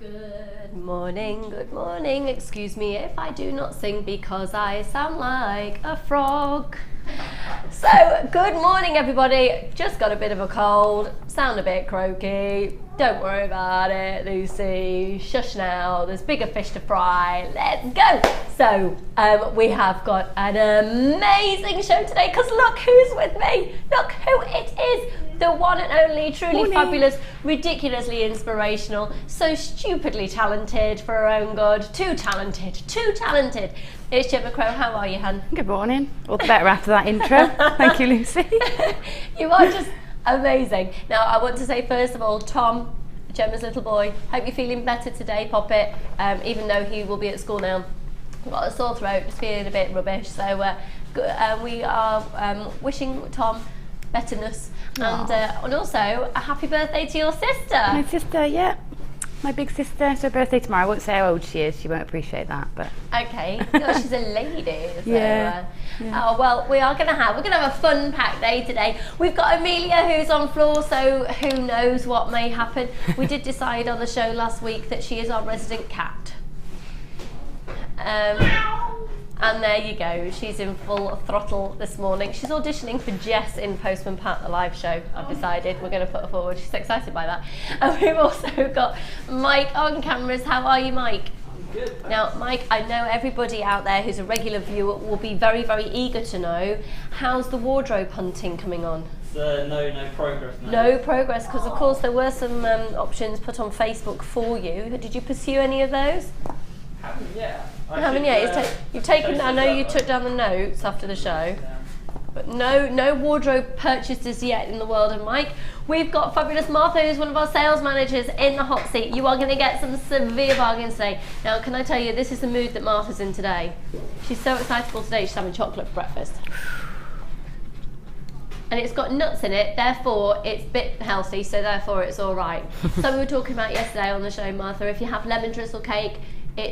Good morning, excuse me if I do not sing because I sound like a frog. So, good morning everybody, just got a bit of a cold, sound a bit croaky, don't worry about it Lucy, shush now, there's bigger fish to fry, let's go! So, we have got an amazing show today because look who's with me, look who it is! The one and only, truly fabulous, ridiculously inspirational, so stupidly talented for her own good, too talented. It's Gemma. How are you, hun? Good morning. All the better after that intro. Thank you, Lucy. You are just amazing. Now, I want to say first of all, Tom, Gemma's little boy, hope you're feeling better today, Poppet, even though he will be at school now. Got a sore throat, just feeling a bit rubbish, so we are wishing Tom betterness. And also a happy birthday to your sister. My sister, yeah. My big sister. It's her birthday tomorrow. I won't say how old she is. She won't appreciate that, but okay. No, she's a lady. So, yeah. Oh well, we're gonna have a fun-packed day today. We've got Amelia who's on floor, so who knows what may happen. We did decide on the show last week that she is our resident cat. And there you go, she's in full throttle this morning. She's auditioning for Jess in Postman Pat, the live show. I've decided we're going to put her forward. She's excited by that. And we've also got Mike on cameras. How are you, Mike? Good. Now, Mike, I know everybody out there who's a regular viewer will be very, very eager to know, how's the wardrobe hunting coming on? No progress, mate. No progress, because of course there were some options put on Facebook for you. Did you pursue any of those? Haven't yet. You've taken. I know you took down the notes after the show, but no wardrobe purchases yet in the world of Mike. We've got fabulous Martha, who's one of our sales managers, in the hot seat. You are going to get some severe bargains today. Now, can I tell you, this is the mood that Martha's in today. She's so excitable today. She's having chocolate for breakfast. And it's got nuts in it, therefore it's a bit healthy, so therefore it's all right. So we were talking about yesterday on the show, Martha, if you have lemon drizzle cake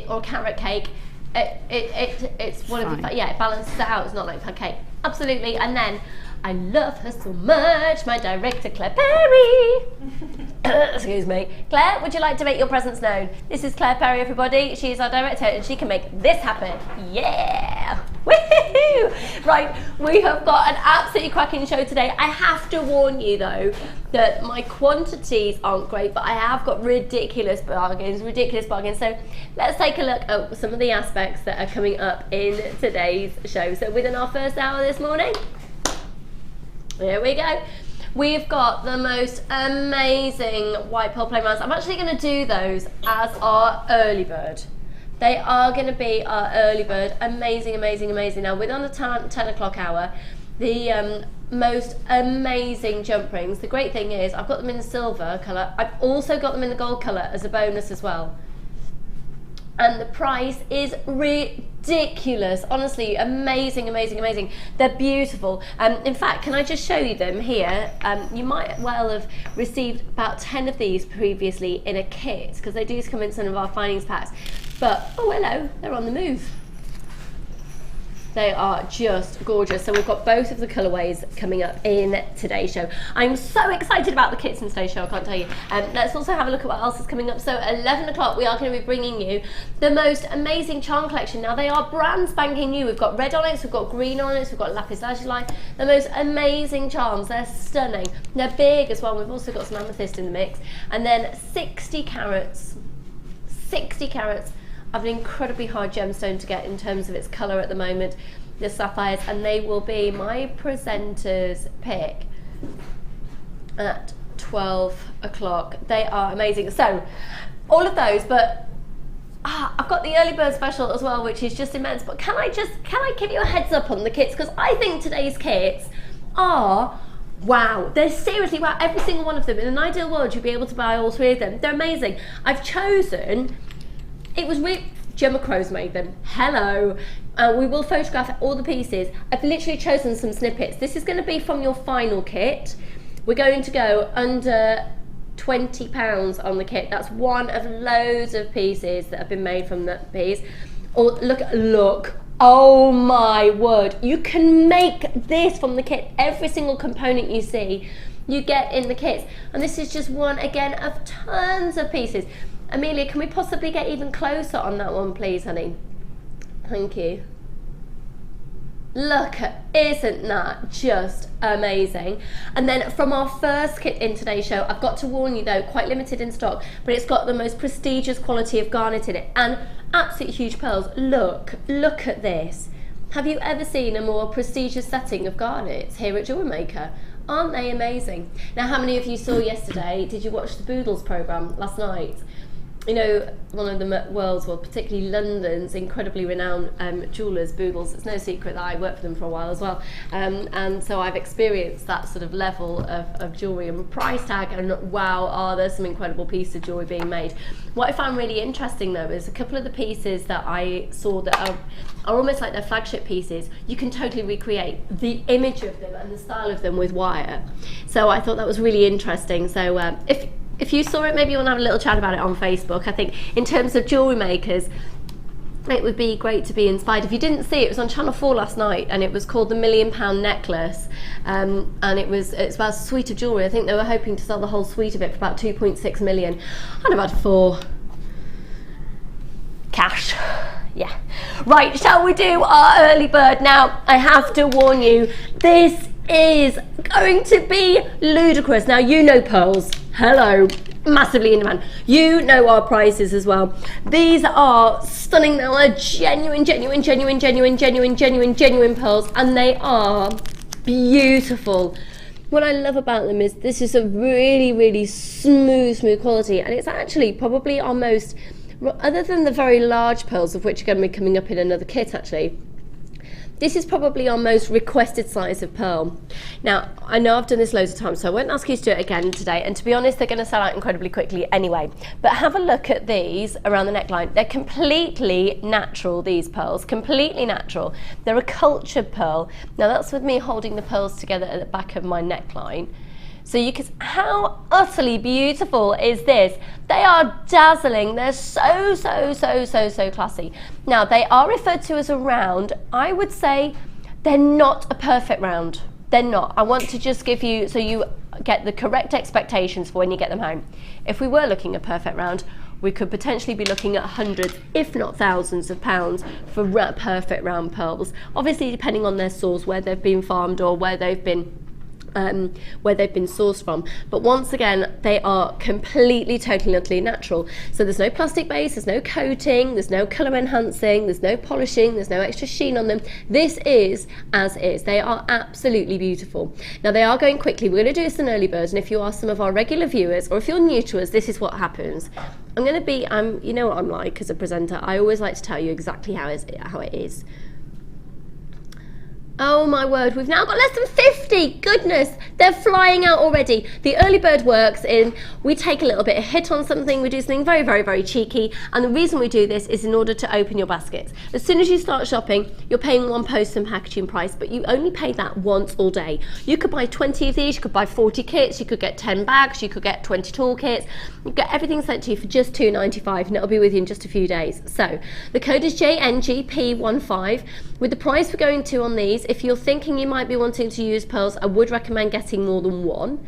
or carrot cake, it's one of the, it balances it out. It's not like pancake. Absolutely. And then I love her so much, my director Claire Perry. Excuse me. Claire, would you like to make your presence known? This is Claire Perry, everybody. She is our director and she can make this happen. Yeah. Woohoo! Right, we have got an absolutely cracking show today. I have to warn you though that my quantities aren't great, but I have got ridiculous bargains. So let's take a look at some of the aspects that are coming up in today's show. So within our first hour this morning, here we go. We've got the most amazing white pearl plain rounds. I'm actually going to do those as our early bird. They are going to be our early bird. Amazing. Now, within the 10 o'clock hour, the most amazing jump rings. The great thing is I've got them in the silver colour. I've also got them in the gold colour as a bonus as well. And the price is ridiculous. Honestly, amazing. They're beautiful. In fact, can I just show you them here? You might well have received about 10 of these previously in a kit, because they do come in some of our findings packs. But, oh hello, they're on the move. They are just gorgeous. So we've got both of the colourways coming up in today's show. I'm so excited about the kits in today's show, I can't tell you. Let's also have a look at what else is coming up. So 11 o'clock, we are going to be bringing you the most amazing charm collection. Now, they are brand spanking new. We've got red onyx, we've got green onyx, we've got lapis lazuli. The most amazing charms. They're stunning. They're big as well. We've also got some amethyst in the mix. And then 60 carats of an incredibly hard gemstone to get in terms of its colour at the moment, the sapphires, and they will be my presenter's pick at 12 o'clock. They are amazing. So, all of those, but I've got the early bird special as well, which is just immense. But can I give you a heads up on the kits? Because I think today's kits are wow. They're seriously wow. Every single one of them. In an ideal world, you'd be able to buy all three of them. They're amazing. I've chosen. It was Gemma Crow's made them. Hello. We will photograph all the pieces. I've literally chosen some snippets. This is going to be from your final kit. We're going to go under £20 on the kit. That's one of loads of pieces that have been made from that piece. Or look. Oh my word. You can make this from the kit. Every single component you see, you get in the kits. And this is just one, again, of tons of pieces. Amelia, can we possibly get even closer on that one, please, honey? Thank you. Look, isn't that just amazing? And then from our first kit in today's show, I've got to warn you though, quite limited in stock, but it's got the most prestigious quality of garnet in it and absolute huge pearls. Look at this. Have you ever seen a more prestigious setting of garnets here at Jewellery Maker? Aren't they amazing? Now, how many of you saw yesterday, did you watch the Boodles programme last night? You know, one of the world's, well, particularly London's incredibly renowned jewellers, Boodles. It's no secret that I worked for them for a while as well. And so I've experienced that sort of level of jewellery and price tag, and wow, there's some incredible pieces of jewellery being made. What I found really interesting though is a couple of the pieces that I saw that are almost like their flagship pieces. You can totally recreate the image of them and the style of them with wire. So I thought that was really interesting. So if you saw it, maybe you want to have a little chat about it on Facebook. I think in terms of jewellery makers, it would be great to be inspired. If you didn't see it, it was on Channel 4 last night, and it was called the £1 Million Necklace, and it's about a suite of jewellery. I think they were hoping to sell the whole suite of it for about 2.6 million, and about 4 cash. Yeah. Right, shall we do our early bird now? I have to warn you, this is going to be ludicrous. Now, you know pearls. Hello. Massively in demand. You know our prices as well. These are stunning. They are genuine pearls, and they are beautiful. What I love about them is this is a really smooth quality, and it's actually probably our most, other than the very large pearls, of which are going to be coming up in another kit actually, this is probably our most requested size of pearl. Now, I know I've done this loads of times, so I won't ask you to do it again today, and to be honest, they're going to sell out incredibly quickly anyway. But have a look at these around the neckline. They're completely natural, these pearls, completely natural. They're a cultured pearl. Now, that's with me holding the pearls together at the back of my neckline. So you can, how utterly beautiful is this? They are dazzling. They're so classy. Now, they are referred to as a round. I would say they're not a perfect round. They're not. I want to just give you, so you get the correct expectations for when you get them home. If we were looking at perfect round, we could potentially be looking at hundreds, if not thousands of pounds for perfect round pearls. Obviously, depending on their source, where they've been farmed or where they've been sourced from. But once again, they are completely, totally, utterly natural. So there's no plastic base, there's no coating, there's no colour enhancing, there's no polishing, there's no extra sheen on them. This is as is. They are absolutely beautiful. Now, they are going quickly. We're going to do this in early bird, and if you are some of our regular viewers, or if you're new to us, this is what happens. I'm going to be, you know what I'm like as a presenter. I always like to tell you exactly how it is. Oh my word, we've now got less than 50. Goodness, they're flying out already. The early bird works in, we take a little bit of hit on something, we do something very cheeky, and the reason we do this is in order to open your baskets. As soon as you start shopping, you're paying one post and packaging price, but you only pay that once all day. You could buy 20 of these, you could buy 40 kits, you could get 10 bags, you could get 20 tool kits. You get everything sent to you for just £2.95, and it'll be with you in just a few days. So the code is JNGP15. With the price we're going to on these, if you're thinking you might be wanting to use pearls, I would recommend getting more than one,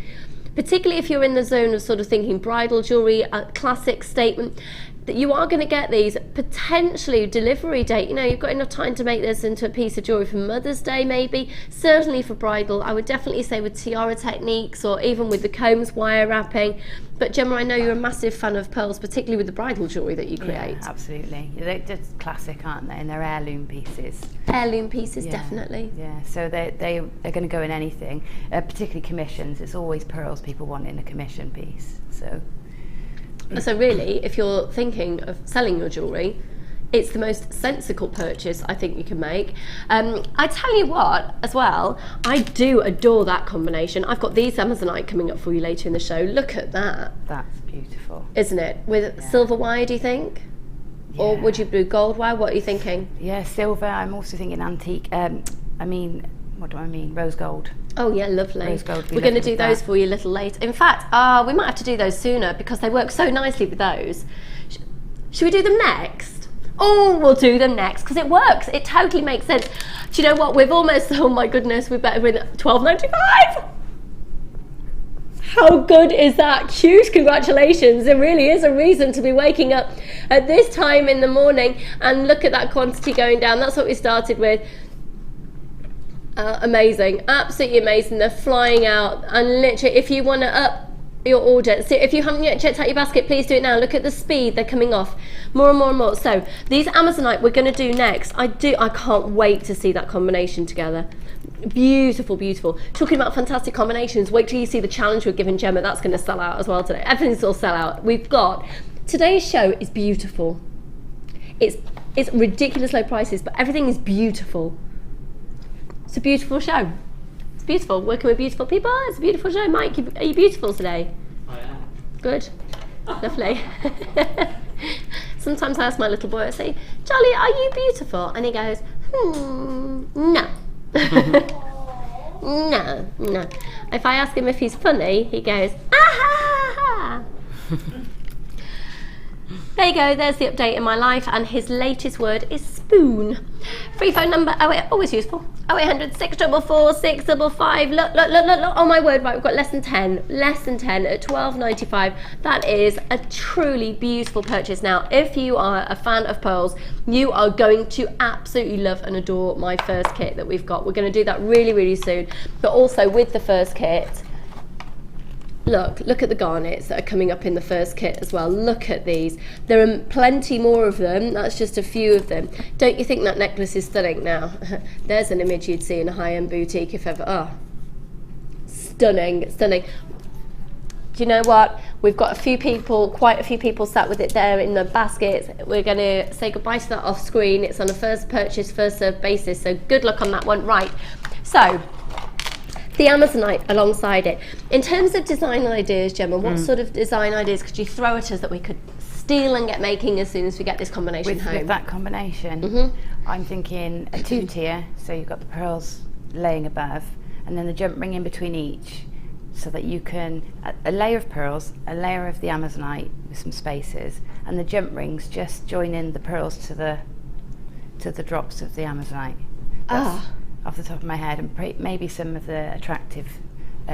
particularly if you're in the zone of sort of thinking bridal jewellery, a classic statement, that you are going to get these potentially delivery date. You know, you've got enough time to make this into a piece of jewellery for Mother's Day maybe, certainly for bridal. I would definitely say with tiara techniques or even with the combs wire wrapping. But Gemma, I know you're a massive fan of pearls, particularly with the bridal jewellery that you create. Yeah, absolutely. They're just classic, aren't they? And they're heirloom pieces. Heirloom pieces, yeah, definitely. Yeah, so they're going to go in anything, particularly commissions. It's always pearls people want in a commission piece. So really, if you're thinking of selling your jewellery, it's the most sensible purchase I think you can make. I tell you what, as well, I do adore that combination. I've got these Amazonite coming up for you later in the show. Look at that. That's beautiful. Isn't it? With silver wire, do you think? Yeah. Or would you do gold wire? What are you thinking? Yeah, silver. I'm also thinking antique. What do I mean? Rose gold. Oh yeah, lovely. Rose gold. We're going to do those for you a little later. In fact, we might have to do those sooner because they work so nicely with those. Should we do them next? Oh, we'll do them next because it works. It totally makes sense. Do you know what? We've almost, oh my goodness, we're better with £12.95. How good is that? Huge congratulations. There really is a reason to be waking up at this time in the morning, and look at that quantity going down. That's what we started with. Amazing, absolutely amazing. They're flying out, and literally if you want to up your order, so if you haven't yet checked out your basket, please do it now. Look at the speed they're coming off, more and more and more. So these Amazonite we're going to do next. I can't wait to see that combination together. Beautiful, beautiful. Talking about fantastic combinations, wait till you see the challenge we're giving Gemma. That's going to sell out as well today. Everything's all sell out. We've got, today's show is beautiful. It's ridiculous low prices, but everything is beautiful. It's a beautiful show. It's beautiful. Working with beautiful people. It's a beautiful show. Mike, are you beautiful today? I am. Good. Lovely. Sometimes I ask my little boy, I say, Charlie, are you beautiful? And he goes, no. No. If I ask him if he's funny, he goes, ah ha ha ha. There you go, there's the update in my life, and his latest word is spoon. Free phone number, always useful, 0800 644 655. Look, oh my word, right, we've got less than 10 at £12.95. That is a truly beautiful purchase. Now, if you are a fan of pearls, you are going to absolutely love and adore my first kit that we've got. We're going to do that really, really soon, but also with the first kit, look at the garnets that are coming up in the first kit as well. Look at these. There are plenty more of them. That's just a few of them. Don't you think that necklace is stunning now? There's an image you'd see in a high-end boutique if ever. Oh, stunning, stunning. Do you know what? We've got quite a few people sat with it there in the baskets. We're going to say goodbye to that off screen. It's on a first purchase, first serve basis. So good luck on that one. Right. So the Amazonite alongside it. In terms of design ideas, Gemma, what sort of design ideas could you throw at us that we could steal and get making as soon as we get this combination home? With that combination, I'm thinking a two-tier, so you've got the pearls laying above, and then the jump ring in between each, so that you can, a layer of pearls, a layer of the Amazonite with some spaces, and the jump rings just join in the pearls to the drops of the Amazonite. That's off the top of my head, and maybe some of the attractive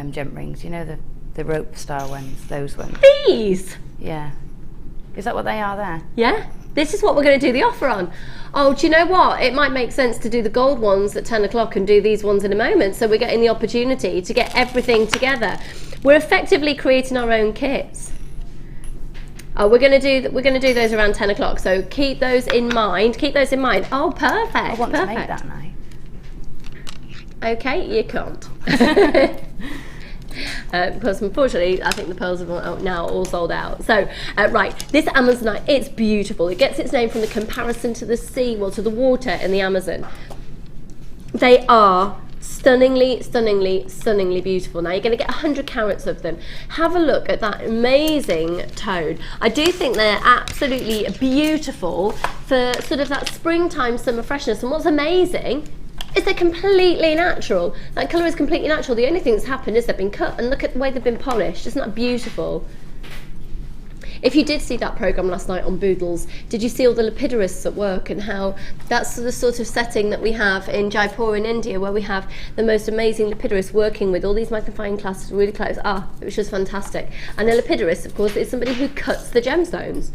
jump rings, you know, the rope style ones, those ones. These? Yeah. Is that what they are there? Yeah. This is what we're going to do the offer on. Oh, do you know what? It might make sense to do the gold ones at 10 o'clock and do these ones in a moment, so we're getting the opportunity to get everything together. We're effectively creating our own kits. Oh, we're going to do those around 10 o'clock, so keep those in mind. Keep those in mind. Oh, perfect. I want to make that night. Okay, you can't. Because unfortunately, I think the pearls are now all sold out. So, right, this Amazonite, it's beautiful. It gets its name from the comparison to the sea, well, to the water in the Amazon. They are stunningly, stunningly, stunningly beautiful. Now, you're going to get 100 carats of them. Have a look at that amazing tone. I do think they're absolutely beautiful for sort of that springtime, summer freshness. And what's amazing is they're completely natural. That colour is completely natural. The only thing that's happened is they've been cut, and look at the way they've been polished. Isn't that beautiful? If you did see that programme last night on Boodles, did you see all the lapidarists at work and how that's the sort of setting that we have in Jaipur in India, where we have the most amazing lapidarists working with all these magnifying glasses really close. It was just fantastic. And a lapidarist, of course, is somebody who cuts the gemstones.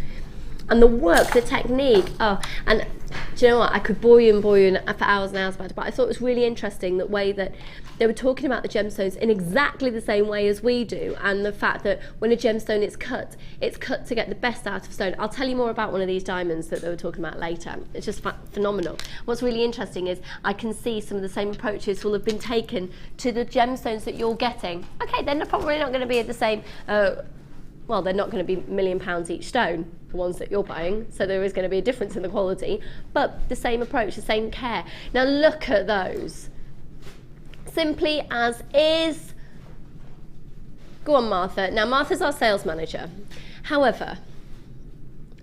And the work, the technique, and do you know what? I could bore you for hours and hours about it, but I thought it was really interesting the way that they were talking about the gemstones in exactly the same way as we do, and the fact that when a gemstone is cut to get the best out of stone. I'll tell you more about one of these diamonds that they were talking about later. It's just phenomenal. What's really interesting is I can see some of the same approaches will have been taken to the gemstones that you're getting. Okay, they're probably not going to be the same. Well, they're not going to be £1 million each stone, the ones that you're buying, so there is going to be a difference in the quality, but the same approach, the same care. Now look at those. Simply as is. Go on, Martha. Now, Martha's our sales manager. However,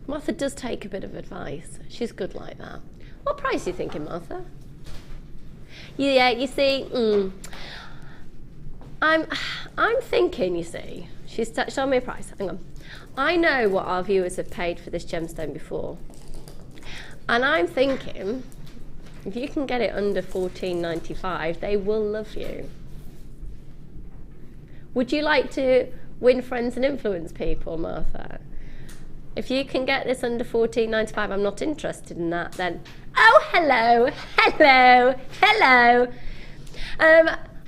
Martha does take a bit of advice. She's good like that. What price are you thinking, Martha? Yeah, you see, I'm thinking, you see, she's told me a price. Hang on. I know what our viewers have paid for this gemstone before. And I'm thinking, if you can get it under £14.95, they will love you. Would you like to win friends and influence people, Martha? If you can get this under $14.95, I'm not interested in that then. Oh, hello, hello, hello.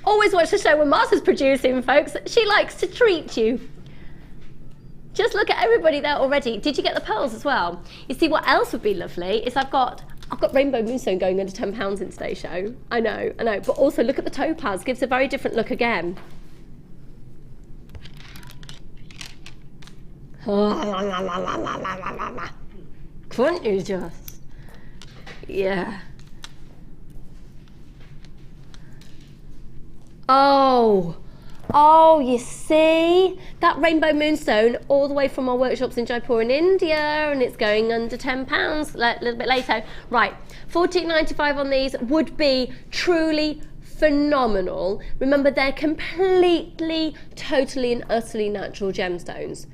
Always watch the show when Martha's producing, folks. She likes to treat you. Just look at everybody there already. Did you get the pearls as well? You see, what else would be lovely is I've got Rainbow Moonstone going under £10 in today's show. I know. But also look at the topaz. Gives a very different look again. Couldn't you just? Yeah. Oh, you see? That Rainbow Moonstone all the way from our workshops in Jaipur in India, and it's going under £10 a little bit later. Right, $14.95 on these would be truly phenomenal. Remember, they're completely, totally and utterly natural gemstones.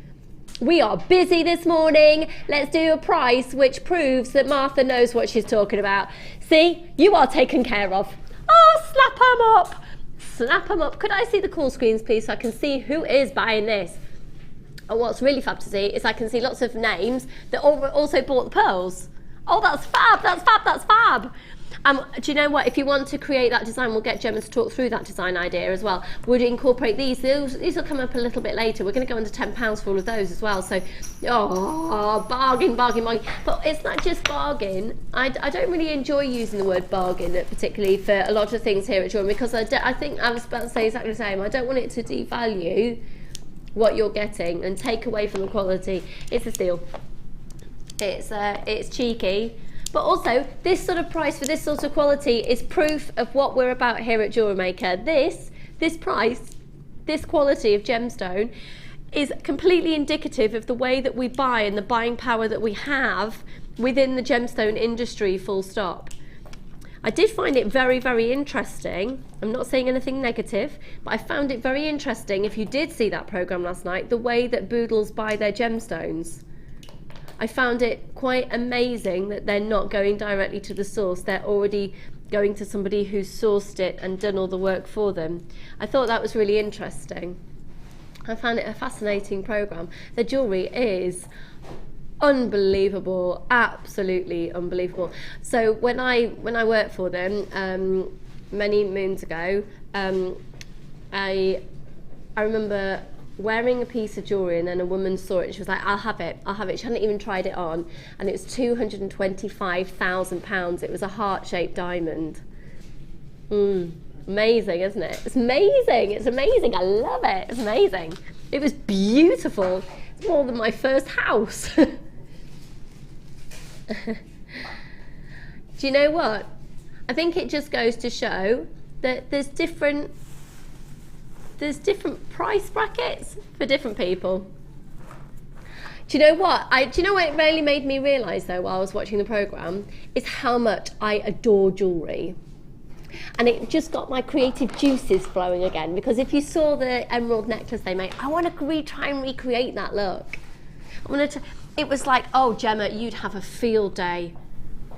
We are busy this morning. Let's do a price which proves that Martha knows what she's talking about. See, you are taken care of. Oh, slap them up. Snap them up. Could I see the call screens, please, so I can see who is buying this? And what's really fab to see is I can see lots of names that also bought the pearls. Oh, that's fab, that's fab, that's fab. Do you know what? If you want to create that design, we'll get Gemma to talk through that design idea as well. Would incorporate these. These will come up a little bit later. We're going to go under £10 for all of those as well. So, bargain, bargain, bargain. But it's not just bargain. I don't really enjoy using the word bargain, particularly for a lot of things here at Jewellery, because I think I was about to say exactly the same. I don't want it to devalue what you're getting and take away from the quality. It's a steal. It's cheeky. But also, this sort of price for this sort of quality is proof of what we're about here at Jewellery Maker. This price, this quality of gemstone is completely indicative of the way that we buy and the buying power that we have within the gemstone industry, full stop. I did find it very, very interesting. I'm not saying anything negative, but I found it very interesting, if you did see that programme last night, the way that Boodles buy their gemstones. I found it quite amazing that they're not going directly to the source. They're already going to somebody who's sourced it and done all the work for them. I thought that was really interesting. I found it a fascinating programme. The jewellery is unbelievable, absolutely unbelievable. So when I worked for them many moons ago, I remember wearing a piece of jewellery, and then a woman saw it and she was like, I'll have it. She hadn't even tried it on, and it was £225,000. It was a heart-shaped diamond. Amazing, isn't it? It's amazing, I love it, it's amazing. It was beautiful. It's more than my first house. Do you know what? I think it just goes to show that there's different price brackets for different people. Do you know what? Do you know what it really made me realise though while I was watching the programme is how much I adore jewellery. And it just got my creative juices flowing again, because if you saw the emerald necklace they made, I want to try and recreate that look. It was like, oh Gemma, you'd have a field day.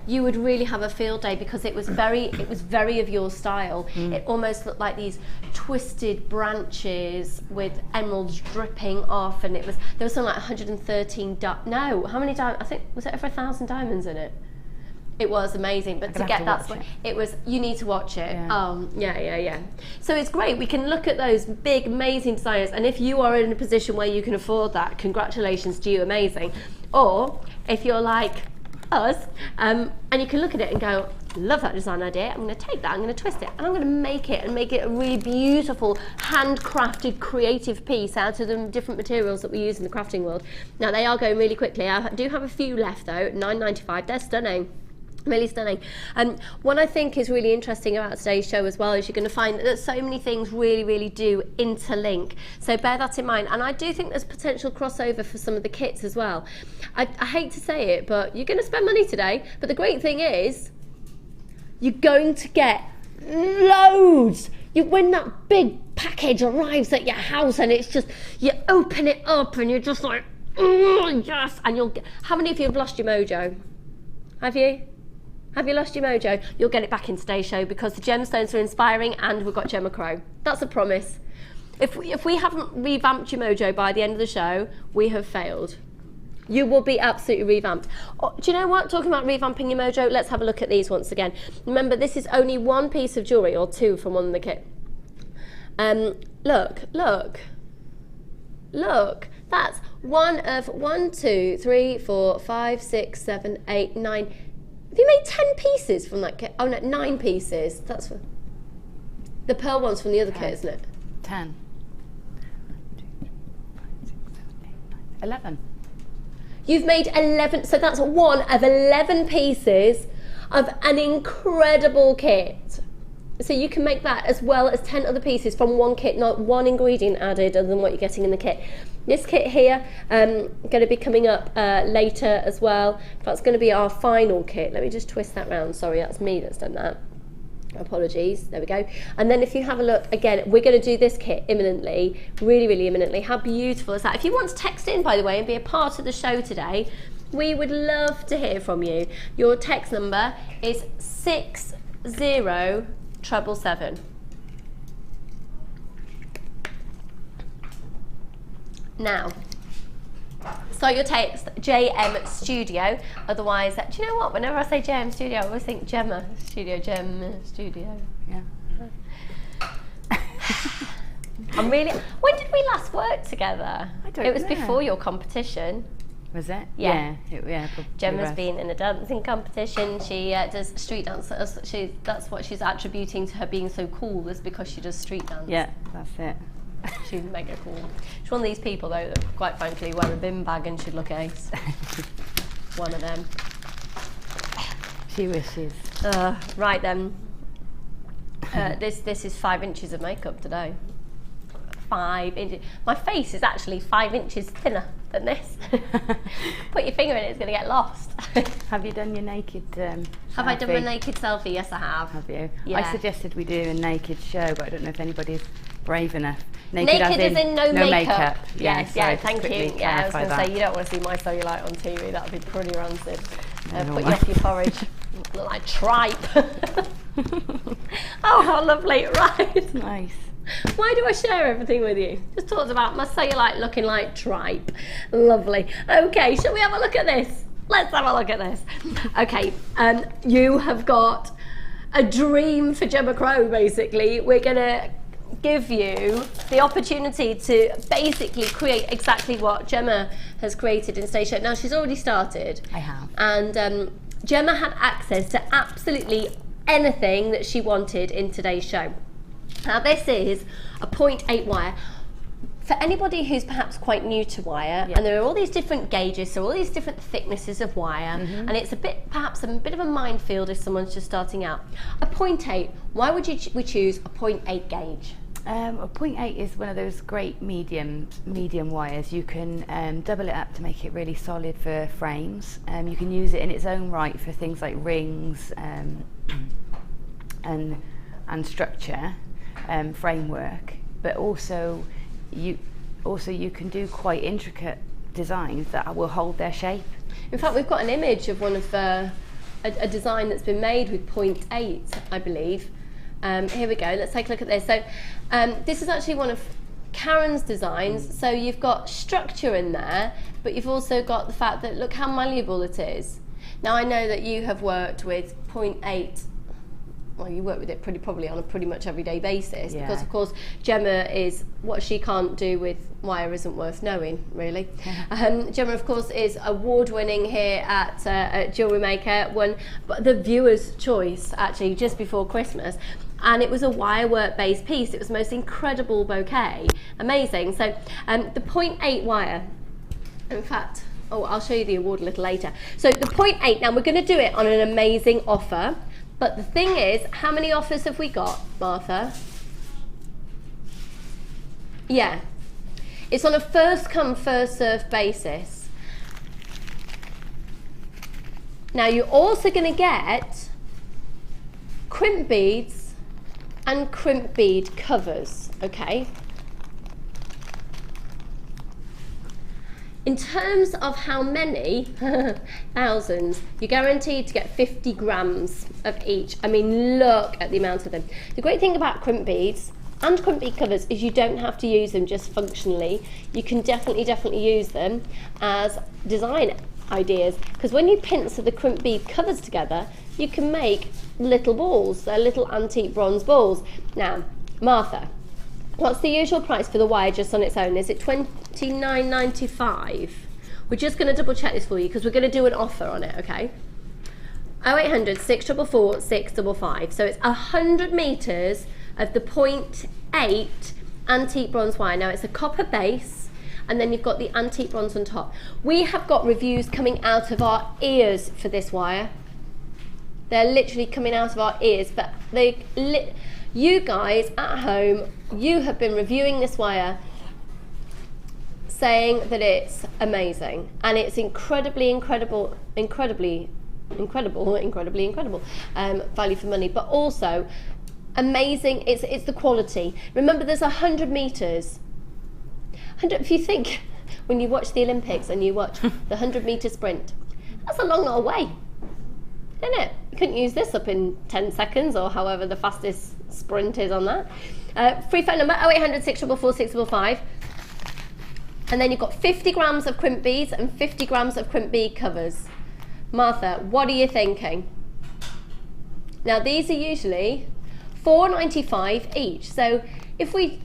You would really have a field day, because it was very of your style. It almost looked like these twisted branches with emeralds dripping off, and there was something like 113 how many diamonds? I think, was it over 1,000 diamonds in it? It was amazing, but to get that, you need to watch it. Yeah. So it's great. We can look at those big, amazing designers, and if you are in a position where you can afford that, congratulations to you, amazing. Or if you're like us, and you can look at it and go, love that design idea, I'm going to take that, I'm going to twist it, and I'm going to make it a really beautiful, handcrafted, creative piece out of the different materials that we use in the crafting world. Now, they are going really quickly. I do have a few left though, $9.95. They're stunning. Really stunning. And what I think is really interesting about today's show as well is you're going to find that so many things really do interlink. So bear that in mind. And I do think there's potential crossover for some of the kits as well. I hate to say it, but you're going to spend money today. But the great thing is, you're going to get loads. When that big package arrives at your house and it's just, you open it up and you're just like, oh yes. And you'll get, how many of you have lost your mojo? Have you? Have you lost your mojo? You'll get it back in today's show, because the gemstones are inspiring and we've got Gemma Crow. That's a promise. If we haven't revamped your mojo by the end of the show, we have failed. You will be absolutely revamped. Oh, do you know what? Talking about revamping your mojo, let's have a look at these once again. Remember, this is only one piece of jewellery, or two from one in the kit. Look. That's one of 1, 2, 3, 4, 5, 6, 7, 8, 9. Have you made 10 pieces from that kit? Oh no, 9 pieces. That's for the pearl one's from the other kit, isn't it? 10. 11. You've made 11, so that's one of 11 pieces of an incredible kit. So you can make that as well as 10 other pieces from one kit, not one ingredient added other than what you're getting in the kit. This kit here, going to be coming up later as well. That's going to be our final kit. Let me just twist that round. Sorry, that's me that's done that. Apologies, there we go. And then if you have a look, again, we're going to do this kit imminently, really imminently. How beautiful is that? If you want to text in, by the way, and be a part of the show today, we would love to hear from you. Your text number is 60777. Now, start your text, JM Studio. Otherwise, do you know what? Whenever I say JM Studio, I always think Gemma Studio, Gemma Studio. Yeah. I'm really. When did we last work together? I don't It was know. before your competition. Was it? Yeah. Probably Gemma's was. been in a dancing competition. She does street dance. That's what she's attributing to her being so cool, is because she does street dance. Yeah, that's it. She's mega cool. She's one of these people though that, quite frankly, wear a bin bag and she'd look ace. One of them. She wishes. Right then. This is 5 inches of makeup today. 5 inches. My face is actually 5 inches thinner than this. Put your finger in it, it's going to get lost. Have you done your naked Have I done my selfie? naked selfie? Yes, I have. Have you? Yeah. I suggested we do a naked show, but I don't know if anybody's brave enough. Naked as in no makeup. Yes, Yeah, sorry, just thank quickly you. Yeah, I was clarify going to that. say, you don't want to see my cellulite on TV, that would be pretty rancid. No, Put you why? off your porridge. Look like tripe. Oh, how lovely. Right. Nice. Why do I share everything with you? Just talked about my cellulite looking like tripe. Lovely. Okay, shall we have a look at this? Let's have a look at this. Okay, you have got a dream for Gemma Crow, basically. We're going to give you the opportunity to basically create exactly what Gemma has created in today's show. Now, she's already started. I have. And Gemma had access to absolutely anything that she wanted in today's show. Now, this is a 0.8 wire. For anybody who's perhaps quite new to wire, and there are all these different gauges, so all these different thicknesses of wire, and it's perhaps a bit of a minefield if someone's just starting out. A 0.8, why would we choose a 0.8 gauge? A 0.8 is one of those great medium wires. You can double it up to make it really solid for frames. You can use it in its own right for things like rings and structure, framework. But also you can do quite intricate designs that will hold their shape. In fact, we've got an image of one of a design that's been made with 0.8, I believe. Here we go, let's take a look at this. So this is actually one of Karen's designs. So you've got structure in there, but you've also got the fact that look how malleable it is. Now I know that you have worked with 0.8, well, you work with it probably on a pretty much everyday basis, because of course Gemma is, what she can't do with wire isn't worth knowing, really. Gemma, of course, is award-winning here at Jewellery Maker, won the viewer's choice actually just before Christmas, and it was a wirework based piece. It was the most incredible bouquet, amazing. So the 0.8 wire, in fact, I'll show you the award a little later. So the 0.8, now we're going to do it on an amazing offer. But the thing is, how many offers have we got, Martha? Yeah. It's on a first come, first served basis. Now you're also going to get crimp beads and crimp bead covers, okay? In terms of how many, thousands, you're guaranteed to get 50 grams of each. I mean, look at the amount of them. The great thing about crimp beads and crimp bead covers is you don't have to use them just functionally. You can definitely use them as design ideas, because when you pincer the crimp bead covers together, you can make little balls. They're little antique bronze balls. Now, Martha, what's the usual price for the wire just on its own? Is it $29.95? We're just going to double check this for you because we're going to do an offer on it, okay? 0800 644 655. So it's 100 metres of the 0.8 antique bronze wire. Now it's a copper base, and then you've got the antique bronze on top. We have got reviews coming out of our ears for this wire. They're literally coming out of our ears, but you guys at home, you have been reviewing this wire saying that it's amazing, and it's incredibly value for money, but also amazing. It's the quality. Remember, there's 100 metres. If you think, when you watch the Olympics and you watch the 100-metre sprint, that's a long way, isn't it? You couldn't use this up in 10 seconds or however the fastest sprint is on that. Free phone number 0800 644 655. And then you've got 50 grams of crimp beads and 50 grams of crimp bead covers. Martha, what are you thinking? Now these are usually $4.95 each. So if we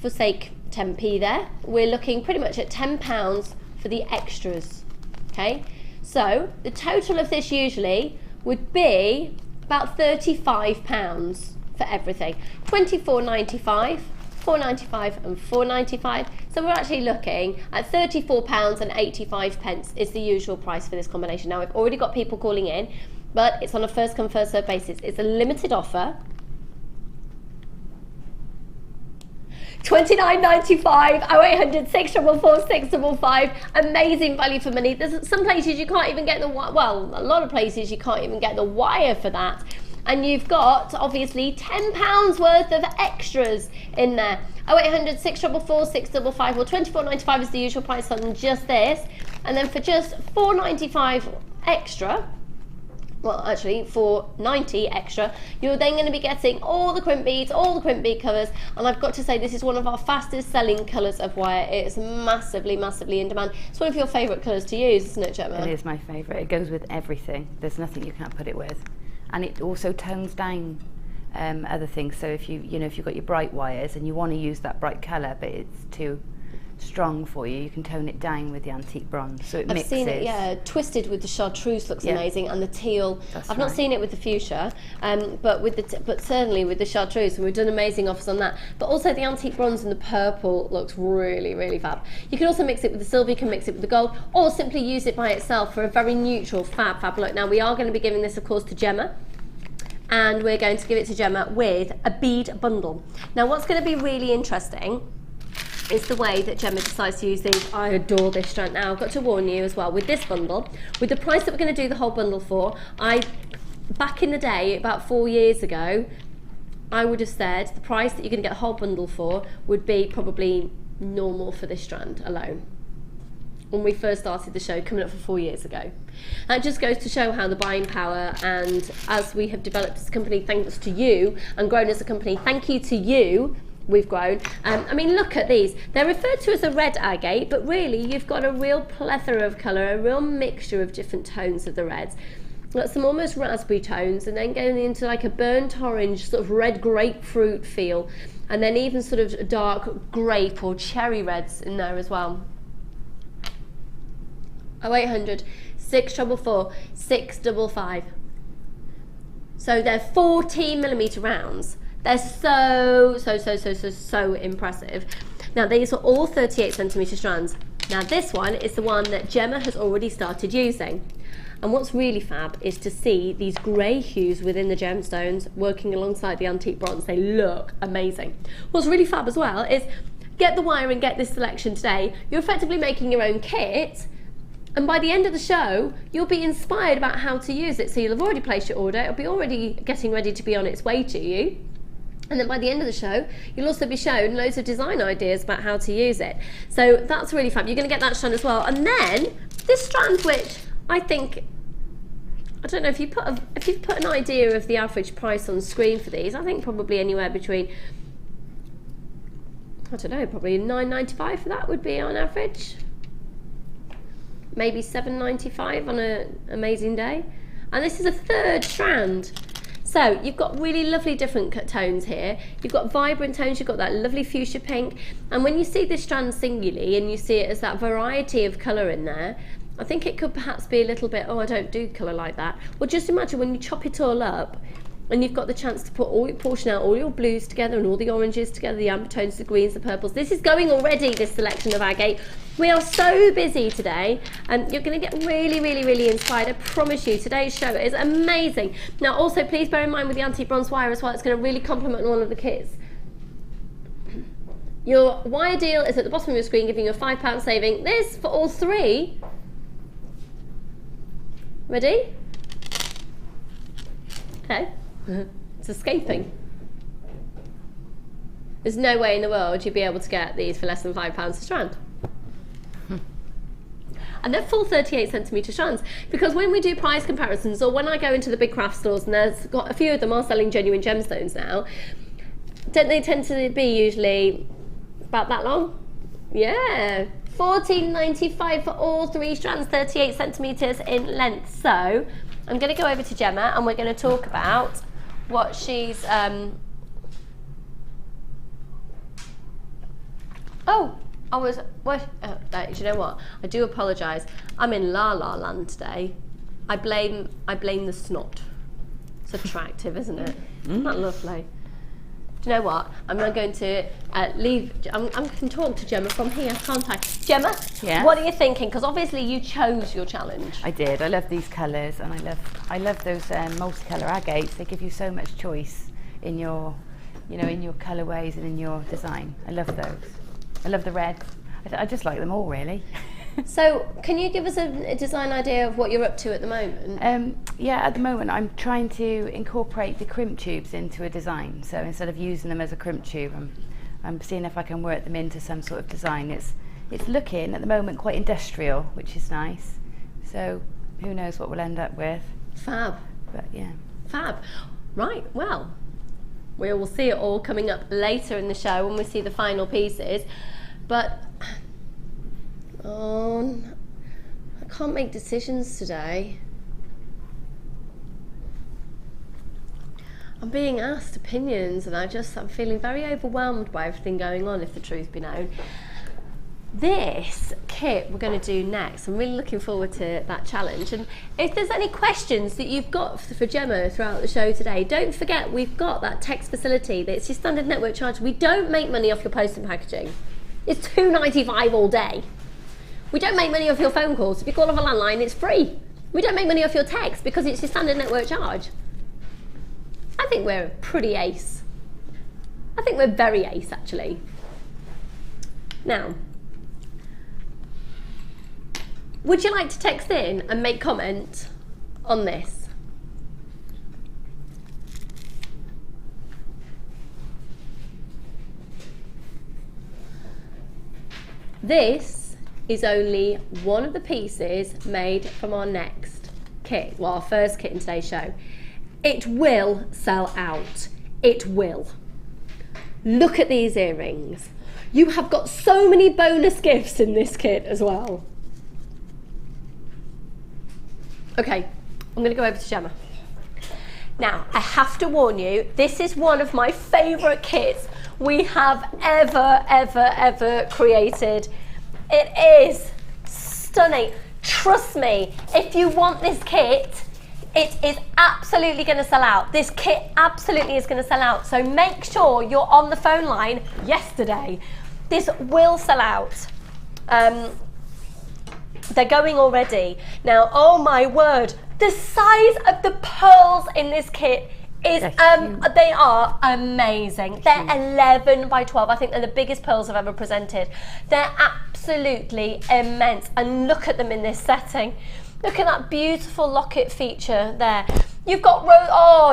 forsake 10p there, we're looking pretty much at £10 for the extras. Okay, so the total of this usually would be about £35 for everything. £24.95, £4.95 and £4.95. So we're actually looking at £34.85 is the usual price for this combination. Now we've already got people calling in, but it's on a first come first served basis. It's a limited offer. $29.95, 0800 644 655. Amazing value for money. There's some places you can't even get the, well, a lot of places you can't even get the wire for that. And you've got, obviously, £10 worth of extras in there. 0800 644 655, well, £24.95 is the usual price on just this. And then for just $4.95 extra, well, actually, $4.90 extra, you're then going to be getting all the crimp beads, all the crimp bead covers, and I've got to say this is one of our fastest selling colours of wire. It's massively in demand. It's one of your favourite colours to use, isn't it, Gemma? It is my favourite. It goes with everything. There's nothing you can't put it with. And it also tones down other things. So if if you've got your bright wires and you want to use that bright colour, but it's too strong for you, you can tone it down with the antique bronze. So it mixes. I've seen it, yeah, twisted with the chartreuse looks amazing, and the teal. I've not seen it with the fuchsia, but certainly with the chartreuse, and we've done amazing offers on that. But also the antique bronze and the purple looks really fab. You can also mix it with the silver, you can mix it with the gold, or simply use it by itself for a very neutral fab look. Now we are going to be giving this, of course, to Gemma. And we're going to give it to Gemma with a bead bundle. Now what's going to be really interesting is the way that Gemma decides to use these. I adore this strand. Now I've got to warn you as well, with this bundle, with the price that we're going to do the whole bundle for, back in the day, about 4 years ago, I would have said the price that you're going to get the whole bundle for would be probably normal for this strand alone. When we first started the show, coming up for 4 years ago. That just goes to show how the buying power, and as we have developed as a company thanks to you, and grown as a company thank you to you, we've grown. I mean, look at these. They're referred to as a red agate, but really you've got a real plethora of colour, a real mixture of different tones of the reds. Got some almost raspberry tones, and then going into like a burnt orange, sort of red grapefruit feel, and then even sort of dark grape or cherry reds in there as well. 0800 644 655. So they're 14mm rounds. They're so impressive. Now these are all 38cm strands. Now this one is the one that Gemma has already started using. And what's really fab is to see these grey hues within the gemstones working alongside the antique bronze. They look amazing. What's really fab as well is get the wire and get this selection today. You're effectively making your own kit. And by the end of the show, you'll be inspired about how to use it. So you'll have already placed your order. It'll be already getting ready to be on its way to you. And then by the end of the show, you'll also be shown loads of design ideas about how to use it. So that's really fab. You're going to get that strand as well. And then this strand, which I think, I don't know, if you've put an idea of the average price on screen for these, I think probably anywhere between I don't know, probably £9.95 for that would be on average. Maybe £7.95 on an amazing day. And this is a 3rd strand. So you've got really lovely different tones here. You've got vibrant tones, you've got that lovely fuchsia pink. And when you see this strand singularly and you see it as that variety of colour in there, I think it could perhaps be a little bit, oh, I don't do colour like that. Well, just imagine when you chop it all up and you've got the chance to put all your portion out, all your blues together and all the oranges together, the amber tones, the greens, the purples. This is going already, this selection of agate. We are so busy today, and you're going to get really, really, really inspired. I promise you, today's show is amazing. Now, also, please bear in mind with the antique bronze wire as well, it's going to really complement all of the kits. Your wire deal is at the bottom of your screen, giving you a £5 saving. This for all 3. Ready? Okay. It's escaping. There's no way in the world you'd be able to get these for less than £5 a strand. And they're full 38cm strands, because when we do price comparisons, or when I go into the big craft stores, and there's got a few of them are selling genuine gemstones now, don't they tend to be usually about that long? Yeah, £14.95 for all 3 strands, 38cm in length. So I'm going to go over to Gemma and we're going to talk about what she's do you know what? I do apologise. I'm in La La Land today. I blame the snot. It's attractive, isn't it? Isn't that lovely? Do you know what? I'm not going to leave. I can talk to Gemma from here, can't I? Gemma, yeah. What are you thinking? Because obviously you chose your challenge. I did. I love these colours, and I love those multicolour agates. They give you so much choice in your, in your colourways and in your design. I love those. I love the red. I just like them all, really. So, can you give us a design idea of what you're up to at the moment? Yeah, at the moment I'm trying to incorporate the crimp tubes into a design. So instead of using them as a crimp tube, I'm seeing if I can work them into some sort of design. It's looking at the moment quite industrial, which is nice. So who knows what we'll end up with. Fab. But yeah. Fab. Right, well, we will see it all coming up later in the show when we see the final pieces. But I can't make decisions today. I'm being asked opinions and I'm feeling very overwhelmed by everything going on, if the truth be known. This kit we're going to do next, I'm really looking forward to that challenge. And if there's any questions that you've got for Gemma throughout the show today, don't forget we've got that text facility that's your standard network charge. We don't make money off your post and packaging. It's £2.95 all day. We don't make money off your phone calls. If you call off a landline, it's free. We don't make money off your text because it's your standard network charge. I think we're pretty ace. I think we're very ace, actually. Now, would you like to text in and make comment on this? This is only one of the pieces made from our next kit, well, our first kit in today's show. It will sell out. It will. Look at these earrings. You have got so many bonus gifts in this kit as well. Okay, I'm going to go over to Gemma. Now, I have to warn you, this is one of my favourite kits we have ever created. It is stunning. Trust me, if you want this kit, it is absolutely going to sell out. This kit absolutely is going to sell out. So make sure you're on the phone line yesterday. This will sell out. They're going already. Now, oh my word, the size of the pearls in this kit is, they are amazing. They're 11 by 12. I think they're the biggest pearls I've ever presented. They're absolutely immense. And look at them in this setting. Look at that beautiful locket feature there. You've got,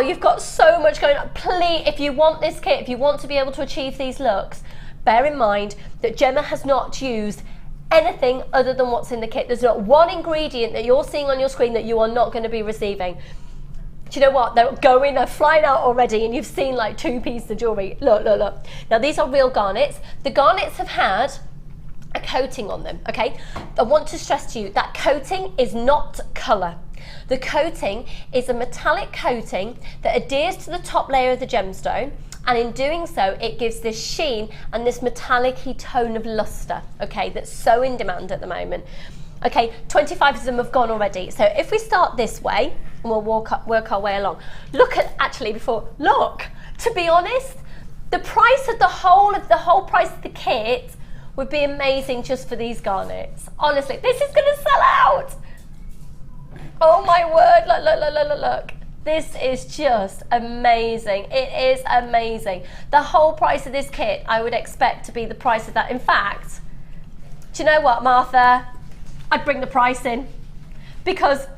you've got so much going on. Please, if you want this kit, if you want to be able to achieve these looks, bear in mind that Gemma has not used anything other than what's in the kit. There's not one ingredient that you're seeing on your screen that you are not going to be receiving. Do you know what? They're flying out already, and you've seen like 2 pieces of jewellery. Look, look, look. Now these are real garnets. The garnets have had a coating on them, okay? I want to stress to you that coating is not colour. The coating is a metallic coating that adheres to the top layer of the gemstone, and in doing so, it gives this sheen and this metallic-y tone of lustre, okay, that's so in demand at the moment. Okay, 25 of them have gone already. So if we start this way, and we'll work our way along. Look at, to be honest, the price of the whole price of the kit would be amazing just for these garnets. Honestly, this is gonna sell out. Oh my word, look, look, look, look, look, look. This is just amazing. It is amazing. The whole price of this kit, I would expect to be the price of that. In fact, do you know what, Martha? I'd bring the price in, because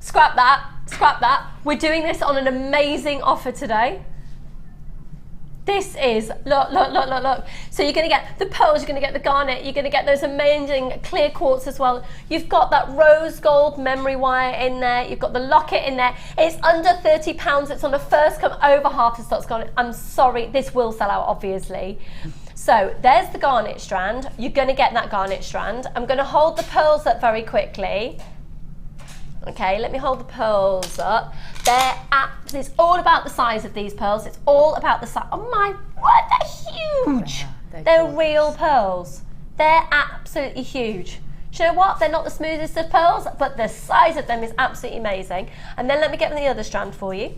scrap that. We're doing this on an amazing offer today. This is, look. So you're gonna get the pearls, you're gonna get the garnet, you're gonna get those amazing clear quartz as well. You've got that rose gold memory wire in there, you've got the locket in there. It's under £30, it's on a first come, over half the stock's gone. I'm sorry, this will sell out, obviously. So there's the garnet strand, you're gonna get that garnet strand. I'm gonna hold the pearls up very quickly. Okay, let me hold the pearls up. It's all about the size of these pearls. It's all about the size. Oh my word, they're huge. They're real pearls. They're absolutely huge. Do you know what? They're not the smoothest of pearls, but the size of them is absolutely amazing. And then let me get the other strand for you.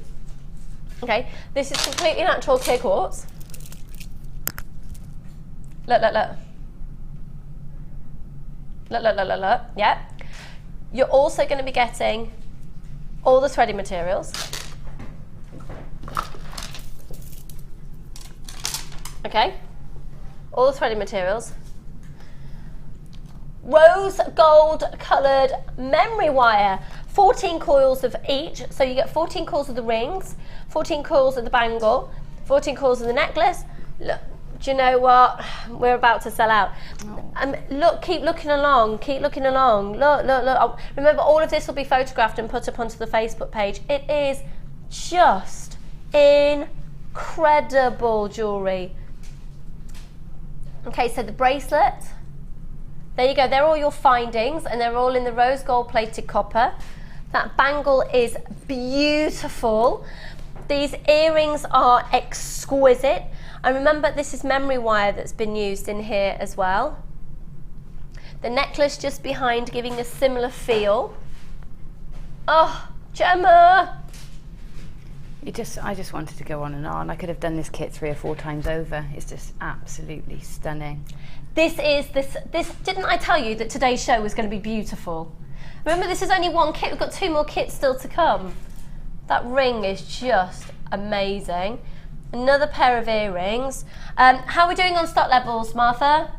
Okay, this is completely natural clear quartz. Look. Look. Yeah. You're also going to be getting all the threading materials. Okay, all the threading materials. Rose gold coloured memory wire, 14 coils of each. So you get 14 coils of the rings, 14 coils of the bangle, 14 coils of the necklace. Look, do you know what? We're about to sell out. Look, keep looking along. Look. Remember, all of this will be photographed and put up onto the Facebook page. It is just incredible jewellery. Okay, so the bracelet, there you go. They're all your findings, and they're all in the rose gold plated copper. That bangle is beautiful. These earrings are exquisite. And remember, this is memory wire that's been used in here as well. The necklace just behind, giving a similar feel. Oh, Gemma! I just wanted to go on and on. I could have done this kit 3 or 4 times over. It's just absolutely stunning. This didn't I tell you that today's show was going to be beautiful? Remember, this is only one kit. We've got 2 more kits still to come. That ring is just amazing. Another pair of earrings. How are we doing on stock levels, Martha?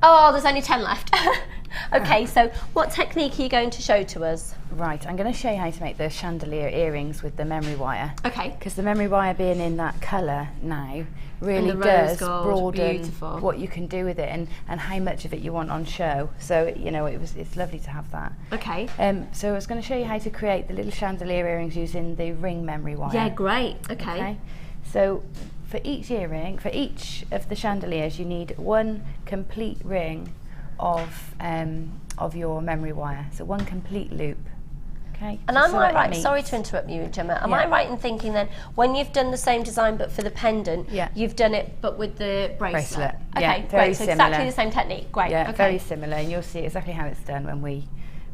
Oh, there's only 10 left. Okay, so what technique are you going to show to us? Right, I'm going to show you how to make the chandelier earrings with the memory wire. Okay. Because the memory wire being in that colour now really does broaden what you can do with it and how much of it you want on show. So, you know, it's lovely to have that. Okay. So I was going to show you how to create the little chandelier earrings using the ring memory wire. Yeah, great. Okay. So for each earring, for each of the chandeliers, you need 1 complete ring of your memory wire. So 1 complete loop. Okay. And am I right? Sorry to interrupt you, Gemma. Am I right in thinking then, when you've done the same design but for the pendant, you've done it but with the bracelet? Okay, great. So exactly the same technique. Great. Yeah, very similar, and you'll see exactly how it's done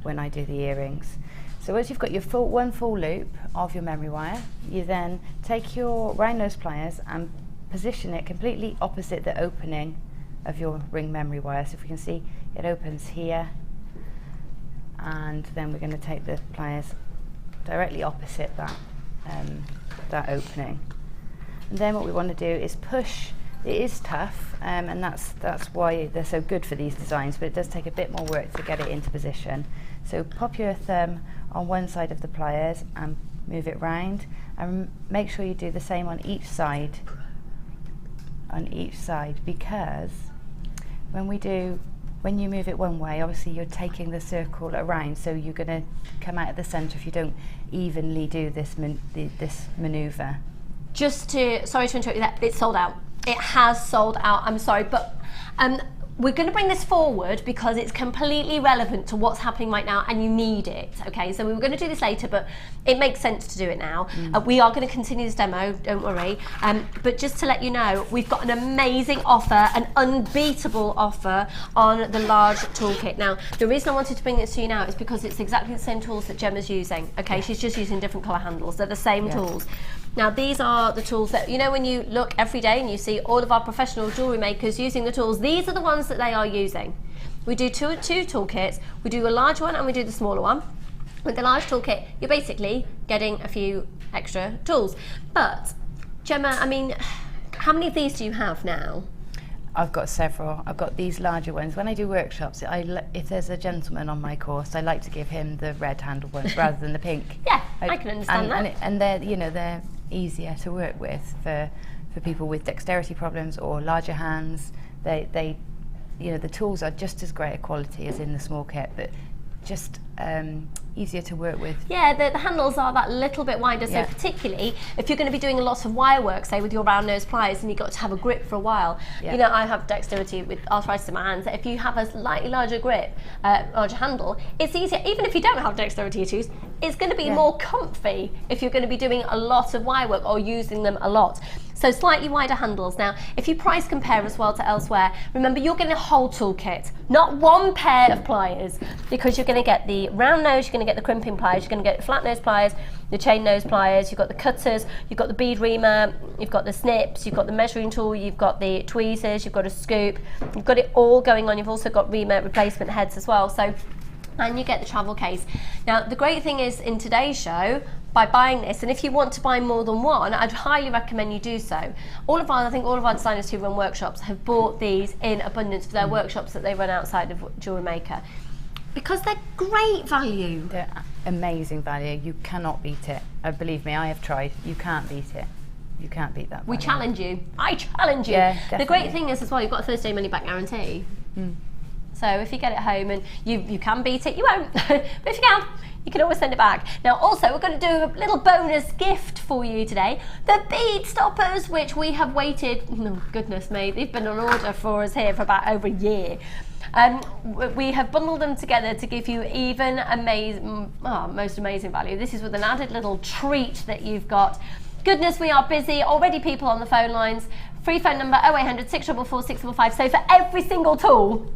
when I do the earrings. So once you've got your one full loop of your memory wire, you then take your round nose pliers and position it completely opposite the opening of your ring memory wire. So if we can see, it opens here, and then we're going to take the pliers directly opposite that opening. And then what we want to do is push. It is tough, and that's why they're so good for these designs, but it does take a bit more work to get it into position. So pop your thumb on one side of the pliers and move it round, and make sure you do the same on each side, because when you move it one way, obviously you're taking the circle around, so you're going to come out of the centre if you don't evenly do this manoeuvre. Sorry to interrupt you there, it's sold out. It has sold out, I'm sorry, but we're going to bring this forward because it's completely relevant to what's happening right now and you need it, okay? So we were going to do this later, but it makes sense to do it now. We are going to continue this demo, don't worry. But just to let you know, we've got an amazing offer, an unbeatable offer on the large toolkit. Now, the reason I wanted to bring this to you now is because it's exactly the same tools that Gemma's using, okay? She's just using different colour handles. They're the same tools. Now, these are the tools that, you know, when you look every day and you see all of our professional jewellery makers using the tools, these are the ones that they are using. We do two toolkits. We do a large one and we do the smaller one. With the large toolkit, you're basically getting a few extra tools. But, Gemma, I mean, how many of these do you have now? I've got several. I've got these larger ones. When I do workshops, if there's a gentleman on my course, I like to give him the red handle ones rather than the pink. Yeah, I can understand that. And they're, you know, they're easier to work with for people with dexterity problems or larger hands. They you know, the tools are just as great a quality as in the small kit, but just easier to work with. Yeah, the handles are that little bit wider, so particularly if you're going to be doing a lot of wire work, say with your round nose pliers, and you've got to have a grip for a while. You know, I have dexterity with arthritis in my hands. If you have a slightly larger grip, larger handle, it's easier. Even if you don't have dexterity issues, it's going to be more comfy if you're going to be doing a lot of wire work or using them a lot. So slightly wider handles. Now, if you price compare as well to elsewhere, remember you're getting a whole toolkit, not one pair of pliers, because you're going to get the round nose, you're going to get the crimping pliers, you're going to get the flat nose pliers, the chain nose pliers, you've got the cutters, you've got the bead reamer, you've got the snips, you've got the measuring tool, you've got the tweezers, you've got a scoop, you've got it all going on. You've also got reamer replacement heads as well. So, and you get the travel case. Now, the great thing is in today's show, by buying this, and if you want to buy more than one, I'd highly recommend you do so. I think all of our designers who run workshops have bought these in abundance for their workshops that they run outside of Jewellery Maker, because they're great value. They're amazing value. You cannot beat it. Believe me, I have tried. You can't beat it. You can't beat that value. We challenge you. I challenge you. Yeah, definitely. The great thing is as well, you've got a 30-day money-back guarantee. So if you get it home and you can beat it, you won't. But if you can always send it back. Now also, we're going to do a little bonus gift for you today. The bead stoppers, which we have waited, oh goodness me, they've been on order for us here for about over a year. We have bundled them together to give you even most amazing value. This is with an added little treat that you've got. Goodness, we are busy. Already people on the phone lines. Free phone number 0800 644 655. So for every single tool,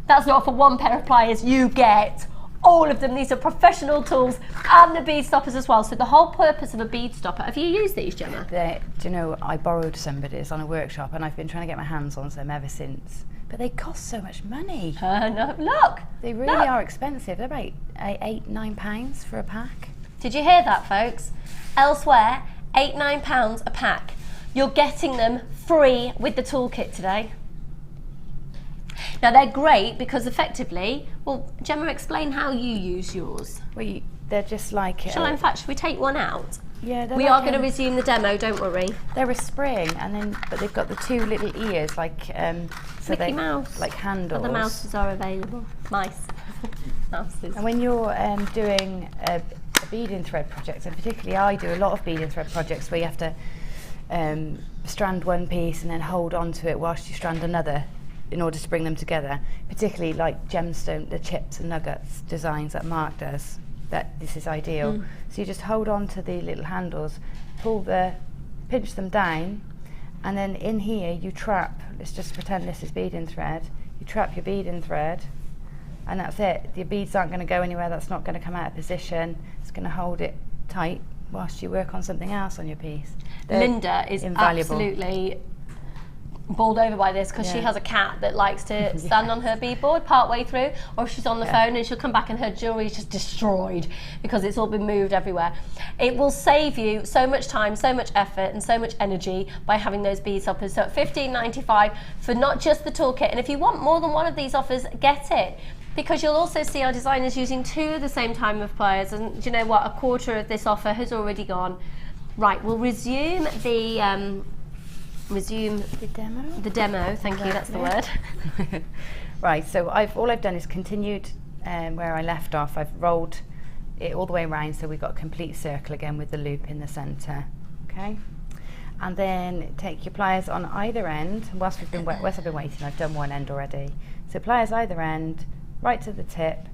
that's not for one pair of pliers, you get all of them. These are professional tools and the bead stoppers as well. So the whole purpose of a bead stopper, have you used these, Gemma? Do you know, I borrowed somebody's on a workshop and I've been trying to get my hands on them ever since. But they cost so much money. No, look. They really are expensive. They're about £8-9 for a pack. Did you hear that, folks? Elsewhere, £8-9 a pack. You're getting them free with the toolkit today. Now they're great because effectively, well, Gemma, explain how you use yours. Well, they're just like... Should we take one out? Yeah, we are going to resume the demo, don't worry. They're a spring, but they've got the two little ears, like Mickey Mouse, like handles. But the mouses are available. Mice, mouses. And when you're doing a beading thread project, and particularly I do a lot of beading thread projects where you have to strand one piece and then hold on to it whilst you strand another in order to bring them together. Particularly like gemstone, the chips and nuggets designs that Mark does. That this is ideal. So you just hold on to the little handles, pinch them down, and then in here you trap, let's just pretend this is beading thread, you trap your beading thread, and that's it. Your beads aren't going to go anywhere, that's not going to come out of position, it's going to hold it tight whilst you work on something else on your piece. Linda is invaluable. Absolutely bowled over by this because she has a cat that likes to stand on her beadboard part way through, or if she's on the phone and she'll come back and her jewellery is just destroyed because it's all been moved everywhere. It will save you so much time, so much effort and so much energy by having those bead stoppers. So at $15.95 for not just the toolkit, and if you want more than one of these offers, get it, because you'll also see our designers using two at the same time of pliers, and do you know what, a quarter of this offer has already gone. Right, we'll resume the resume The demo. the demo. Thank you, that's the word. Right, so all I've done is continued where I left off. I've rolled it all the way around, so we've got a complete circle again with the loop in the centre. Okay, and then take your pliers on either end. Whilst I've been waiting, I've done one end already. So pliers either end, right to the tip,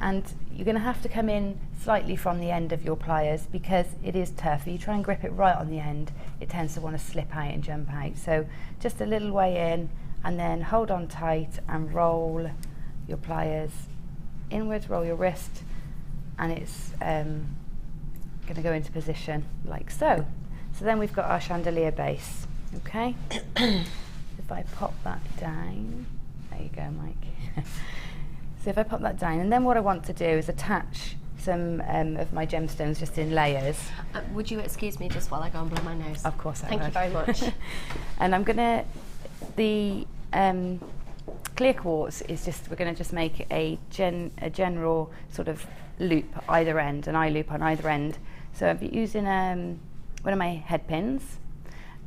and you're going to have to come in slightly from the end of your pliers because it is tough. If you try and grip it right on the end, it tends to want to slip out and jump out. So just a little way in, and then hold on tight and roll your pliers inwards, roll your wrist, and it's going to go into position like so. So then we've got our chandelier base, okay? If I pop that down, there you go, Mike. So if I pop that down, and then what I want to do is attach some of my gemstones just in layers. Would you excuse me just while I go and blow my nose? Of course I Thank you would. very much. And I'm gonna, the clear quartz is just, we're gonna just make a general sort of loop either end, an eye loop on either end. So I'm using one of my head pins,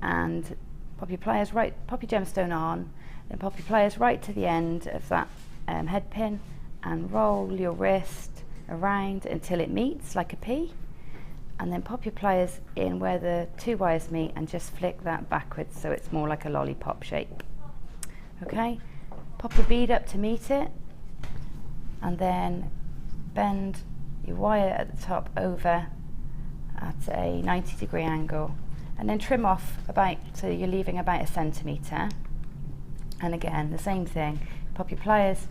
and pop your pliers right, pop your gemstone on, then pop your pliers right to the end of that head pin, and roll your wrist around until it meets like a P, and then pop your pliers in where the two wires meet and just flick that backwards so it's more like a lollipop shape. Okay, pop a bead up to meet it, and then bend your wire at the top over at a 90-degree angle, and then trim off about, so you're leaving about 1 centimetre. And again, the same thing, pop your pliers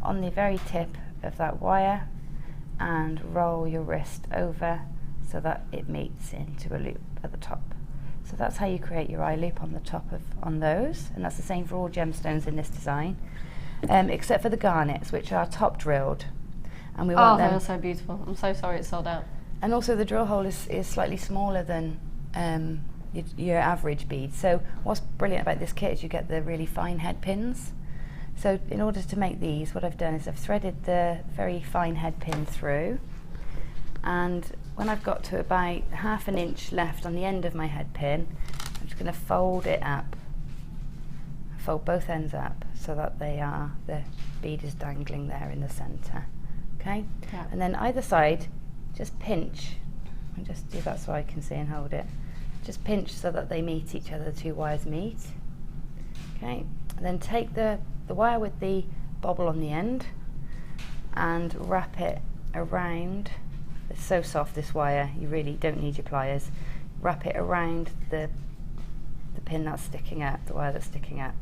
on the very tip of that wire and roll your wrist over so that it meets into a loop at the top. So that's how you create your eye loop on the top of those, and that's the same for all gemstones in this design, except for the garnets, which are top drilled, and we want them. They're so beautiful. I'm so sorry it's sold out. And also the drill hole is slightly smaller than your average bead. So what's brilliant about this kit is you get the really fine head pins. So in order to make these, what I've done is I've threaded the very fine head pin through, and when I've got to about 1/2 inch left on the end of my head pin, I'm just going to fold it up, fold both ends up so that the bead is dangling there in the centre. Okay, Yeah. and then either side, just pinch, and just do that so I can see and hold it. Just pinch so that they meet each other, the two wires meet. Okay, and then take the wire with the bobble on the end and wrap it around. It's so soft, this wire, you really don't need your pliers. Wrap it around the pin that's sticking out, the wire that's sticking out.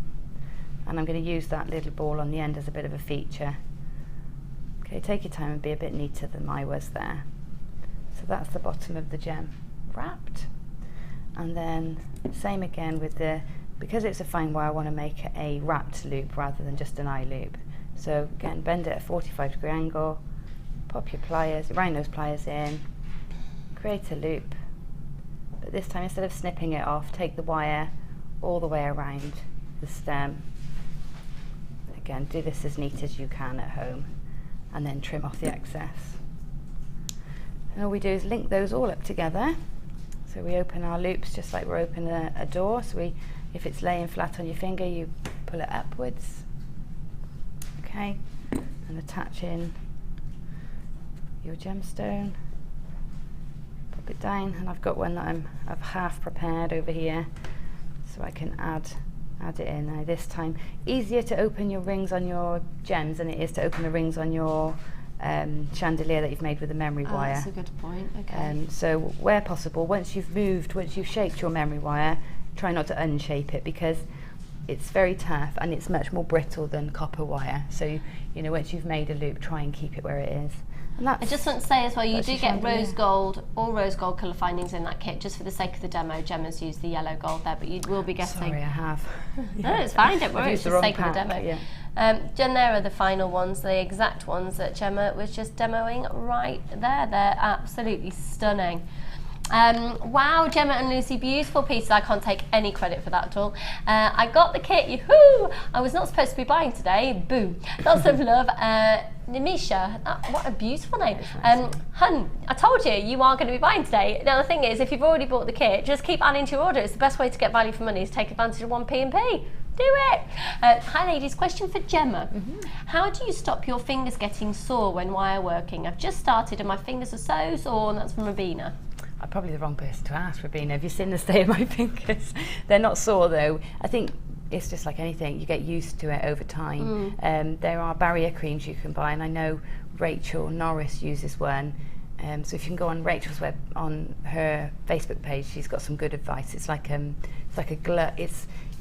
And I'm going to use that little ball on the end as a bit of a feature. Okay, take your time and be a bit neater than I was there. So that's the bottom of the gem wrapped. And then same again with because it's a fine wire, I want to make it a wrapped loop rather than just an eye loop. So again, bend it at a 45-degree angle, pop your pliers, round those pliers in, create a loop. But this time, instead of snipping it off, take the wire all the way around the stem. Again, do this as neat as you can at home, and then trim off the excess. And all we do is link those all up together. So we open our loops just like we're opening a door. So if it's laying flat on your finger, you pull it upwards. Okay, and attach in your gemstone. Pop it down, and I've got one that I've half prepared over here, so I can add it in. Now this time, easier to open your rings on your gems than it is to open the rings on your chandelier that you've made with the memory wire. That's a good point. Okay. So where possible, once you've shaped your memory wire, try not to unshape it, because it's very tough and it's much more brittle than copper wire. So once you've made a loop, try and keep it where it is. And I just want to say as well, you do get chandelier. rose gold, all rose gold colour findings in that kit. Just for the sake of the demo, Gemma's used the yellow gold there, but you will be getting. Sorry, I have. No, it's fine. Don't worry. It's just the sake of the demo. Yeah. Jen, there are the final ones, the exact ones that Gemma was just demoing right there. They're absolutely stunning. Wow, Gemma and Lucy, beautiful pieces. I can't take any credit for that at all. I got the kit, yoo-hoo! I was not supposed to be buying today, boo. Lots of love. Nimisha, what a beautiful name. Hun, I told you are going to be buying today. Now the thing is, if you've already bought the kit, just keep adding to your order. It's the best way to get value for money is take advantage of 1P&P. Do it. Hi ladies, question for Gemma. How do you stop your fingers getting sore when wire working? I've just started and my fingers are so sore, and that's from Rabina. I'm probably the wrong person to ask, Rabina. Have you seen the state of my fingers? They're not sore though. I think it's just like anything, you get used to it over time. There are barrier creams you can buy, and I know Rachel Norris uses one. So if you can go on Rachel's web, on her Facebook page, she's got some good advice. It's like a glove.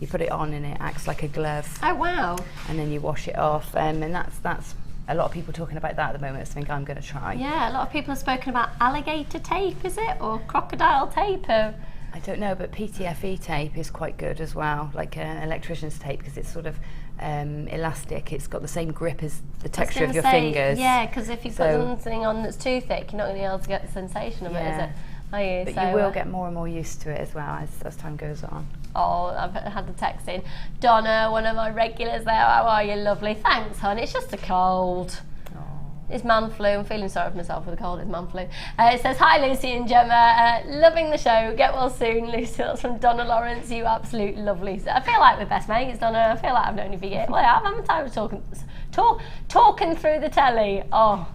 You put it on and it acts like a glove. Oh wow! And then you wash it off, and that's a lot of people talking about that at the moment. It's something I'm going to try. Yeah, a lot of people have spoken about alligator tape, is it, or crocodile tape? I don't know, but PTFE tape is quite good as well, like an electrician's tape, because it's sort of elastic. It's got the same grip as the texture of your fingers. Yeah, because if you put something on that's too thick, you're not going to be able to get the sensation of it, is it? Are you? But you will get more and more used to it as well as time goes on. Oh, I've had the text in. Donna, one of my regulars there. How are you? Lovely. Thanks, hon. It's just a cold. It's man flu. I'm feeling sorry for myself with the cold. It's man flu. It says, hi Lucy and Gemma, loving the show. Get well soon, Lucy. That's from Donna Lawrence. You absolute lovely. I feel like we're best mates, Donna. I feel like I've known you for years. Well, I'm having time of talking through the telly. Oh.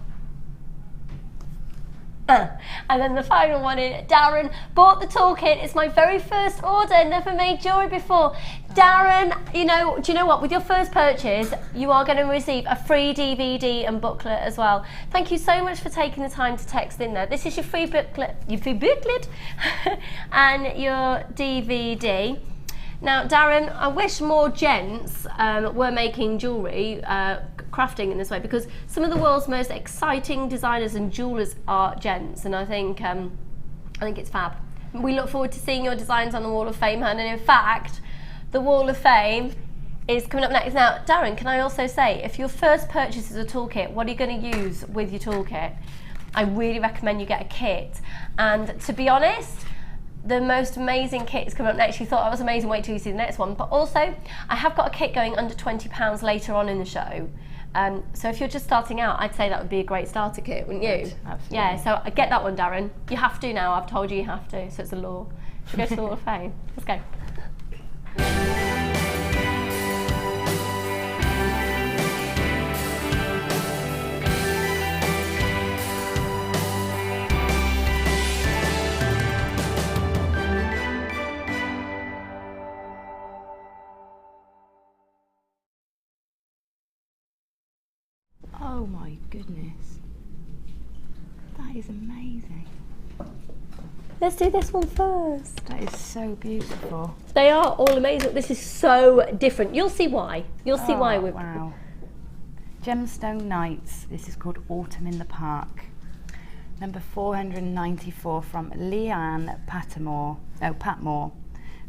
And then the final one in, Darren bought the toolkit. It's my very first order, never made jewellery before. Darren, do you know what? With your first purchase, you are going to receive a free DVD and booklet as well. Thank you so much for taking the time to text in there. This is your free booklet, and your DVD. Now, Darren, I wish more gents were making jewellery, crafting in this way, because some of the world's most exciting designers and jewellers are gents, and I think it's fab. We look forward to seeing your designs on the Wall of Fame, hun, and in fact, the Wall of Fame is coming up next. Now, Darren, can I also say, if your first purchase is a toolkit, what are you going to use with your toolkit? I really recommend you get a kit, and to be honest, the most amazing kit is coming up next. You thought that was amazing, wait till you see the next one. But also, I have got a kit going under £20 later on in the show. So if you're just starting out, I'd say that would be a great starter kit, wouldn't you? Absolutely. Yeah, so get that one, Darren. You have to now, I've told you have to, so it's a law. Should we go to the Wall of Fame? Let's go. Oh my goodness. That is amazing. Let's do this one first. That is so beautiful. They are all amazing. This is so different. You'll see why. You'll see why. Wow. Gemstone Nights. This is called Autumn in the Park. Number 494 from Leanne Patmore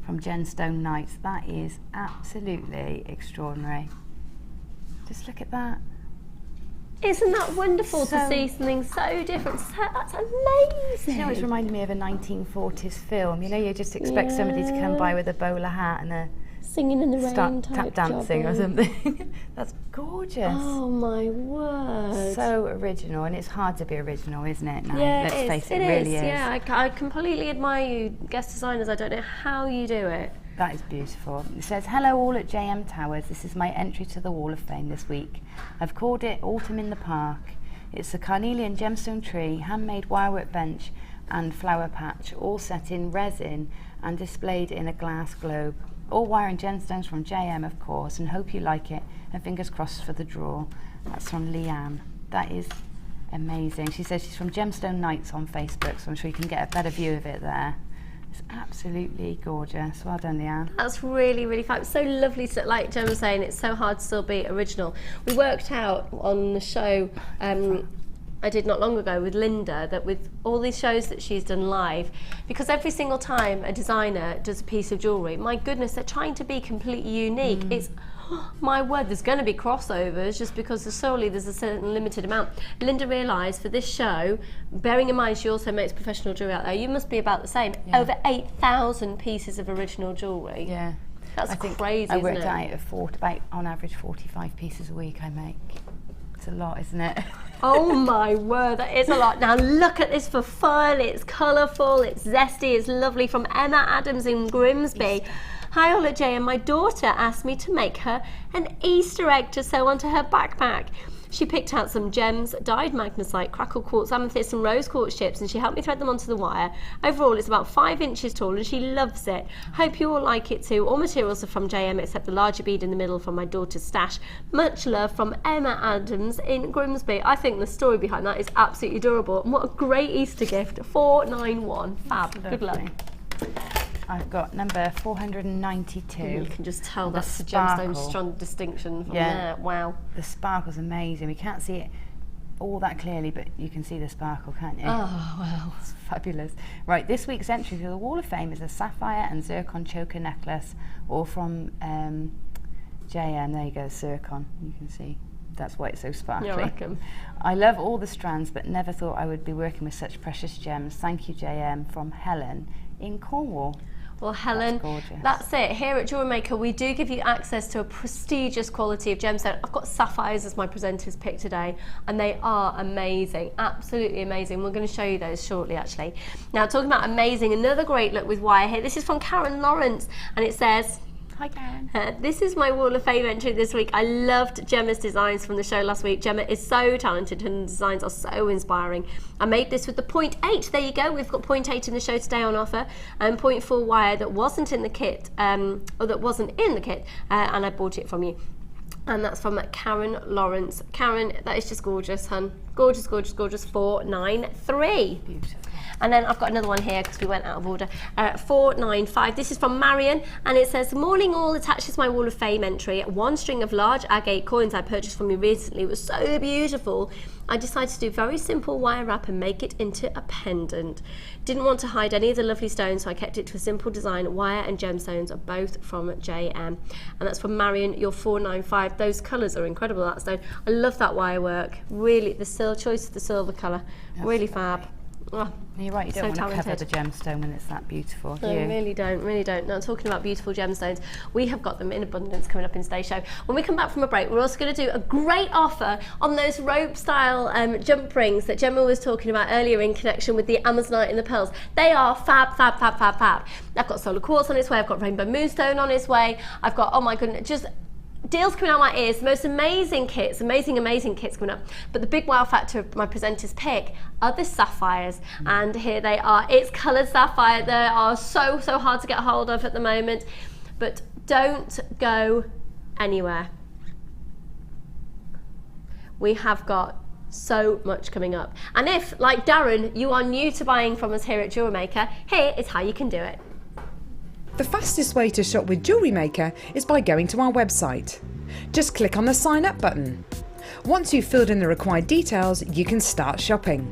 from Gemstone Nights. That is absolutely extraordinary. Just look at that. Isn't that wonderful to see something so different? That's amazing. You know, it's reminded me of a 1940s film. You know, you just expect somebody to come by with a bowler hat and a singing in the rain type tap dancing or something. That's gorgeous. Oh my word. So original, and it's hard to be original, isn't it? Now, yeah, let's face it, it really is. Yeah, I completely admire you, guest designers. I don't know how you do it. That is beautiful. It says, hello all at JM Towers. This is my entry to the Wall of Fame this week. I've called it Autumn in the Park. It's a carnelian gemstone tree, handmade wirework bench and flower patch, all set in resin and displayed in a glass globe. All wire and gemstones from JM, of course, and hope you like it, and fingers crossed for the draw. That's from Leanne. That is amazing. She says she's from Gemstone Nights on Facebook, so I'm sure you can get a better view of it there. It's absolutely gorgeous. Well done, Leanne. That's really, really fun. It's so lovely. To, like Gemma was saying, it's so hard to still be original. We worked out on the show I did not long ago with Linda that with all these shows that she's done live, because every single time a designer does a piece of jewellery, my goodness, they're trying to be completely unique. It's, my word, there's going to be crossovers just because there's a certain limited amount. Linda realised for this show, bearing in mind she also makes professional jewellery out there, you must be about the same. Yeah. Over 8,000 pieces of original jewellery. Yeah. That's crazy, isn't it? I worked out about on average 45 pieces a week I make. It's a lot, isn't it? Oh my word, that is a lot. Now look at this for fun. It's colourful, it's zesty, it's lovely, from Emma Adams in Grimsby. Hi all at JM, my daughter asked me to make her an Easter egg to sew onto her backpack. She picked out some gems, dyed magnesite, crackle quartz, amethyst and rose quartz chips, and she helped me thread them onto the wire. Overall, it's about 5 inches tall and she loves it. Hope you all like it too. All materials are from JM except the larger bead in the middle from my daughter's stash. Much love from Emma Adams in Grimsby. I think the story behind that is absolutely adorable. And what a great Easter gift. 491. Fab. Good luck. I've got number 492. You can just tell that's the sparkle. gemstone strong distinction from there. Wow. The sparkle's amazing. We can't see it all that clearly, but you can see the sparkle, can't you? Oh, wow. It's fabulous. Right, this week's entry to the Wall of Fame is a sapphire and zircon choker necklace, all from JM. There you go, zircon. You can see. That's why it's so sparkly. You're welcome. I love all the strands, but never thought I would be working with such precious gems. Thank you, JM, from Helen in Cornwall. Well, Helen, that's it. Here at Jewellery Maker, we do give you access to a prestigious quality of gemstone. I've got sapphires as my presenter's pick today, and they are amazing, absolutely amazing. We're going to show you those shortly, actually. Now, talking about amazing, another great look with wire here. This is from Karen Lawrence, and it says, hi Karen. This is my Wall of Fame entry this week. I loved Gemma's designs from the show last week. Gemma is so talented and the designs are so inspiring. I made this with the 0.8. There you go. We've got 0.8 in the show today on offer, and 0.4 wire that wasn't in the kit, and I bought it from you. And that's from Karen Lawrence. Karen, that is just gorgeous, hun. Gorgeous, gorgeous, gorgeous. 493. Beautiful. And then I've got another one here because we went out of order. 495. This is from Marion, and it says, "Morning all, attaches my Wall of Fame entry. One string of large agate coins I purchased from you recently. It was so beautiful. I decided to do very simple wire wrap and make it into a pendant. Didn't want to hide any of the lovely stones, so I kept it to a simple design. Wire and gemstones are both from JM." And that's from Marion, your 495. Those colours are incredible, that stone. I love that wire work. Really, the choice of the silver colour. Really fab. Oh, you're right, you don't so want to talented. cover the gemstone when it's that beautiful, do No, you? really don't, really don't. Now, talking about beautiful gemstones, we have got them in abundance coming up in today's show. When we come back from a break, we're also going to do a great offer on those rope-style jump rings that Gemma was talking about earlier in connection with the Amazonite and the pearls. They are fab, fab, fab, fab, fab. I've got solar quartz on its way, I've got rainbow moonstone on its way, I've got, oh my goodness, just deals coming out my ears, the most amazing kits, amazing kits coming up. But the big wow factor of my presenter's pick are the sapphires, and here they are. It's coloured sapphire. They are so hard to get hold of at the moment, but don't go anywhere. We have got so much coming up, and if, like Darren, you are new to buying from us here at Jewellery Maker, here is how you can do it. The fastest way to shop with Jewellery Maker is by going to our website. Just click on the sign up button. Once you've filled in the required details, you can start shopping.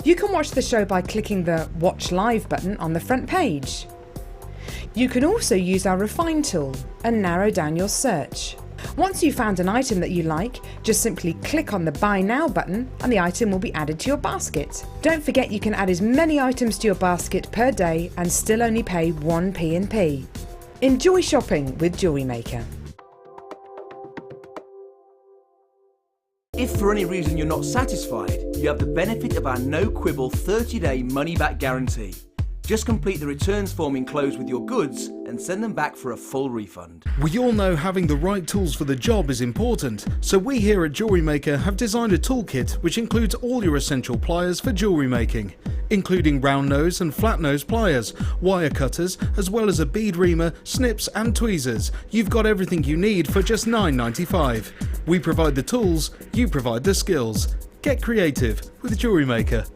You can watch the show by clicking the Watch Live button on the front page. You can also use our Refine tool and narrow down your search. Once you've found an item that you like, just simply click on the Buy Now button and the item will be added to your basket. Don't forget you can add as many items to your basket per day and still only pay 1 P&P. Enjoy shopping with Jewellery Maker. If for any reason you're not satisfied, you have the benefit of our no-quibble 30-day money-back guarantee. Just complete the returns form enclosed with your goods and send them back for a full refund. We all know having the right tools for the job is important, so we here at Jewellery Maker have designed a toolkit which includes all your essential pliers for jewellery making, including round nose and flat nose pliers, wire cutters, as well as a bead reamer, snips and tweezers. You've got everything you need for just $9.95. We provide the tools, you provide the skills. Get creative with Jewellery Maker.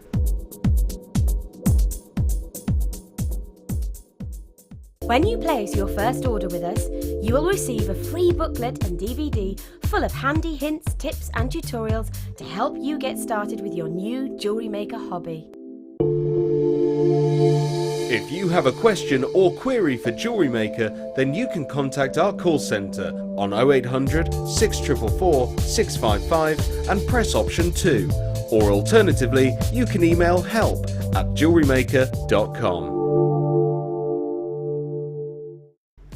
When you place your first order with us, you will receive a free booklet and DVD full of handy hints, tips and tutorials to help you get started with your new Jewellery Maker hobby. If you have a question or query for Jewellery Maker, then you can contact our call centre on 0800 644 655 and press option 2. Or alternatively, you can email help@jewellerymaker.com.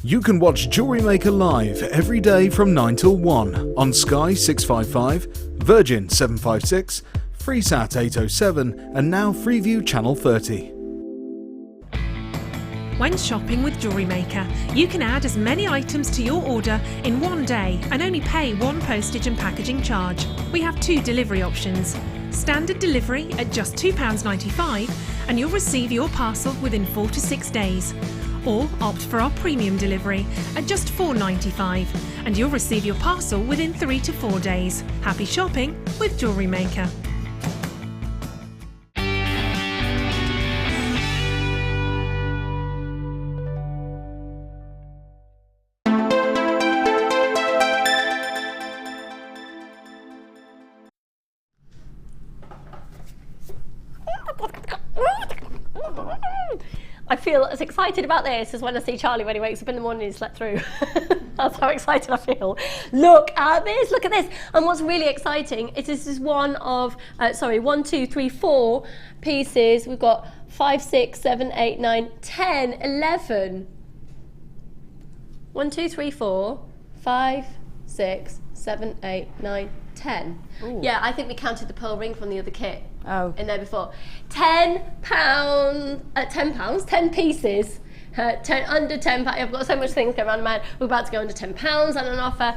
You can watch Jewellery Maker live every day from 9 till 1 on Sky 655, Virgin 756, Freesat 807 and now Freeview Channel 30. When shopping with Jewellery Maker, you can add as many items to your order in one day and only pay one postage and packaging charge. We have 2 delivery options. Standard delivery at just £2.95 and you'll receive your parcel within 4 to 6 days. Or opt for our premium delivery at just £4.95 and you'll receive your parcel within 3 to 4 days. Happy shopping with Jewellery Maker. I feel as excited about this as when I see Charlie when he wakes up in the morning and he's slept through. That's how excited I feel. Look at this, look at this. And what's really exciting is this is one of, 1, 2, 3, 4 pieces. We've got 5, 6, 7, 8, 9, 10, 11. 1, 2, 3, 4, 5, 6, 7, 8, 9, 10. Ooh. Yeah, I think we counted the pearl ring from the other kit in there before. £10, 10 pieces. Under £10. I've got so much things going around in my head. We're about to go under £10 on an offer.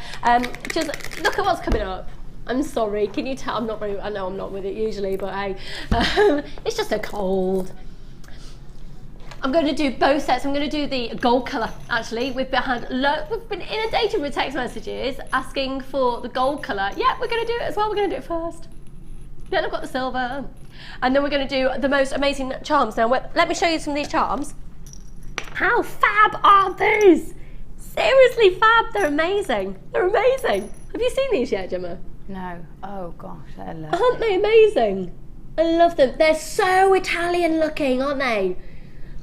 Just look at what's coming up. I'm sorry, can you tell? I know I'm not with it usually, but hey, it's just so cold. I'm going to do both sets. I'm going to do the gold colour, actually. We've been inundated with text messages asking for the gold colour. Yeah, we're going to do it as well. We're going to do it first. Then I've got the silver. And then we're going to do the most amazing charms. Now, let me show you some of these charms. How fab are these? Seriously fab. They're amazing. They're amazing. Have you seen these yet, Gemma? No. Oh, gosh, they're lovely. Aren't they amazing? I love them. They're so Italian looking, aren't they?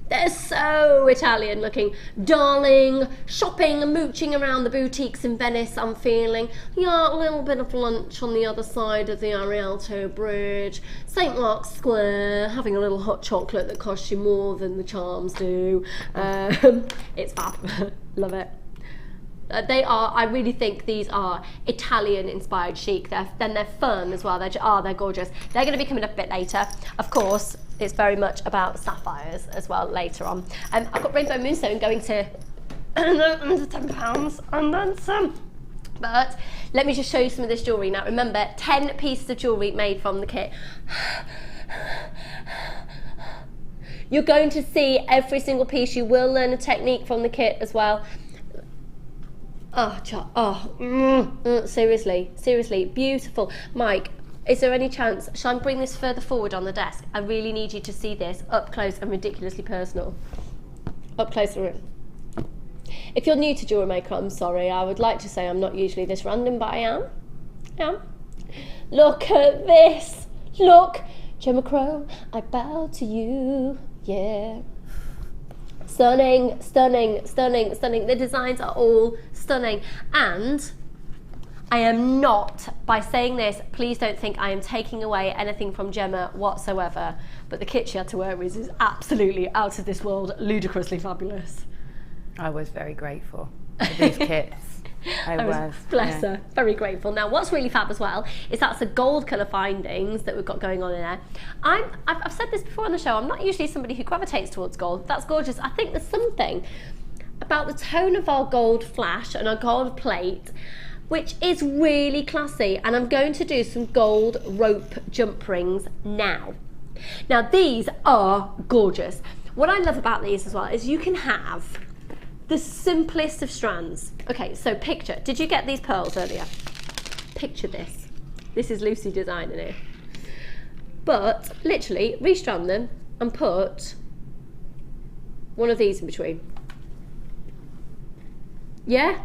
They're so Italian looking. Darling, shopping and mooching around the boutiques in Venice, I'm feeling. Yeah, a little bit of lunch on the other side of the Arialto Bridge. St. Mark's Square, having a little hot chocolate that costs you more than the charms do. It's fab. Love it. I really think these are Italian inspired chic. They're fun as well. They're gorgeous. They're going to be coming up a bit later. Of course, it's very much about sapphires as well later on. I've got Rainbow Moonstone going to under £10 and then some. But let me just show you some of this jewellery. Now remember, 10 pieces of jewellery made from the kit. You're going to see every single piece. You will learn a technique from the kit as well. Seriously, beautiful. Mike, is there any chance, shall I bring this further forward on the desk? I really need you to see this up close and ridiculously personal. Up close and if you're new to Jewellery Maker, I'm sorry. I would like to say I'm not usually this random, but I am. Look at this. Look, Gemma Crow, I bow to you. Yeah. Stunning, stunning, stunning, stunning. The designs are all stunning. And I am not, by saying this, please don't think I am taking away anything from Gemma whatsoever. But the kit she had to wear is absolutely out of this world, ludicrously fabulous. I was very grateful for these kits. I was. Bless her. Very grateful. Now, what's really fab as well is that's the gold colour findings that we've got going on in there. I've said this before on the show, I'm not usually somebody who gravitates towards gold. That's gorgeous. I think there's something about the tone of our gold flash and our gold plate which is really classy, and I'm going to do some gold rope jump rings now. Now, these are gorgeous. What I love about these as well is you can have the simplest of strands. Okay, so picture, did you get these pearls earlier? Picture this. This is Lucy designing it. But literally restrand them and put one of these in between. Yeah?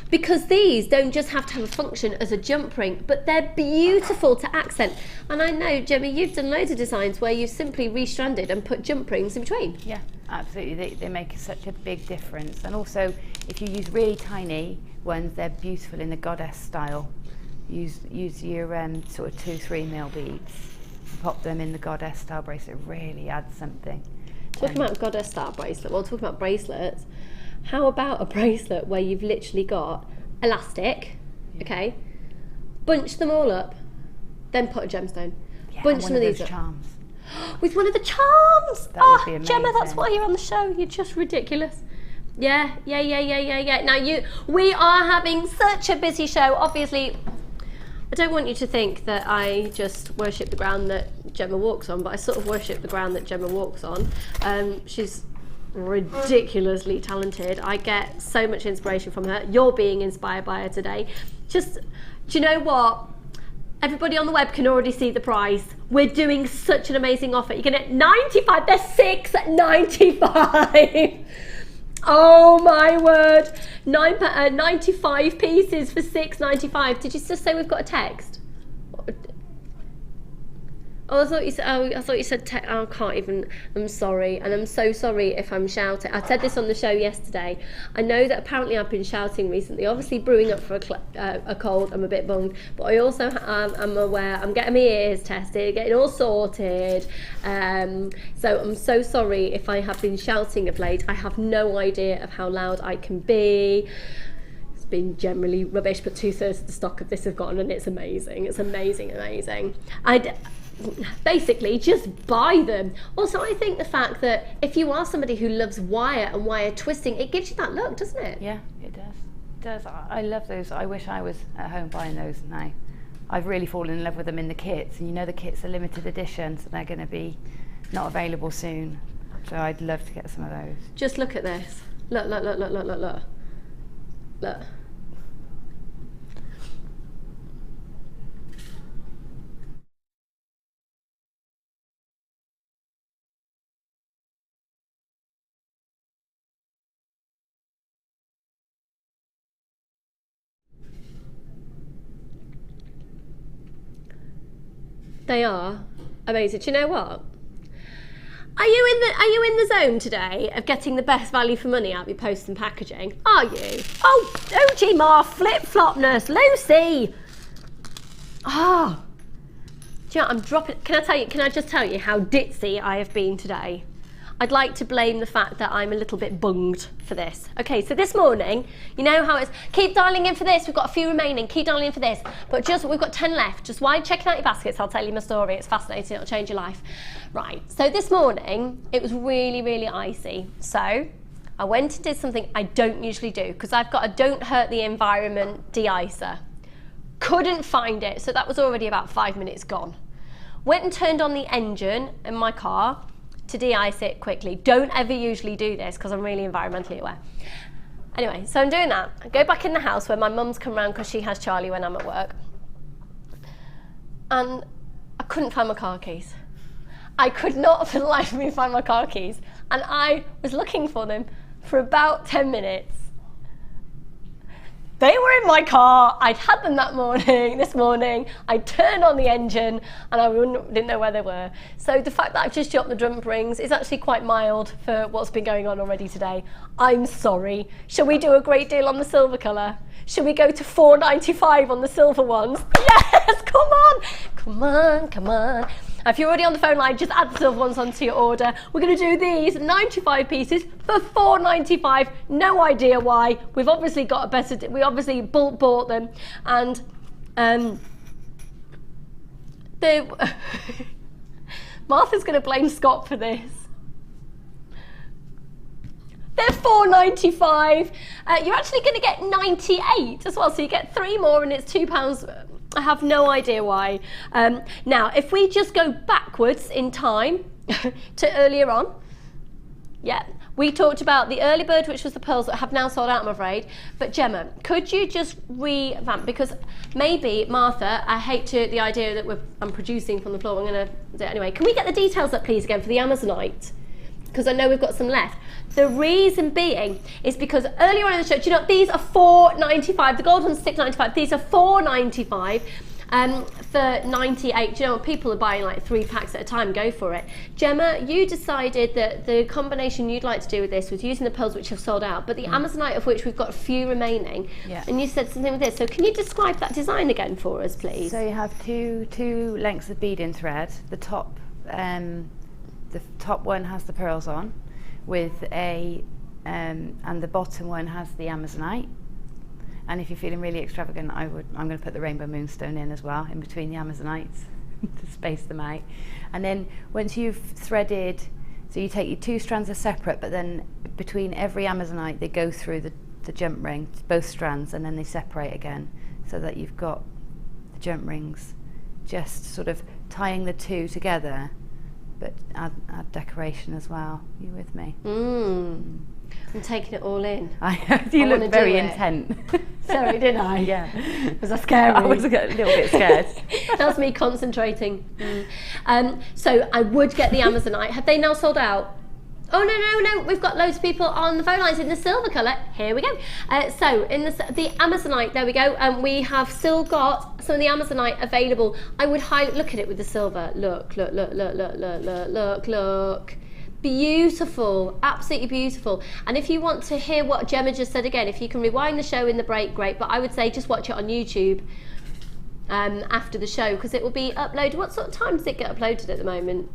Because these don't just have to have a function as a jump ring, but they're beautiful to accent. And I know, Gemma, you've done loads of designs where you've simply restranded and put jump rings in between. Yeah, absolutely. They make such a big difference. And also, if you use really tiny ones, they're beautiful in the goddess style. Use your sort of 2-3 mil beads. Pop them in the goddess style bracelet. Really adds something. Talking about goddess style bracelet, well, talking about bracelets, how about a bracelet where you've literally got elastic, okay, bunch them all up, then put a gemstone. Yeah, bunch one some of these those up. charms. With one of the charms! That would be amazing. Gemma, that's why you're on the show. You're just ridiculous. Yeah. Now we are having such a busy show. Obviously, I don't want you to think that I just worship the ground that Gemma walks on, but I sort of worship the ground that Gemma walks on. She's ridiculously talented. I get so much inspiration from her. You're being inspired by her today. Just, do you know what? Everybody on the web can already see the price. We're doing such an amazing offer. You're gonna get 95, they're $6.95. Oh my word. 95 pieces for $6.95. Did you just say we've got a text? Oh, I thought you said. Oh, I thought you said. I can't even. I'm sorry, and I'm so sorry if I'm shouting. I said this on the show yesterday. I know that apparently I've been shouting recently. Obviously, brewing up for a cold. I'm a bit bunged, but I also I'm aware. I'm getting my ears tested, getting all sorted. So I'm so sorry if I have been shouting of late. I have no idea of how loud I can be. It's been generally rubbish, but 2/3 of the stock of this have gotten, and it's amazing. It's amazing. Basically, just buy them. Also, I think the fact that if you are somebody who loves wire and wire twisting, it gives you that look, doesn't it? Yeah, it does. It does. I love those. I wish I was at home buying those now. I've really fallen in love with them in the kits, and you know the kits are limited edition, so they're going to be not available soon. So I'd love to get some of those. Just look at this. Look. They are amazing. Do you know what? Are you in the zone today of getting the best value for money out of your post and packaging? Are you? Oh, Gemma, flip-flopness, Lucy. Ah. Do you know, I'm dropping. Can I just tell you how ditzy I have been today? I'd like to blame the fact that I'm a little bit bunged for this. Okay, so this morning, you know how it's, keep dialing in for this, we've got a few remaining, keep dialing in for this, but we've got 10 left. Just while checking out your baskets, I'll tell you my story. It's fascinating, it'll change your life. Right, so this morning, it was really, really icy. So I went and did something I don't usually do, because I've got a don't hurt the environment de-icer. Couldn't find it, so that was already about 5 minutes gone. Went and turned on the engine in my car to de-ice it quickly. Don't ever usually do this because I'm really environmentally aware. Anyway, so I'm doing that. I go back in the house where my mum's come round because she has Charlie when I'm at work. And I couldn't find my car keys. I could not for the life of me find my car keys. And I was looking for them for about 10 minutes. They were in my car. I'd had them this morning. I turned on the engine and I didn't know where they were. So the fact that I've just dropped the jump rings is actually quite mild for what's been going on already today. I'm sorry. Shall we do a great deal on the silver colour? Shall we go to $4.95 on the silver ones? Yes, come on. If you're already on the phone line, just add the silver ones onto your order. We're going to do these 95 pieces for $4.95. No idea why. We've obviously got a better. We obviously bulk bought them, and Martha's going to blame Scott for this. They're $4.95. You're actually going to get 98 as well, so you get 3 more, and it's £2. I have no idea why. Now, if we just go backwards in time to earlier on, we talked about the early bird, which was the pearls that have now sold out, I'm afraid. But Gemma, could you just revamp? Because maybe, Martha, I hate the idea that I'm producing from the floor. I'm going to do it anyway. Can we get the details up, please, again, for the Amazonite? Because I know we've got some left. The reason being is because earlier on in the show, do you know, these are $4.95. The gold one's $6.95. These are $4.95 for 98. Do you know what? People are buying like 3 packs at a time. Go for it. Gemma, you decided that the combination you'd like to do with this was using the pearls which have sold out, but the Amazonite of which we've got a few remaining. Yeah. And you said something with this. So can you describe that design again for us, please? So you have two lengths of bead in thread. The the top one has the pearls on, with a and the bottom one has the Amazonite. And if you're feeling really extravagant, I'm going to put the rainbow moonstone in as well, in between the Amazonites, to space them out. And then once you've threaded, so you take your 2 strands are separate, but then between every Amazonite they go through the jump ring, both strands, and then they separate again, so that you've got the jump rings just sort of tying the 2 together, but add decoration as well. You with me? I'm taking it all in. You look very intent. Sorry, didn't I? Yeah. Was I scary? I was a little bit scared. That was me concentrating. So I would get the Amazonite. Have they now sold out? Oh, no, we've got loads of people on the phone lines in the silver colour. Here we go. So in the Amazonite, there we go. We have still got some of the Amazonite available. I would look at it with the silver. Look. Beautiful, absolutely beautiful. And if you want to hear what Gemma just said again, if you can rewind the show in the break, great. But I would say just watch it on YouTube after the show, because it will be uploaded. What sort of time does it get uploaded at the moment?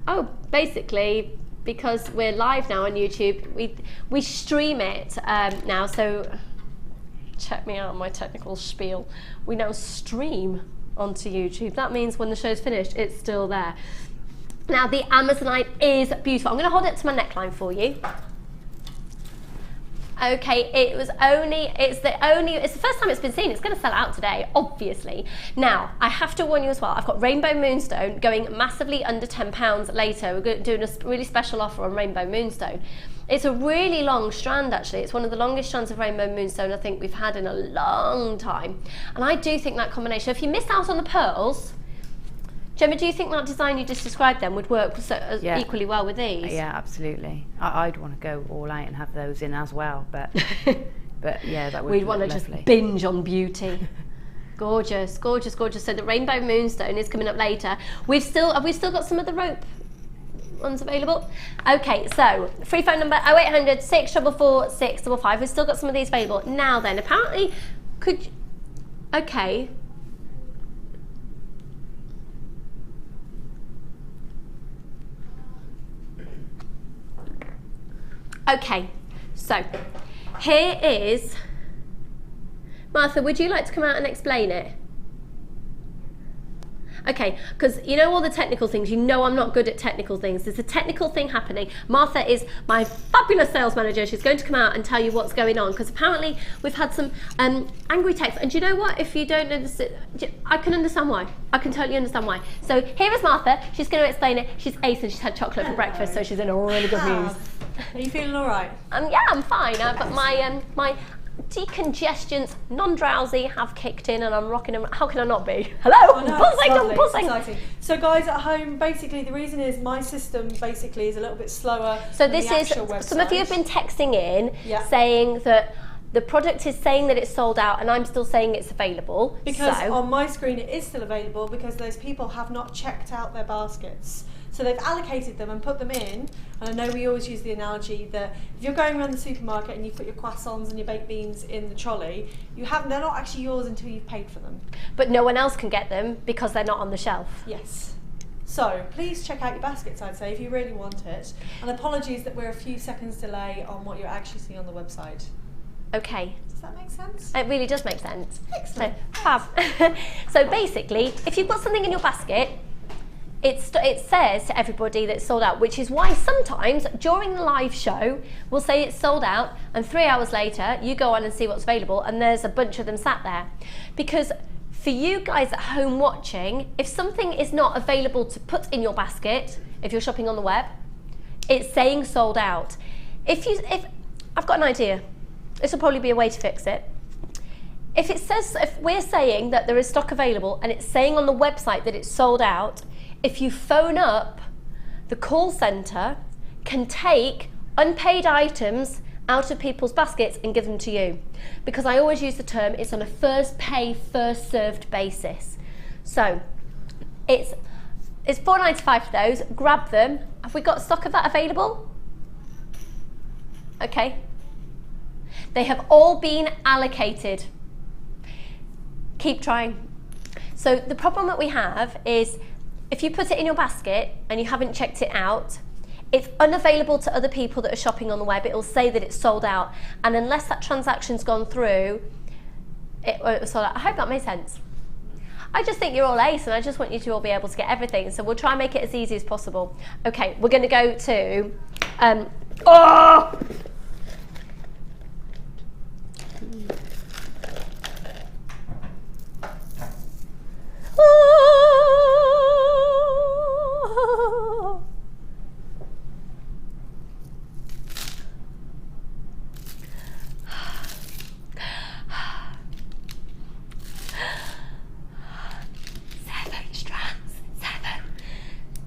Oh, basically, because we're live now on YouTube, we stream it now. So check me out on my technical spiel. We now stream onto YouTube. That means when the show's finished, it's still there. Now the Amazonite is beautiful. I'm going to hold it to my neckline for you. Okay, it's the first time it's been seen. It's going to sell out today, obviously. Now, I have to warn you as well, I've got Rainbow Moonstone going massively under £10 later. We're doing a really special offer on Rainbow Moonstone. It's a really long strand, actually. It's one of the longest strands of Rainbow Moonstone I think we've had in a long time. And I do think that combination, if you missed out on the pearls, Gemma, do you think that design you just described then would work equally well with these? Yeah, absolutely. I'd want to go all out and have those in as well, but yeah, that would We'd want to just binge on beauty. Gorgeous, gorgeous, gorgeous. So the Rainbow Moonstone is coming up later. Have we still got some of the rope ones available? Okay, so free phone number 0800 644 655. We've still got some of these available. Now then, apparently, okay. Okay, so here is, Martha, would you like to come out and explain it? Okay, because you know all the technical things, you know I'm not good at technical things. There's a technical thing happening. Martha is my fabulous sales manager. She's going to come out and tell you what's going on, because apparently we've had some angry texts. And do you know what? If you don't understand, I can understand why. I can totally understand why. So here is Martha. She's going to explain it. She's ace and she's had chocolate for breakfast, so she's in a really good mood. Are you feeling all right? Yeah, I'm fine. But my decongestions, non-drowsy, have kicked in and I'm rocking them. How can I not be? Hello? Pulsing. So guys at home, basically the reason is my system basically is a little bit slower. So this is, some of you have been texting in saying that the product is saying that it's sold out and I'm still saying it's available. Because on my screen it is still available because those people have not checked out their baskets. So they've allocated them and put them in, and I know we always use the analogy that if you're going around the supermarket and you put your croissants and your baked beans in the trolley, they're not actually yours until you've paid for them. But no one else can get them because they're not on the shelf. Yes. So please check out your baskets, I'd say, if you really want it. And apologies that we're a few seconds delay on what you're actually seeing on the website. Okay. Does that make sense? It really does make sense. Excellent. So, fab. So basically, if you've got something in your basket, it says to everybody that it's sold out, which is why sometimes during the live show we'll say it's sold out and 3 hours later you go on and see what's available and there's a bunch of them sat there. Because for you guys at home watching, if something is not available to put in your basket, if you're shopping on the web, it's saying sold out. If I've got an idea, this will probably be a way to fix it. If we're saying that there is stock available and it's saying on the website that it's sold out, if you phone up, the call centre can take unpaid items out of people's baskets and give them to you. Because I always use the term, it's on a first pay, first served basis. So it's $4.95 for those, grab them. Have we got stock of that available? Okay. They have all been allocated. Keep trying. So the problem that we have is if you put it in your basket and you haven't checked it out, it's unavailable to other people that are shopping on the web. It'll say that it's sold out, and unless that transaction's gone through, it's sold out. I hope that made sense. I just think you're all ace, and I just want you to all be able to get everything. So we'll try and make it as easy as possible. Okay, we're going to go to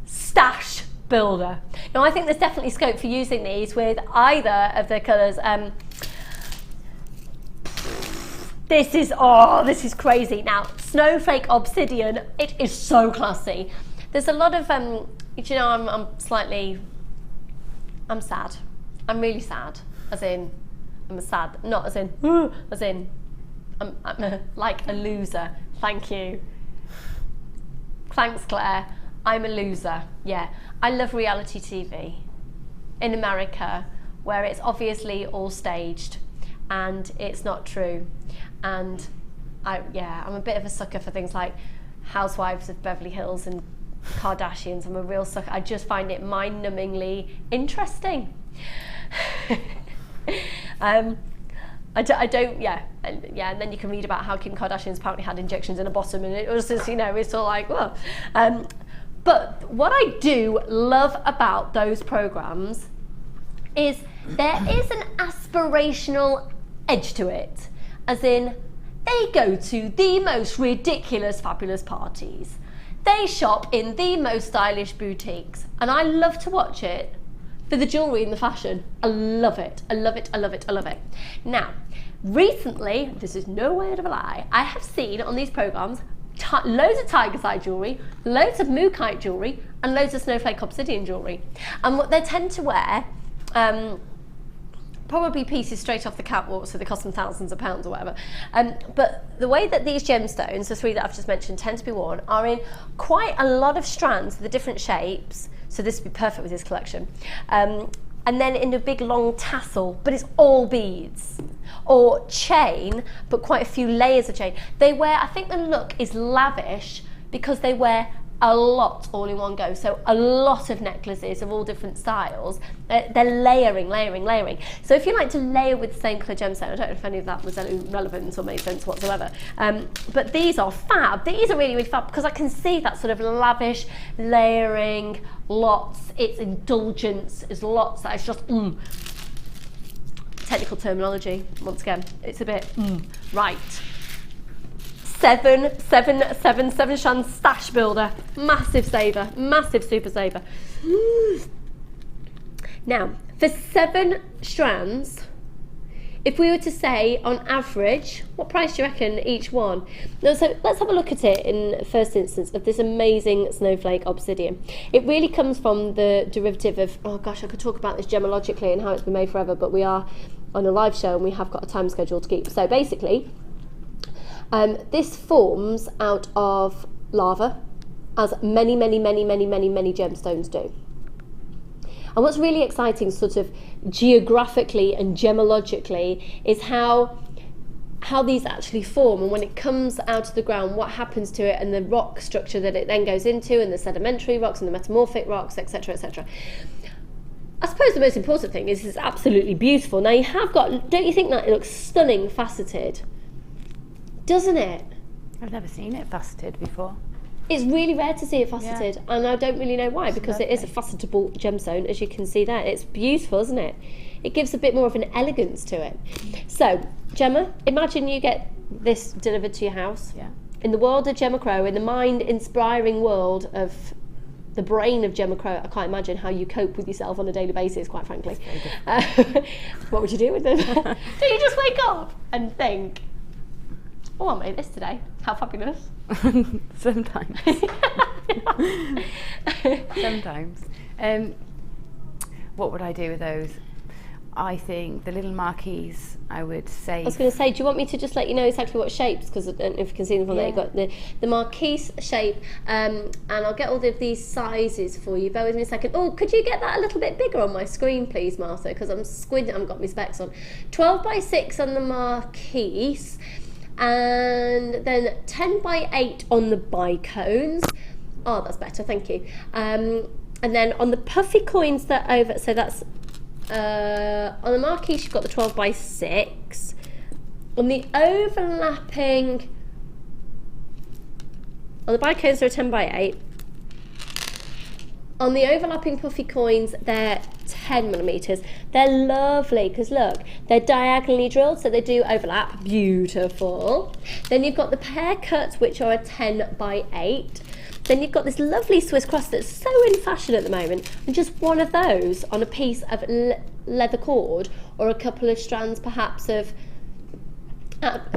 Stash Builder. Now I think there's definitely scope for using these with either of the colours. This is crazy. Now, Snowflake Obsidian, it is so classy. There's a lot of, you know, I'm sad. I'm really sad, as in, I'm sad, not as in, as in, I'm like a loser. Thank you. Thanks, Claire. I'm a loser. Yeah, I love reality TV in America, where it's obviously all staged and it's not true. And I'm a bit of a sucker for things like Housewives of Beverly Hills and Kardashians. I'm a real sucker. I just find it mind-numbingly interesting. And then you can read about how Kim Kardashian's apparently had injections in her bottom, and it was just, you know, it's all like, well. But what I do love about those programs is there is an aspirational edge to it, as in they go to the most ridiculous, fabulous parties. They shop in the most stylish boutiques, and I love to watch it for the jewellery and the fashion. I love it. I love it. I love it. I love it. Now, recently, this is no word of a lie, I have seen on these programs loads of tiger's eye jewellery, loads of mookaite jewellery, and loads of snowflake obsidian jewellery. And what they tend to wear, probably pieces straight off the catwalk, so they cost them thousands of pounds or whatever. But the way that these gemstones, the three that I've just mentioned, tend to be worn are in quite a lot of strands, the different shapes. So this would be perfect with this collection. And then in a big long tassel, but it's all beads. Or chain, but quite a few layers of chain. They wear, I think the look is lavish because they wear a lot all in one go. So a lot of necklaces of all different styles. They're layering. So if you like to layer with the same colour gemstone, I don't know if any of that was relevant or made sense whatsoever. But these are fab. These are really, really fab because I can see that sort of lavish layering, lots. It's indulgence. It's lots. It's just technical terminology. Once again, it's a bit right. Seven strand stash builder, massive saver, massive super saver. Now, for 7 strands, if we were to say on average, what price do you reckon each one? Now, so let's have a look at it in first instance of this amazing snowflake obsidian. It really comes from the derivative of, oh gosh, I could talk about this gemologically and how it's been made forever, but we are on a live show and we have got a time schedule to keep. So basically, this forms out of lava, as many gemstones do. And what's really exciting sort of geographically and gemologically is how these actually form, and when it comes out of the ground, what happens to it and the rock structure that it then goes into, and the sedimentary rocks and the metamorphic rocks, etc., etc. I suppose the most important thing is it's absolutely beautiful. Now you have got, don't you think that it looks stunning faceted? Doesn't it? I've never seen it faceted before. It's really rare to see it faceted, and I don't really know why, because it is a facetable gemstone, as you can see there. It's beautiful, isn't it? It gives a bit more of an elegance to it. So, Gemma, imagine you get this delivered to your house. Yeah. In the world of Gemma Crow, in the mind-inspiring world of the brain of Gemma Crow, I can't imagine how you cope with yourself on a daily basis, quite frankly. What would you do with them? Do you just wake up and think, oh, I made this today. How fabulous. Sometimes. Sometimes. What would I do with those? I think the little marquees, I would say. I was going to say, do you want me to just let you know exactly what shapes? Because I don't know if you can see them from there. You've got the marquise shape, and I'll get all of these sizes for you. Bear with me a second. Oh, could you get that a little bit bigger on my screen, please, Martha? Because I'm squinting, I haven't got my specs on. 12 by 6 on the marquise, and then 10 by 8 on the bicones. Oh, that's better, thank you. And then on the puffy coins that over, so that's on the marquise you've got the 12 by 6. On the overlapping, on the bicones they're 10 by 8. On the overlapping puffy coins they're 10 millimeters. They're lovely because look, they're diagonally drilled, so they do overlap. Beautiful. Then you've got the pear cuts, which are a 10 by 8. Then you've got this lovely Swiss cross that's so in fashion at the moment, and just one of those on a piece of leather cord, or a couple of strands perhaps of,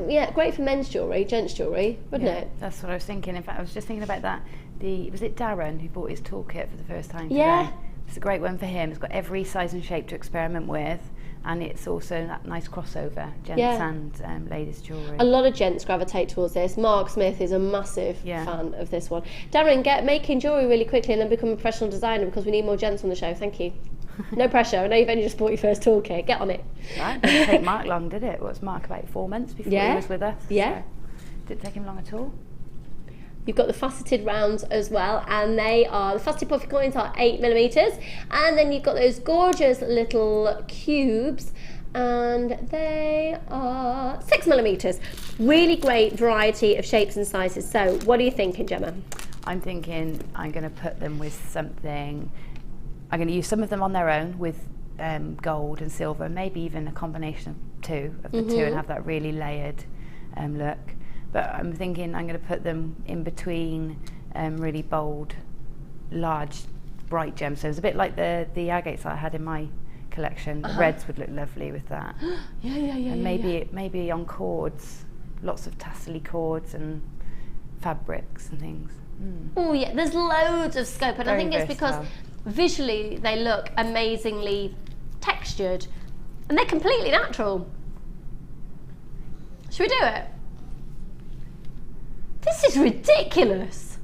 yeah, great for men's jewellery, gents jewellery, wouldn't it? That's what I was thinking. In fact, I was just thinking about that. Was it Darren who bought his toolkit for the first time today? Yeah. It's a great one for him. It's got every size and shape to experiment with, and it's also that nice crossover, gents and ladies jewellery. A lot of gents gravitate towards this. Mark Smith is a massive fan of this one. Darren, get making jewellery really quickly and then become a professional designer, because we need more gents on the show. Thank you. No pressure. I know you've only just bought your first toolkit. Get on it. Right. Didn't take Mark long, did it? Was Mark about 4 months before he was with us? Yeah. So didn't take him long at all. You've got the faceted rounds as well, and they are, the faceted puffy coins are 8 millimeters, and then you've got those gorgeous little cubes, and they are 6 millimeters. Really great variety of shapes and sizes. So what are you thinking, Gemma? I'm thinking I'm going to put them with something. I'm going to use some of them on their own with gold and silver, maybe even a combination of two and have that really layered look. But I'm thinking I'm going to put them in between really bold, large, bright gemstones, a bit like the agates that I had in my collection. The reds would look lovely with that. And maybe on cords, lots of tassely cords and fabrics and things. Oh yeah, there's loads of scope, and I think it's because versatile. visually they look amazingly textured, and they're completely natural. Should we do it? This is ridiculous.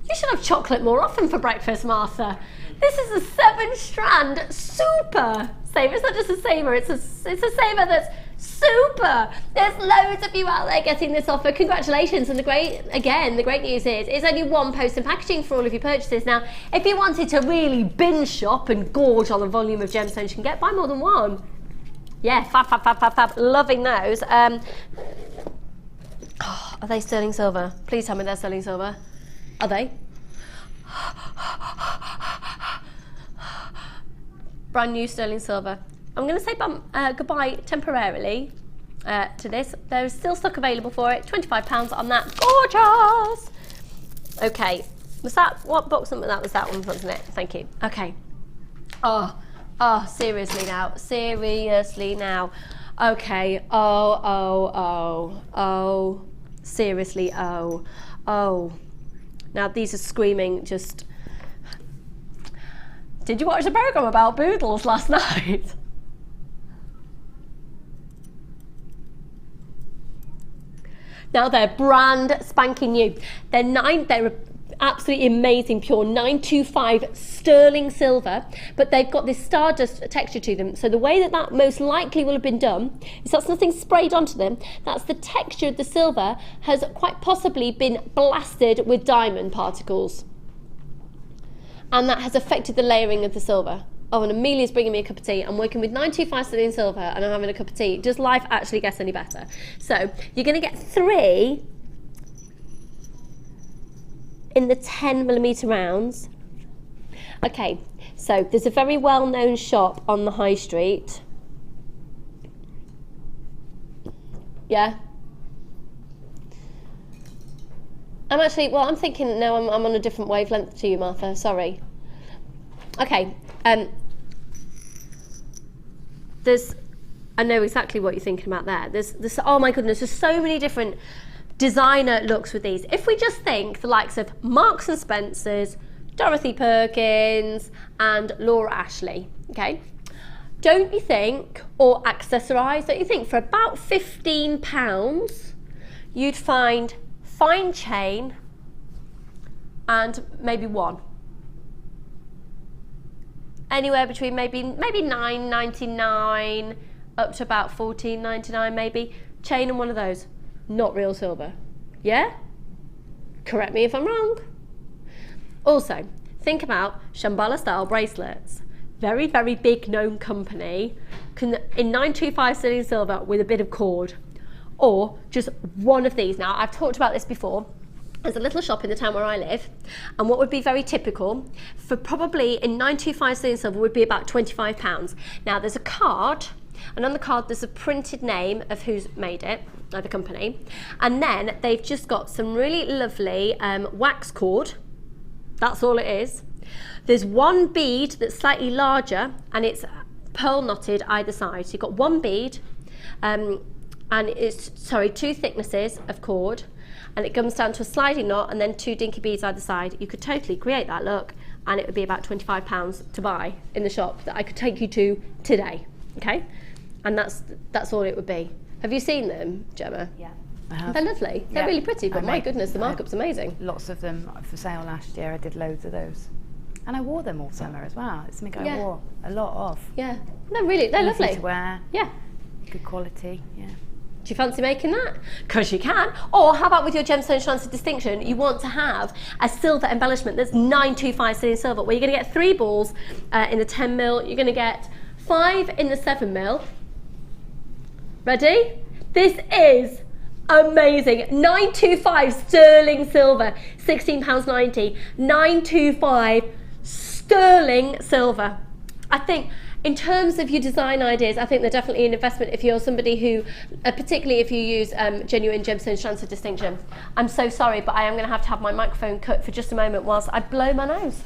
You should have chocolate more often for breakfast, Martha. This is a 7-strand super saver. It's not just a saver, it's a saver that's super. There's loads of you out there getting this offer. Congratulations. And the great news is it's only one post and packaging for all of your purchases. Now, if you wanted to really binge shop and gorge on the volume of gemstones you can buy more than one. Yeah, fab. Loving those. Are they sterling silver? Please tell me they're sterling silver. Are they? Brand new sterling silver. I'm going to say goodbye temporarily to this. There's still stock available for it. £25 on that. Gorgeous! Okay. Was that, what box number that was? That one, wasn't it? Thank you. Okay. Oh, seriously now. Okay. Seriously, Now these are screaming just... Did you watch the programme about boodles last night? Now they're brand spanking new. They're absolutely amazing, pure 925 sterling silver, but they've got this stardust texture to them. So the way that most likely will have been done is that's nothing sprayed onto them. That's the texture of the silver has quite possibly been blasted with diamond particles, and that has affected the layering of the silver. Oh, and Amelia's bringing me a cup of tea. I'm working with 925 sterling silver and I'm having a cup of tea. Does life actually get any better? So you're going to get 3 in the 10mm rounds. Okay, so there's a very well-known shop on the high street. Yeah. I'm thinking now I'm on a different wavelength to you, Martha, sorry. Okay, I know exactly what you're thinking about there. There's oh my goodness, there's so many different designer looks with these. If we just think the likes of Marks and Spencer's, Dorothy Perkins and Laura Ashley, okay? Don't you think, or accessorise, don't you think for about £15 you'd find fine chain and maybe one? Anywhere between maybe $9.99 up to about $14.99 maybe. Chain and one of those. Not real silver. Yeah? Correct me if I'm wrong. Also, think about Shambhala style bracelets. Very, very big known company in 925 sterling silver with a bit of cord. Or just one of these. Now, I've talked about this before. There's a little shop in the town where I live, and what would be very typical for probably in 925 sterling silver would be about £25. Now, there's a card, and on the card there's a printed name of who's made it, the company, and then they've just got some really lovely wax cord. That's all it is. There's one bead that's slightly larger, and it's pearl knotted either side. So you've got one bead, and it's, two thicknesses of cord, and it comes down to a sliding knot and then two dinky beads either side. You could totally create that look, and it would be about £25 to buy in the shop that I could take you to today, okay? And that's all it would be. Have you seen them, Gemma? Yeah, I have. They're lovely. They're really pretty, but my goodness, the I markup's amazing. Lots of them for sale last year. I did loads of those. And I wore them all summer as well. It's something I wore a lot of. Yeah, they're lovely. Easy to wear. Yeah. Good quality, yeah. Do you fancy making that? Because you can. Or how about with your Gemstone Strands of Distinction, you want to have a silver embellishment that's 925 sterling silver, where you're going to get 3 balls in the 10mm, you're going to get 5 in the 7mm. Ready? This is amazing. 925 sterling silver, £16.90. 925 sterling silver. I think in terms of your design ideas, I think they're definitely an investment if you're somebody who, particularly if you use genuine Gemstone Strands of Distinction. I'm so sorry, but I am going to have my microphone cut for just a moment whilst I blow my nose.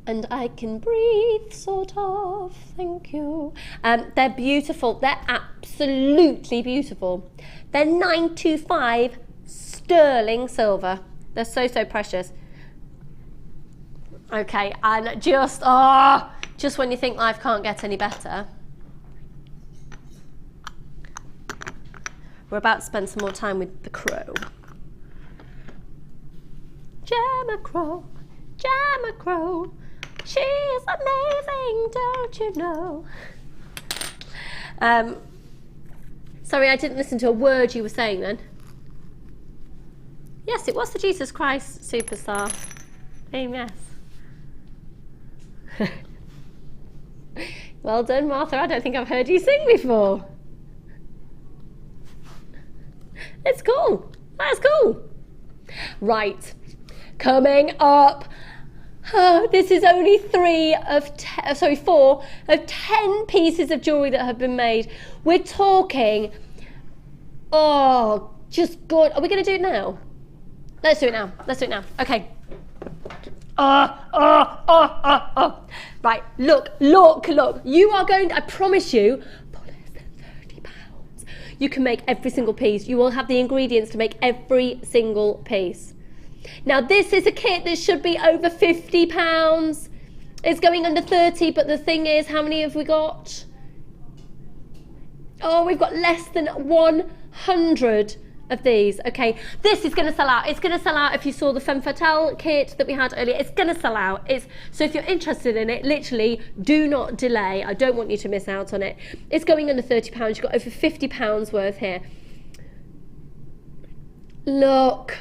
And I can breathe, sort of, thank you. They're beautiful, they're absolutely beautiful. They're 925 sterling silver. They're so, so precious. Okay, and just when you think life can't get any better, we're about to spend some more time with the crow. Gemma Crow, Gemma Crow. She's amazing, don't you know? Sorry, I didn't listen to a word you were saying then. Yes, it was the Jesus Christ Superstar theme, yes. Well done, Martha. I don't think I've heard you sing before. It's cool. That's cool. Right, coming up. This is only 4 of 10 pieces of jewellery that have been made. We're talking, just good. Are we going to do it now? Let's do it now. Let's do it now. Okay. Right, look. You are going to, I promise you, for less than £30, you can make every single piece. You will have the ingredients to make every single piece. Now this is a kit that should be over £50. It's going under 30, but the thing is, how many have we got? Oh, we've got less than 100 of these. Okay, this is going to sell out. It's going to sell out if you saw the Femme Fatale kit that we had earlier. It's going to sell out. So if you're interested in it, literally do not delay. I don't want you to miss out on it. It's going under £30. You've got over £50 worth here. Look.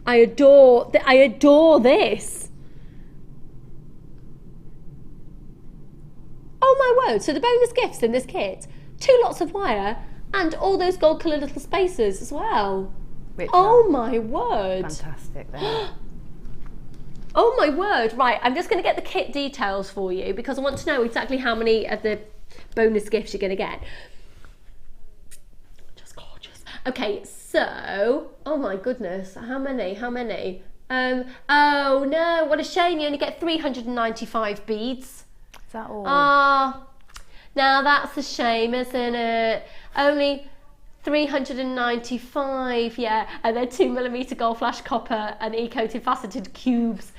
I adore this. Oh my word, so the bonus gifts in this kit, 2 lots of wire and all those gold coloured little spacers as well. Oh my word. Fantastic then. Oh my word, right, I'm just going to get the kit details for you because I want to know exactly how many of the bonus gifts you're going to get. Okay, so, oh my goodness, how many? Oh no, what a shame, you only get 395 beads. Is that all? Ah, now that's a shame, isn't it? Only 395, yeah, and they're 2mm gold flash copper and e-coated faceted cubes.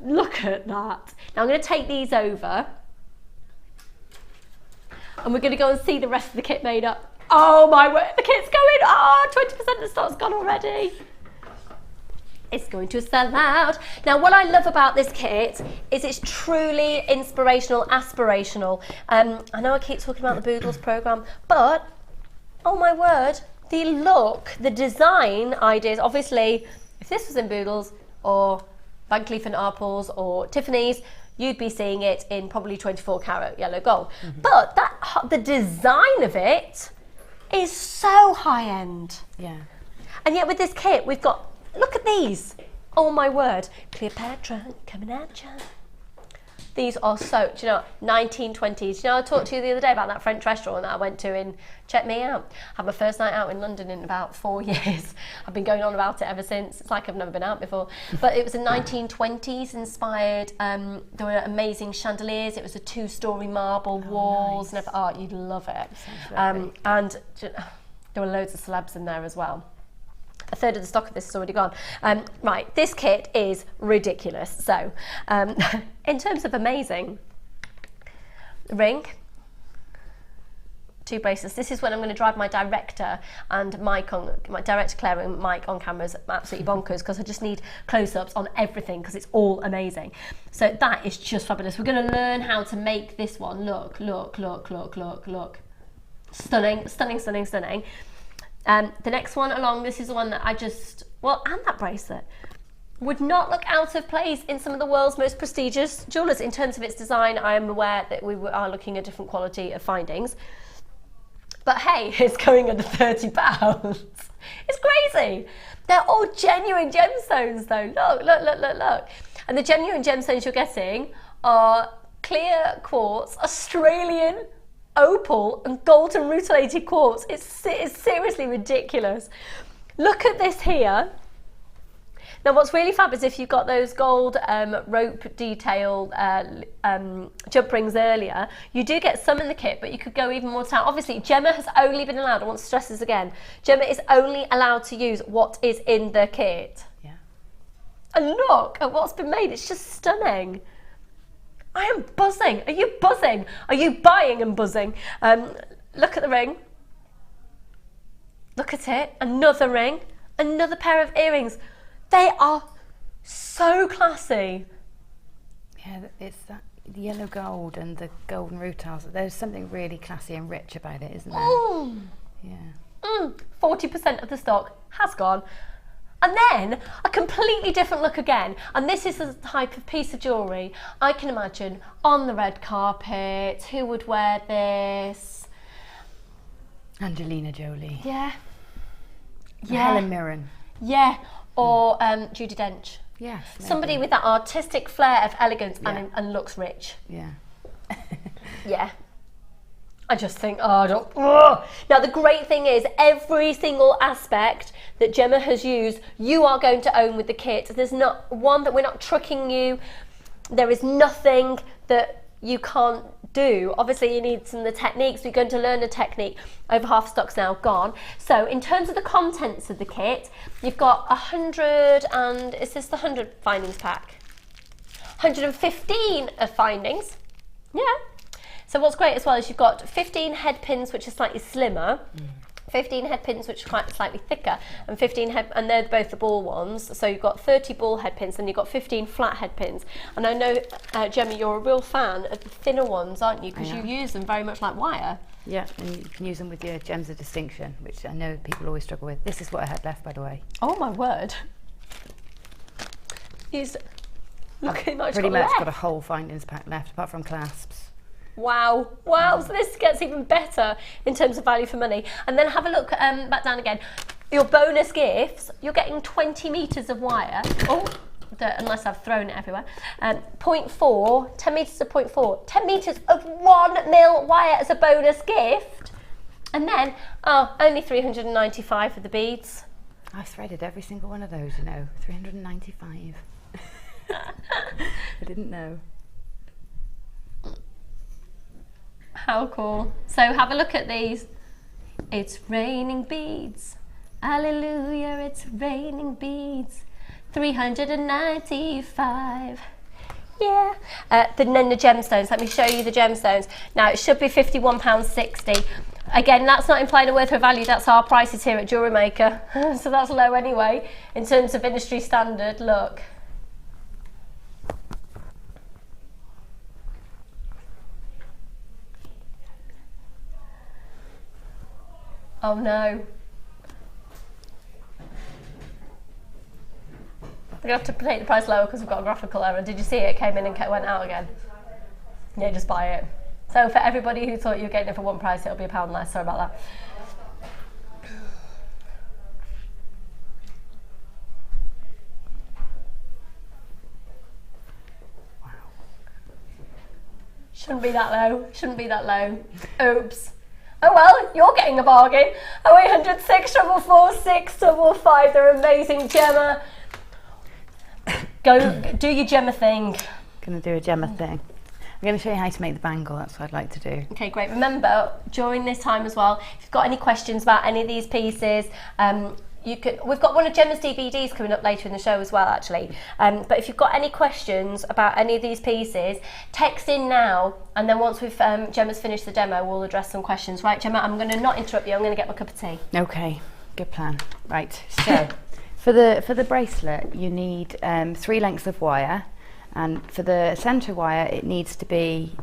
Look at that. Now I'm going to take these over and we're going to go and see the rest of the kit made up. Oh my word, the kit's going, 20% of the stock's gone already. It's going to sell out. Now what I love about this kit is it's truly inspirational, aspirational. I know I keep talking about the Boodles programme, but oh my word, the look, the design ideas, obviously if this was in Boodles or Van Cleef & Arpels or Tiffany's, you'd be seeing it in probably 24 karat yellow gold. But the design of it is so high end. Yeah. And yet with this kit, we've got, look at these. Oh my word, Cleopatra coming at you. These are so, do you know, 1920s. You know, I talked to you the other day about that French restaurant that I went to in, check me out. Had my first night out in London in about 4 years. I've been going on about it ever since. It's like I've never been out before. But it was a 1920s inspired, there were amazing chandeliers. It was a 2-story marble walls. Nice. And you'd love it. And there were loads of celebs in there as well. A third of the stock of this is already gone. Right, this kit is ridiculous. So, in terms of amazing, ring, 2 bracelets. This is when I'm going to drive my director and Mike on, my director Claire and Mike on cameras absolutely bonkers because I just need close-ups on everything because it's all amazing. So that is just fabulous. We're going to learn how to make this one look. Stunning, stunning, stunning, stunning. The next one along, this is the one that I just, well, and that bracelet, would not look out of place in some of the world's most prestigious jewellers. In terms of its design, I am aware that we are looking at different quality of findings. But hey, it's going under £30. It's crazy. They're all genuine gemstones though. Look. And the genuine gemstones you're getting are clear quartz, Australian opal and golden rutilated quartz. It's seriously ridiculous. Look at this here. Now what's really fab is if you've got those gold rope detailed jump rings earlier, you do get some in the kit, but you could go even more to town. Obviously Gemma has only been allowed, I want to stress this again, Gemma is only allowed to use what is in the kit. Yeah. And look at what's been made, it's just stunning. I am buzzing. Are you buzzing? Are you buying and buzzing? Look at the ring. Look at it. Another ring. Another pair of earrings. They are so classy. Yeah, it's that the yellow gold and the golden rutiles. There's something really classy and rich about it, isn't there? Yeah. 40% of the stock has gone. And then a completely different look again. And this is the type of piece of jewellery I can imagine on the red carpet. Who would wear this? Angelina Jolie. Yeah. Helen Mirren. Yeah. Or Judi Dench. Yes. Maybe. Somebody with that artistic flair of elegance and looks rich. Yeah. Yeah. I just think, Now the great thing is every single aspect that Gemma has used, you are going to own with the kit. There's not one that we're not tricking you. There is nothing that you can't do. Obviously you need some of the techniques. We're going to learn a technique. Over half stock's now gone. So in terms of the contents of the kit, you've got 100 and, is this the 100 findings pack? 115 of findings. Yeah. So what's great as well is you've got 15 head pins which are slightly slimmer, 15 head pins which are quite slightly thicker, and 15 head, and they're both the ball ones. So you've got 30 ball head pins, and you've got 15 flat head pins. And I know, Gemma, you're a real fan of the thinner ones, aren't you? Because you use them very much like wire. Yeah, and you can use them with your gems of distinction, which I know people always struggle with. This is what I had left, by the way. Oh my word! Look at much pretty much got a whole findings pack left, apart from clasps. Wow, so this gets even better in terms of value for money. And then have a look back down again. Your bonus gifts, you're getting 20 metres of wire. Unless I've thrown it everywhere. 0.4, 10 metres of 0.4, 10 metres of 1 mil wire as a bonus gift. And then, only 395 for the beads. I've threaded every single one of those, you know, 395. I didn't know. How cool. So have a look at these. It's raining beads. Hallelujah, it's raining beads. 395. Yeah. Then the gemstones. Let me show you the gemstones. Now it should be £51.60. Again, that's not implying a worth or value. That's our prices here at Jewellery Maker. So that's low anyway in terms of industry standard. Look. Oh no. We're going to have to take the price lower because we've got a graphical error. Did you see it? It came in and went out again. Yeah, just buy it. So for everybody who thought you were getting it for one price, it'll be £1 less. Sorry about that. Wow. Shouldn't be that low. Shouldn't be that low. Oops. Oh well, you're getting a bargain. 0800 644 655. They're amazing, Gemma. Go do your Gemma thing. Gonna do a Gemma thing. I'm going to show you how to make the bangle. That's what I'd like to do. Okay, great. Remember, during this time as well, if you've got any questions about any of these pieces, we've got one of Gemma's DVDs coming up later in the show as well, actually. But if you've got any questions about any of these pieces, text in now, and then once we've Gemma's finished the demo, we'll address some questions. Right, Gemma, I'm going to not interrupt you. I'm going to get my cup of tea. Okay, good plan. Right, so for the bracelet, you need 3 lengths of wire. And for the centre wire, it needs to be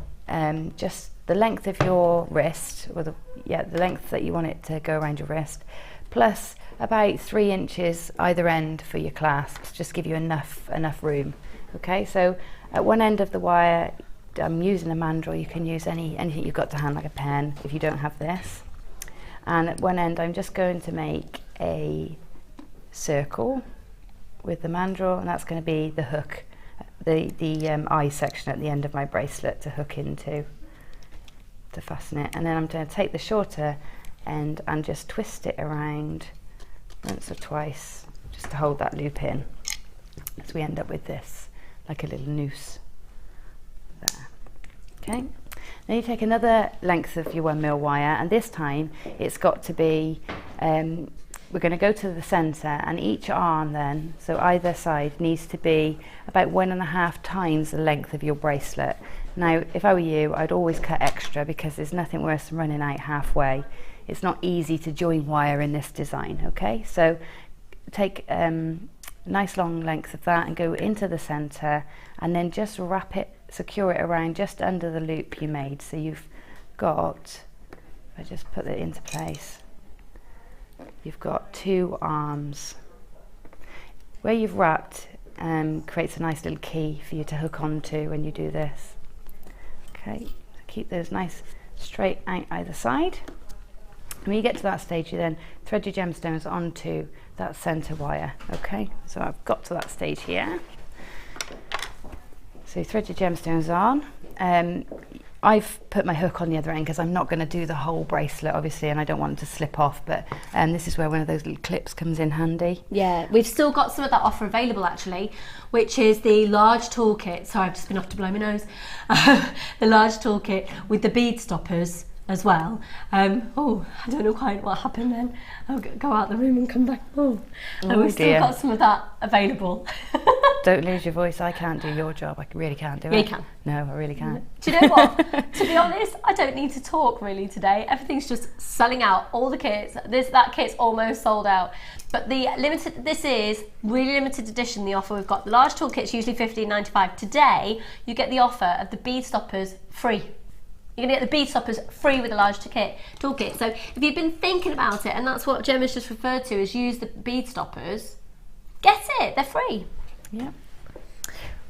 just the length of your wrist, or the length that you want it to go around your wrist, plus about 3 inches either end for your clasps, just give you enough room. Okay, so at one end of the wire, I'm using a mandrel. You can use anything you've got to hand, like a pen, if you don't have this. And at one end, I'm just going to make a circle with the mandrel, and that's going to be the hook. The eye section at the end of my bracelet to hook into, to fasten it. And then I'm going to take the shorter end and just twist it around once or twice, just to hold that loop in, as we end up with this, like a little noose there. Okay, then you take another length of your 1mm wire, and this time it's got to be we're going to go to the centre, and each arm then, so either side, needs to be about 1.5 times the length of your bracelet. Now, if I were you, I'd always cut extra, because there's nothing worse than running out halfway. It's not easy to join wire in this design, okay? So take a nice long length of that and go into the centre, and then just wrap it, secure it around just under the loop you made. So you've got, if I just put it into place, you've got 2 arms. Where you've wrapped creates a nice little key for you to hook onto when you do this. Okay, keep those nice straight out either side. And when you get to that stage, you then thread your gemstones onto that centre wire. Okay, so I've got to that stage here. So you thread your gemstones on. I've put my hook on the other end because I'm not going to do the whole bracelet, obviously, and I don't want it to slip off, but this is where one of those little clips comes in handy. Yeah, we've still got some of that offer available, actually, which is the large toolkit. Sorry, I've just been off to blow my nose. The large toolkit with the bead stoppers as well. Oh, I don't know quite what happened then. I'll go out the room and come back. We've still got some of that available. Don't lose your voice. I can't do your job. I really can't do it. You can. No, I really can't. Do you know what? To be honest, I don't need to talk really today. Everything's just selling out. All the kits. That kit's almost sold out. But this is really limited edition. The offer we've got. The large toolkit's usually $15.95. Today, you get the offer of the bead stoppers free. You're going to get the bead stoppers free with a large toolkit. So if you've been thinking about it, and that's what Gemma's just referred to as use the bead stoppers, get it. They're free. Yeah.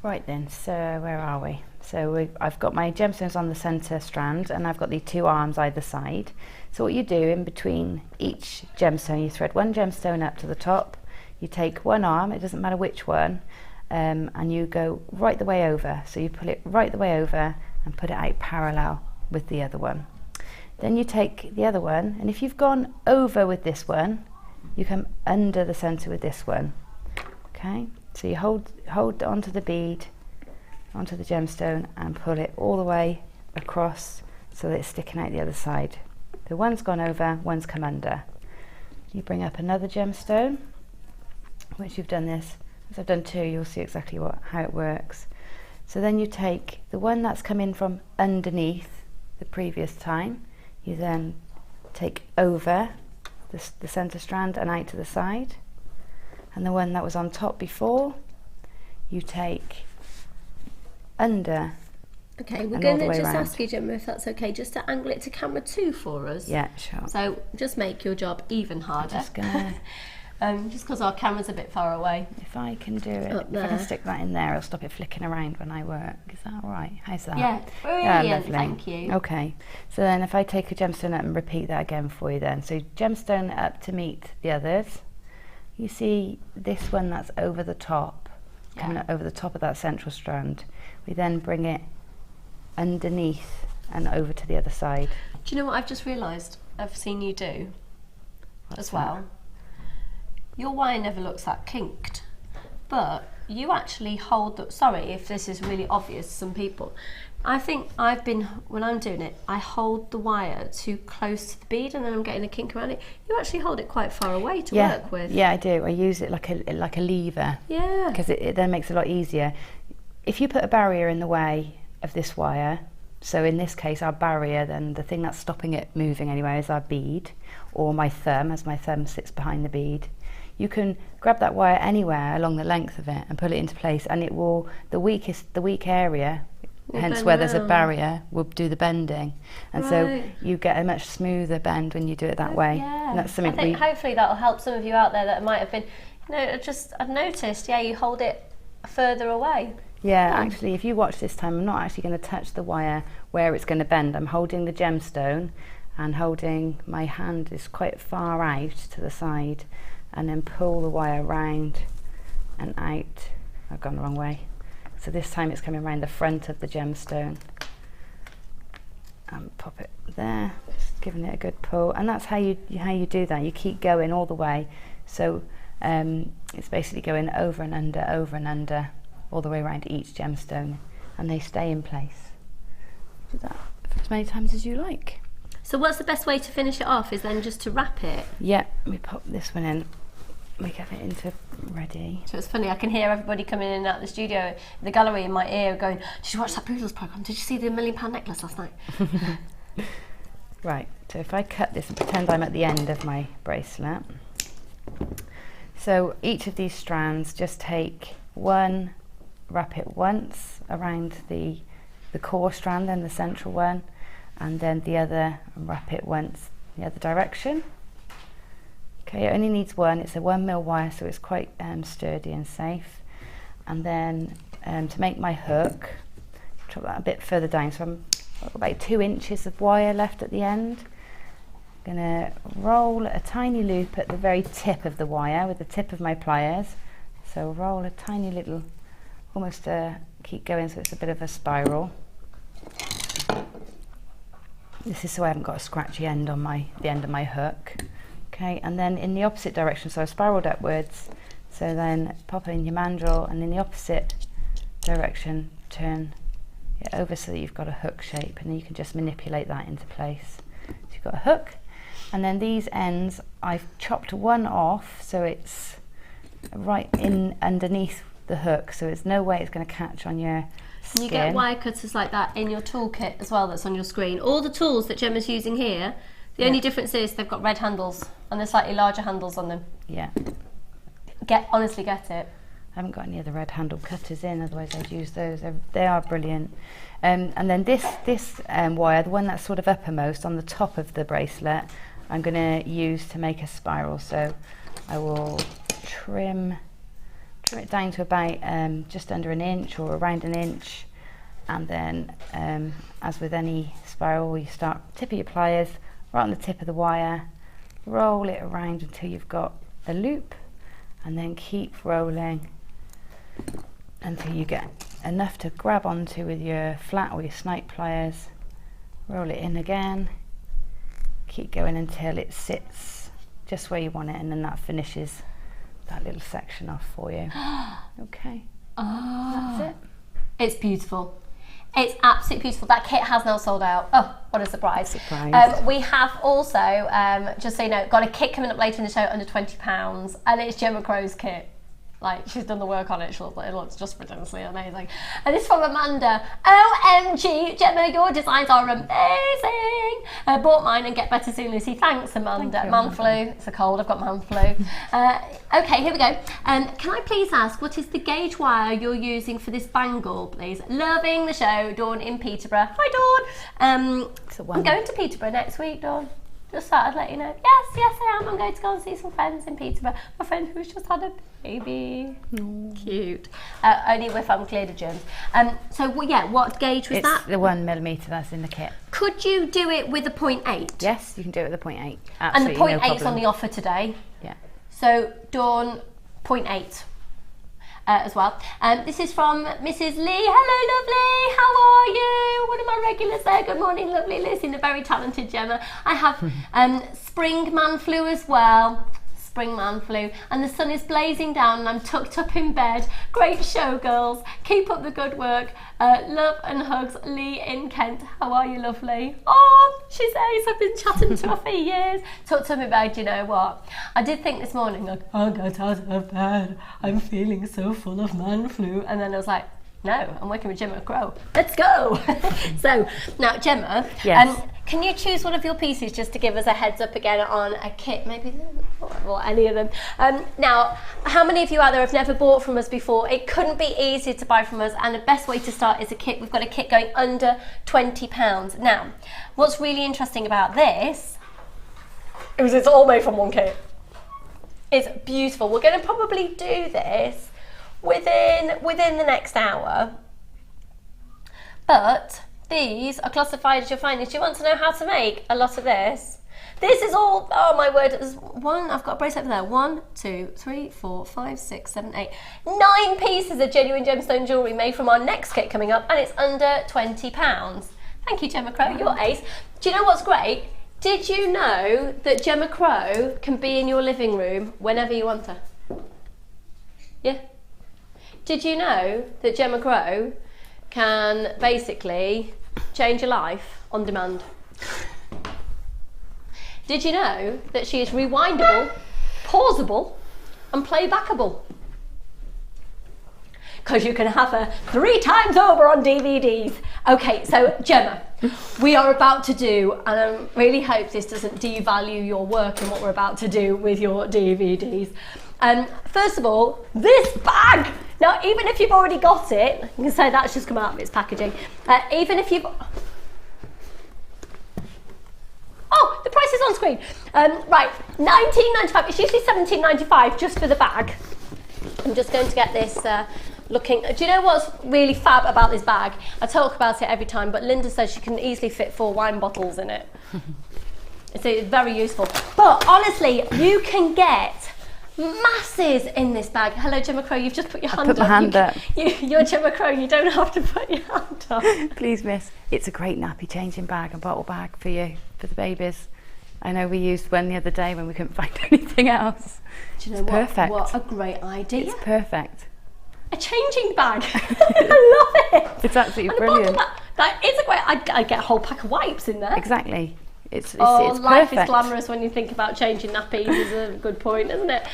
Right then, so where are we? So I've got my gemstones on the centre strand, and I've got the 2 arms either side. So what you do in between each gemstone, you thread 1 gemstone up to the top, you take 1 arm, it doesn't matter which one, and you go right the way over. So you pull it right the way over and put it out parallel with the other one. Then you take the other one, and if you've gone over with this one, you come under the centre with this one. Okay, so you hold onto the bead, onto the gemstone, and pull it all the way across so that it's sticking out the other side. So one's gone over, one's come under. You bring up another gemstone. Once you've done this, as I've done two, you'll see exactly how it works. So then you take the one that's come in from underneath the previous time, you then take over the centre strand and out to the side, and the one that was on top before, you take under. Okay, we're going to just ask you, Gemma, if that's okay, just to angle it to camera 2 for us. Yeah, sure. So just make your job even harder. Just gonna just because our camera's a bit far away. If I can do it, if I can stick that in there, I'll stop it flicking around when I work. Is that all right? How's that? Yeah, brilliant, thank you. Okay, so then if I take a gemstone up and repeat that again for you then. So gemstone up to meet the others. You see this one that's over the top, coming over the top of that central strand. We then bring it underneath and over to the other side. Do you know what I've just realised I've seen you do as well? Your wire never looks that kinked, but you actually hold the, sorry if this is really obvious to some people, I think when I'm doing it, I hold the wire too close to the bead and then I'm getting a kink around it. You actually hold it quite far away to work with. Yeah, I do. I use it like a lever. Yeah. Because it then makes it a lot easier. If you put a barrier in the way of this wire, so in this case our barrier, then the thing that's stopping it moving anyway is our bead, or my thumb, as my thumb sits behind the bead. You can grab that wire anywhere along the length of it and pull it into place, and it will, the weak area, hence where there's a barrier, will do the bending, and so you get a much smoother bend when you do it that way. Yeah. And that's something I think hopefully that'll help some of you out there that might have been, I've noticed, you hold it further away. Yeah, actually, if you watch this time, I'm not actually going to touch the wire where it's going to bend. I'm holding the gemstone, and holding my hand is quite far out to the side, and then pull the wire round and out. I've gone the wrong way. So this time it's coming around the front of the gemstone. And pop it there, just giving it a good pull. And that's how you do that. You keep going all the way. So it's basically going over and under, all the way around each gemstone, and they stay in place. Do that as many times as you like. So what's the best way to finish it off? Is then just to wrap it? Yeah, we pop this one in, we get it into ready. So it's funny, I can hear everybody coming in and out of the studio, the gallery in my ear going, did you watch that Poodles programme? Did you see the £1 million necklace last night? Right, so if I cut this and pretend I'm at the end of my bracelet. So each of these strands, just take one, wrap it once around the core strand, then the central one, and then the other, and wrap it once the other direction. Okay, it only needs one. It's a 1mm wire, so it's quite sturdy and safe. And then to make my hook, drop that a bit further down. So I've got about 2 inches of wire left at the end. I'm gonna roll a tiny loop at the very tip of the wire with the tip of my pliers. So roll a tiny little, almost keep going so it's a bit of a spiral. This is so I haven't got a scratchy end on the end of my hook. Okay, and then in the opposite direction, so I spiraled upwards, so then pop in your mandrel, and in the opposite direction turn it over so that you've got a hook shape, and then you can just manipulate that into place. So you've got a hook, and then these ends I've chopped one off so it's right in underneath the hook, so there's no way it's going to catch on your skin. You get wire cutters like that in your toolkit as well that's on your screen. All the tools that Gemma's using here, the only difference is they've got red handles and they're slightly larger handles on them. Yeah. Honestly get it. I haven't got any of the red handle cutters in, otherwise I'd use those. They are brilliant. And then this wire, the one that's sort of uppermost on the top of the bracelet, I'm going to use to make a spiral. So I will trim it down to about just under an inch or around an inch, and then as with any spiral, you start tip of your pliers right on the tip of the wire, roll it around until you've got a loop, and then keep rolling until you get enough to grab onto with your flat or your snipe pliers. Roll it in again, keep going until it sits just where you want it, and then that finishes that little section off for you. Okay. Oh, that's it. It's beautiful. It's absolutely beautiful. That kit has now sold out. Oh, what a surprise. We have also, just so you know, got a kit coming up later in the show under £20, and it's Gemma Crow's kit. Like, she's done the work on it. It looks just ridiculously amazing. And it's from Amanda. OMG, Gemma, your designs are amazing. Bought mine and get better soon, Lucy. Thanks, Amanda. Thank you, man flu. It's a cold. I've got man flu. Okay, here we go. Can I please ask, what is the gauge wire you're using for this bangle, please? Loving the show, Dawn in Peterborough. Hi, Dawn. I'm going to Peterborough next week, Dawn. Just thought I'd let you know. Yes, I am. I'm going to go and see some friends in Peterborough. My friend who's just had a baby. Cute. Only if I'm cleared of germs. So, what gauge was that? It's the 1mm that's in the kit. Could you do it with a 0.8? Yes, you can do it with a 0.8. And the Absolutely, 0.8 is on the offer today. Yeah. So, Dawn, 0.8. As well. This is from Mrs. Lee. Hello, lovely. How are you? One of my regulars there. Good morning, lovely. Listen, a very talented Gemma. I have spring man flu as well. Spring man flu. And the sun is blazing down and I'm tucked up in bed. Great show, girls. Keep up the good work. Love and hugs, Lee in Kent. How are you, lovely? Oh, she's ace. I've been chatting to her for years. Tucked up in bed, you know what? I did think this morning, like, I'll get out of bed. I'm feeling so full of man flu. And then I was like, no, I'm working with Gemma Crow. Let's go. So, now, Gemma, yes. Can you choose one of your pieces just to give us a heads up again on a kit, maybe, or any of them? Now, how many of you out there have never bought from us before? It couldn't be easier to buy from us, and the best way to start is a kit. We've got a kit going under £20. Now, what's really interesting about this is it's all made from one kit. It's beautiful. We're going to probably do this within the next hour, but these are classified as your finest. Do you want to know how to make a lot of this? This is all, oh my word, I've got a bracelet over there. 1, 2, 3, 4, 5, 6, 7, 8, 9 pieces of genuine gemstone jewellery made from our next kit coming up, and it's under £20. Thank you, Gemma Crow, you're ace. Do you know what's great? Did you know that Gemma Crow can be in your living room whenever you want her? Yeah? Did you know that Gemma Crow can basically change your life on demand? Did you know that she is rewindable, pausable, and playbackable? Because you can have her 3 times over on DVDs. Okay, so Gemma, we are about to do, and I really hope this doesn't devalue your work and what we're about to do with your DVDs. First of all, this bag. Now, even if you've already got it, you can say that's just come out of its packaging. Even if you've... Oh, the price is on screen. Right, £19.95. It's usually £17.95 just for the bag. I'm just going to get this looking... Do you know what's really fab about this bag? I talk about it every time, but Linda says she can easily fit 4 wine bottles in it. It's very useful. But honestly, you can get masses in this bag. Hello, Gemma Crow, you've just put your hand up. Put my hand up. You're Gemma Crow, you don't have to put your hand up. Please, miss. It's a great nappy changing bag and bottle bag for you, for the babies. I know we used one the other day when we couldn't find anything else. Do you know perfect. What a great idea. It's perfect. A changing bag. I love it. It's absolutely brilliant. That is a great... I'd get a whole pack of wipes in there. Exactly. It's life perfect. is glamorous when you think about changing nappies is a good point, isn't it?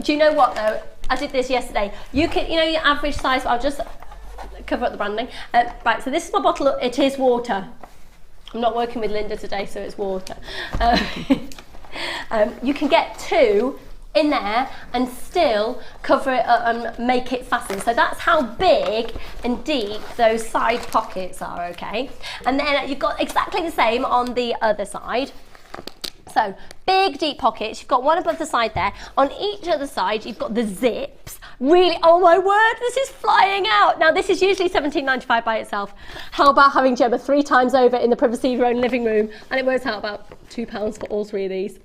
Do you know what though? I did this yesterday. You can, you know, your average size, I'll just cover up the branding. Right, so this is my bottle, it is water. I'm not working with Linda today, so it's water. You can get 2 in there and still cover it up and make it fasten. So that's how big and deep those side pockets are, okay? And then you've got exactly the same on the other side. So big deep pockets, you've got one above the side there. On each other side you've got the zips. Really, oh my word, this is flying out. Now this is usually £17.95 by itself. How about having Gemma 3 times over in the privacy of your own living room, and it works out about £2 for all 3 of these.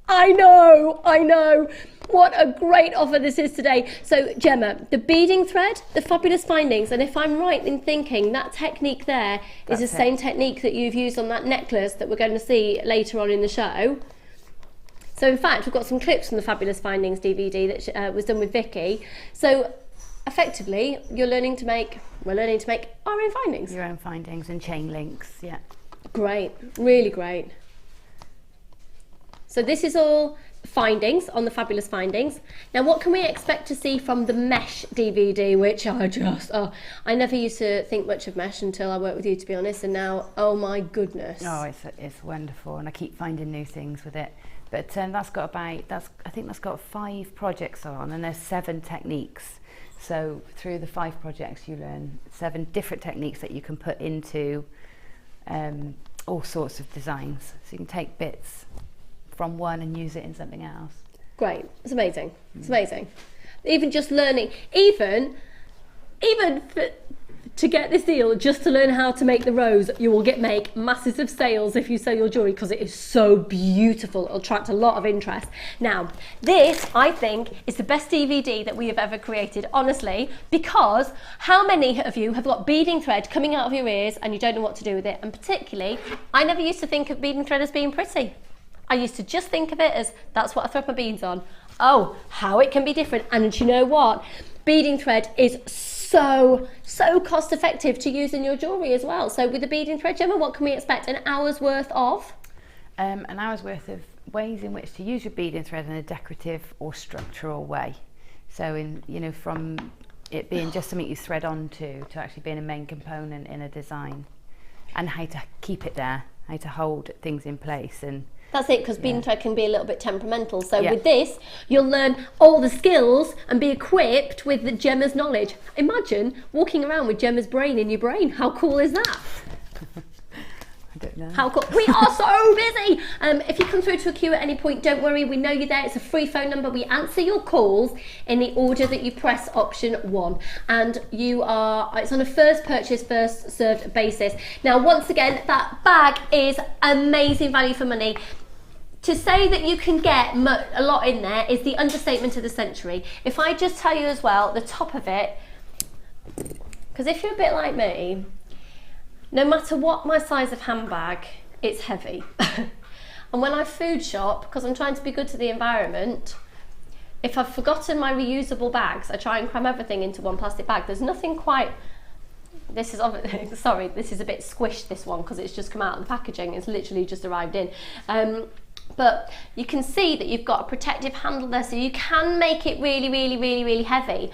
I know. What a great offer this is today. So Gemma, the beading thread, the fabulous findings, and if I'm right in thinking that technique there is the same technique that you've used on that necklace that we're going to see later on in the show. So in fact, we've got some clips from the Fabulous Findings DVD that was done with Vicky. So effectively, we're learning to make our own findings. Your own findings and chain links, yeah. Great, really great. So this is all findings on the Fabulous Findings. Now what can we expect to see from the mesh DVD, which I never used to think much of mesh until I worked with you, to be honest, and now, oh my goodness. Oh, it's wonderful, and I keep finding new things with it. But that's got I think that's got 5 projects on, and there's 7 techniques. So through the 5 projects you learn 7 different techniques that you can put into all sorts of designs. So you can take bits from one and use it in something else. Great, it's amazing. It's amazing. Even just learning, even to get this deal, just to learn how to make the rose, you will make masses of sales if you sell your jewellery, because it is so beautiful. It'll attract a lot of interest. Now, this, I think, is the best DVD that we have ever created, honestly, because how many of you have got beading thread coming out of your ears and you don't know what to do with it? And particularly, I never used to think of beading thread as being pretty. I used to just think of it as, that's what I throw my beads on. Oh, how it can be different. And do you know what? Beading thread is so cost effective to use in your jewellery as well. So with the beading thread, Gemma, what can we expect? An hour's worth of? An hour's worth of ways in which to use your beading thread in a decorative or structural way. So from it being just something you thread onto to actually being a main component in a design, and how to keep it there, how to hold things in place. And that's it, because beading thread can be a little bit temperamental. So with this, you'll learn all the skills and be equipped with Gemma's knowledge. Imagine walking around with Gemma's brain in your brain. How cool is that? I don't know. How cool. We are so busy. If you come through to a queue at any point, don't worry, we know you're there. It's a free phone number. We answer your calls in the order that you press option 1. And it's on a first purchase, first served basis. Now, once again, that bag is amazing value for money. To say that you can get a lot in there is the understatement of the century. If I just tell you as well, the top of it, because if you're a bit like me, no matter what my size of handbag, it's heavy. And when I food shop, because I'm trying to be good to the environment, if I've forgotten my reusable bags, I try and cram everything into one plastic bag. There's nothing quite, this is a bit squished, this one, because it's just come out of the packaging. It's literally just arrived in. But you can see that you've got a protective handle there, so you can make it really, really, really, really heavy.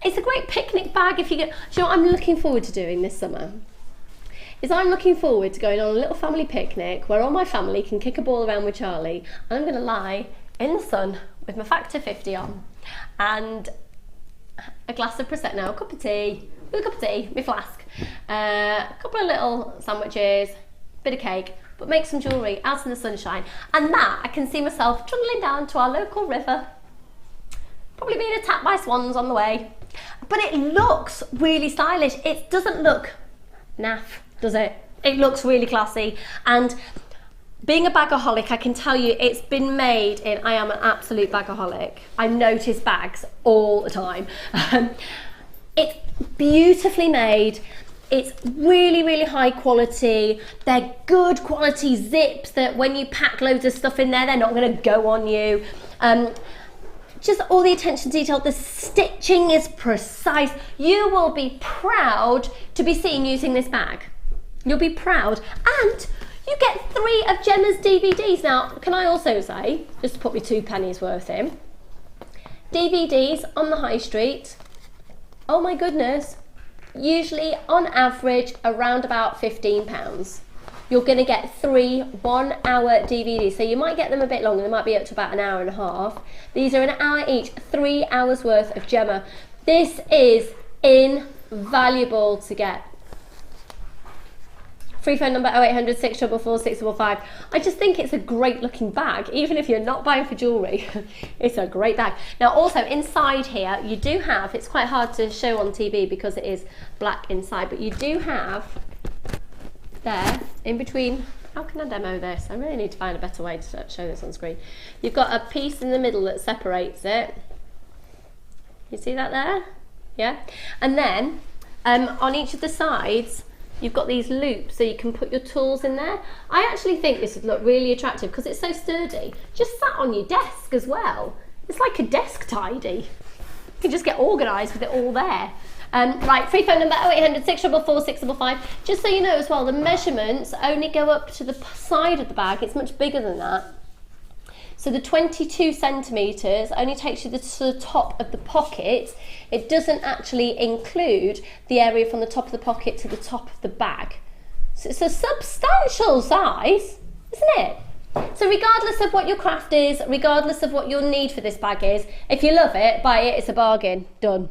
It's a great picnic bag if you get, do you know what I'm looking forward to doing this summer? I'm looking forward to going on a little family picnic where all my family can kick a ball around with Charlie, and I'm going to lie in the sun with my Factor 50 on and a glass of Prosecco, a cup of tea, my flask, a couple of little sandwiches, bit of cake, but make some jewellery out in the sunshine. And that, I can see myself trundling down to our local river, probably being attacked by swans on the way. But it looks really stylish. It doesn't look naff, does it? It looks really classy. And being a bagaholic, I can tell you it's been made in, I am an absolute bagaholic. I notice bags all the time. It's beautifully made. It's really, really high quality. They're good quality zips that when you pack loads of stuff in there, they're not going to go on you. Just all the attention to detail. The stitching is precise. You will be proud to be seen using this bag. You'll be proud. And you get 3 of Gemma's DVDs. Now, can I also say, just to put me 2 pennies worth in, DVDs on the high street, oh my goodness, usually on average around about £15. You're going to get 3 1-hour DVDs, so you might get them a bit longer. They might be up to about an hour and a half. These are an hour each, 3 hours worth of Gemma. This is invaluable to get. Free phone number 0800 644 655. I just think it's a great looking bag, even if you're not buying for jewellery. It's a great bag. Now also inside here you do have, it's quite hard to show on TV because it is black inside, but you do have there in between how can I demo this? I really need to find a better way to show this on screen. You've got a piece in the middle that separates it. You see that there? Yeah. And then on each of the sides, you've got these loops so you can put your tools in there. I actually think this would look really attractive because it's so sturdy. Just sat on your desk as well. It's like a desk tidy. You can just get organised with it all there. Right, free phone number 0800 644 655. Just so you know as well, the measurements only go up to the side of the bag. It's much bigger than that. So the 22 centimetres only takes you to the top of the pocket. It doesn't actually include the area from the top of the pocket to the top of the bag. So it's a substantial size, isn't it? So regardless of what your craft is, regardless of what your need for this bag is, if you love it, buy it, it's a bargain. Done.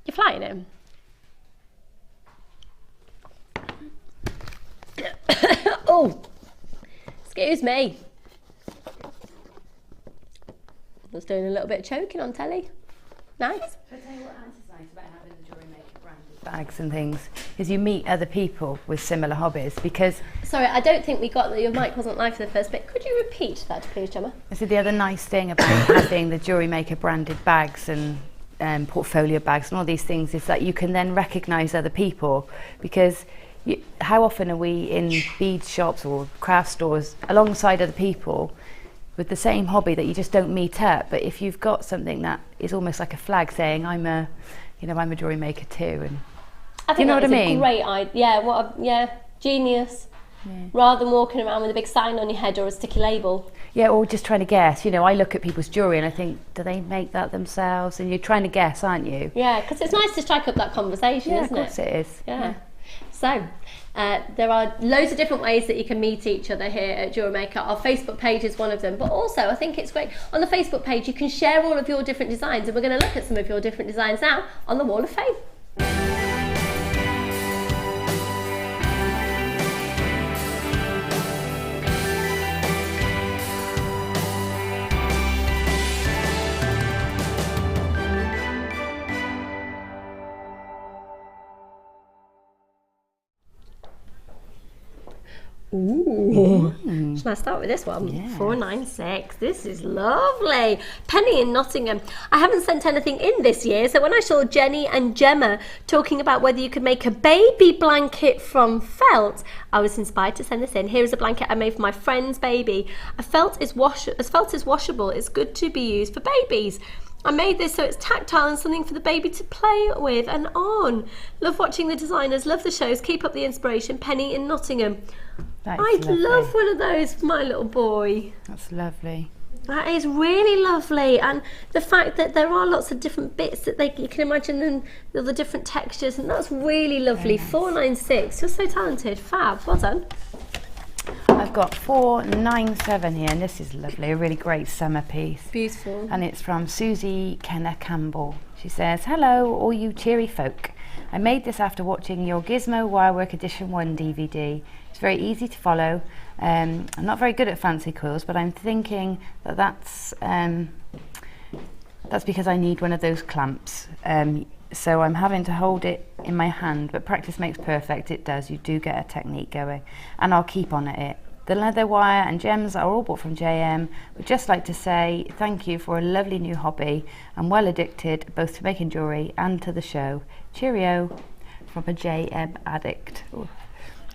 You're flying him. Oh, excuse me. I was doing a little bit of choking on telly. Nice. I'll tell you what Auntie's nice about having the Jewellery Maker branded bags and things is you meet other people with similar hobbies because... Sorry, I don't think we got that. Your mic wasn't live for the first bit. Could you repeat that, please, Gemma? So the other nice thing about having the Jewellery Maker branded bags and portfolio bags and all these things is that you can then recognise other people because how often are we in bead shops or craft stores alongside other people with the same hobby that you just don't meet up, but if you've got something that is almost like a flag saying I'm a jewellery maker too, and I think do you know what I mean? A great idea. Yeah, genius. Yeah. Rather than walking around with a big sign on your head or a sticky label. Yeah, or just trying to guess. I look at people's jewellery and I think, do they make that themselves? And you're trying to guess, aren't you? Yeah, because it's nice to strike up that conversation, isn't it? Yeah, of course it is. Yeah. So, there are loads of different ways that you can meet each other here at Jewellery Maker. Our Facebook page is one of them, but also I think it's great. On the Facebook page, you can share all of your different designs, and we're going to look at some of your different designs now on the Wall of Fame. Ooh. Shall I start with this one? Yes. 496. This is lovely. Penny in Nottingham. I haven't sent anything in this year, so when I saw Jenny and Gemma talking about whether you could make a baby blanket from felt, I was inspired to send this in. Here is a blanket I made for my friend's baby. Felt is washable. It's good to be used for babies. I made this so it's tactile and something for the baby to play with and on. Love watching the designers, love the shows, keep up the inspiration. Penny in Nottingham. I'd love one of those for my little boy. That's lovely. That is really lovely, and the fact that there are lots of different bits that you can imagine and the different textures, and that's really lovely. Nice. 496, you're so talented, fab, well done. I've got 497 here, and this is lovely, a really great summer piece. Beautiful. And it's from Susie Kenner Campbell. She says, hello all you cheery folk. I made this after watching your Gizmo Wirework Edition 1 DVD. It's very easy to follow. I'm not very good at fancy quills, but I'm thinking that's because I need one of those clamps. So I'm having to hold it in my hand, but practice makes perfect. It does. You do get a technique going, and I'll keep on at it. The leather wire and gems are all bought from JM. Would just like to say thank you for a lovely new hobby. I'm well addicted both to making jewellery and to the show. Cheerio from a JM addict. Ooh,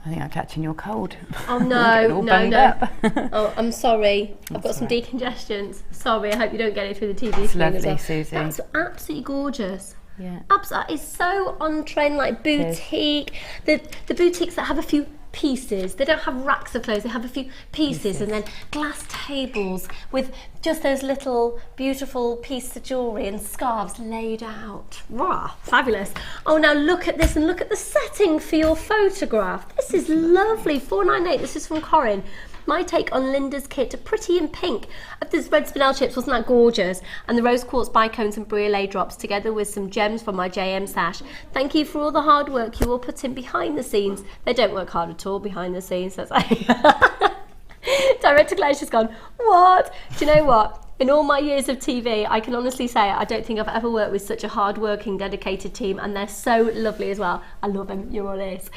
I think I'm catching your cold. Oh no, no. Oh, I'm sorry. I've got some decongestions. Sorry, I hope you don't get it through the TV screen as well. Susie. That's absolutely gorgeous. Yeah. Absolutely, it's so on trend, like boutique. The boutiques that have a few pieces, they don't have racks of clothes, they have a few pieces and then glass tables with just those little beautiful pieces of jewellery and scarves laid out. Rah, fabulous. Oh, now look at this and look at the setting for your photograph. This is lovely. 498, this is from Corinne. My take on Linda's kit, pretty in pink. This red spinel chips, wasn't that gorgeous? And the rose quartz bicones and briolet drops together with some gems from my JM stash. Thank you for all the hard work you all put in behind the scenes. They don't work hard at all behind the scenes. That's Director Claire's just gone, what? Do you know what? In all my years of TV, I can honestly say I don't think I've ever worked with such a hard-working, dedicated team, and they're so lovely as well. I love them, you're all ears.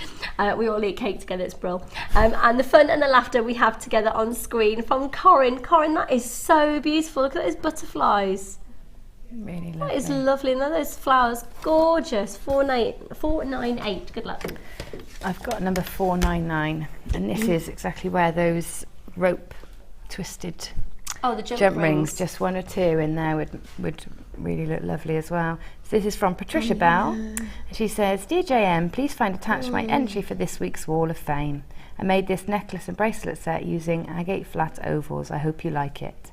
We all eat cake together, it's brilliant. And the fun and the laughter we have together on screen from Corinne. Corinne, that is so beautiful. Look at those butterflies. Really lovely. That is lovely, and those flowers, gorgeous. 498, good luck. I've got number 499, and this is exactly where those rope twisted Oh, the jump rings, just 1 or 2 in there would really look lovely as well. So this is from Patricia Bell. She says, Dear JM, please find attached my entry for this week's Wall of Fame. I made this necklace and bracelet set using agate flat ovals. I hope you like it.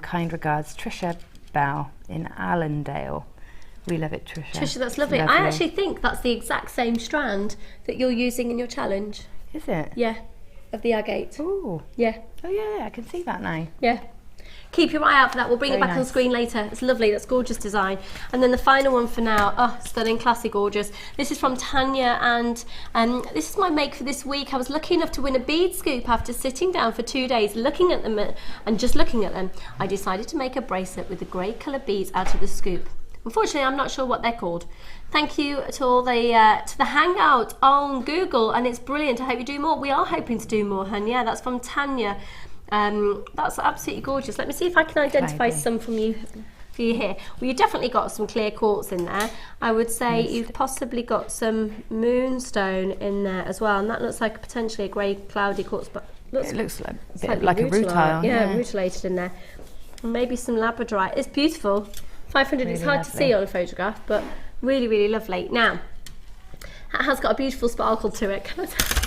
Kind regards, Trisha Bell in Allendale. We love it, Trisha. Trisha, that's lovely. I actually think that's the exact same strand that you're using in your challenge. Is it? Yeah, of the agate. Ooh. Yeah. Oh yeah, I can see that now. Yeah. Keep your eye out for that. We'll bring it back on screen later. It's lovely. That's gorgeous design. And then the final one for now. Oh, stunning, classy, gorgeous. This is from Tanya, and this is my make for this week. I was lucky enough to win a bead scoop after sitting down for 2 days looking at them and just looking at them. I decided to make a bracelet with the grey colour beads out of the scoop. Unfortunately, I'm not sure what they're called. Thank you to all the hangout on Google, and it's brilliant. I hope you do more. We are hoping to do more, hun. Yeah, that's from Tanya. That's absolutely gorgeous. Let me see if I can identify some for you here. Well, you definitely got some clear quartz in there. I would say you've possibly got some moonstone in there as well, and that looks like potentially a grey cloudy quartz, but it looks like a bit like a rutile. Yeah, rutilated in there. And maybe some labradorite. It's beautiful. 500 really is hard to see on a photograph, but really, really lovely. Now, it has got a beautiful sparkle to it. Can I tell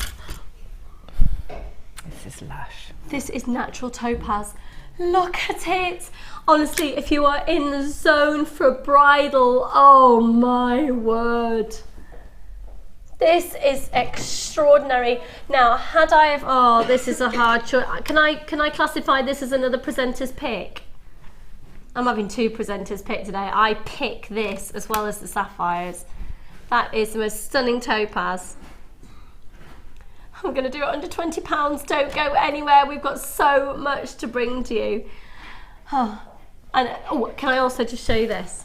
you? This is lush. This is natural topaz. Look at it. Honestly, if you are in the zone for bridal, oh my word. This is extraordinary. Now, oh, this is a hard choice. Can I classify this as another presenter's pick? I'm having 2 presenters pick today. I pick this as well as the sapphires. That is the most stunning topaz. I'm going to do it under £20. Don't go anywhere. We've got so much to bring to you. Oh, and can I also just show you this?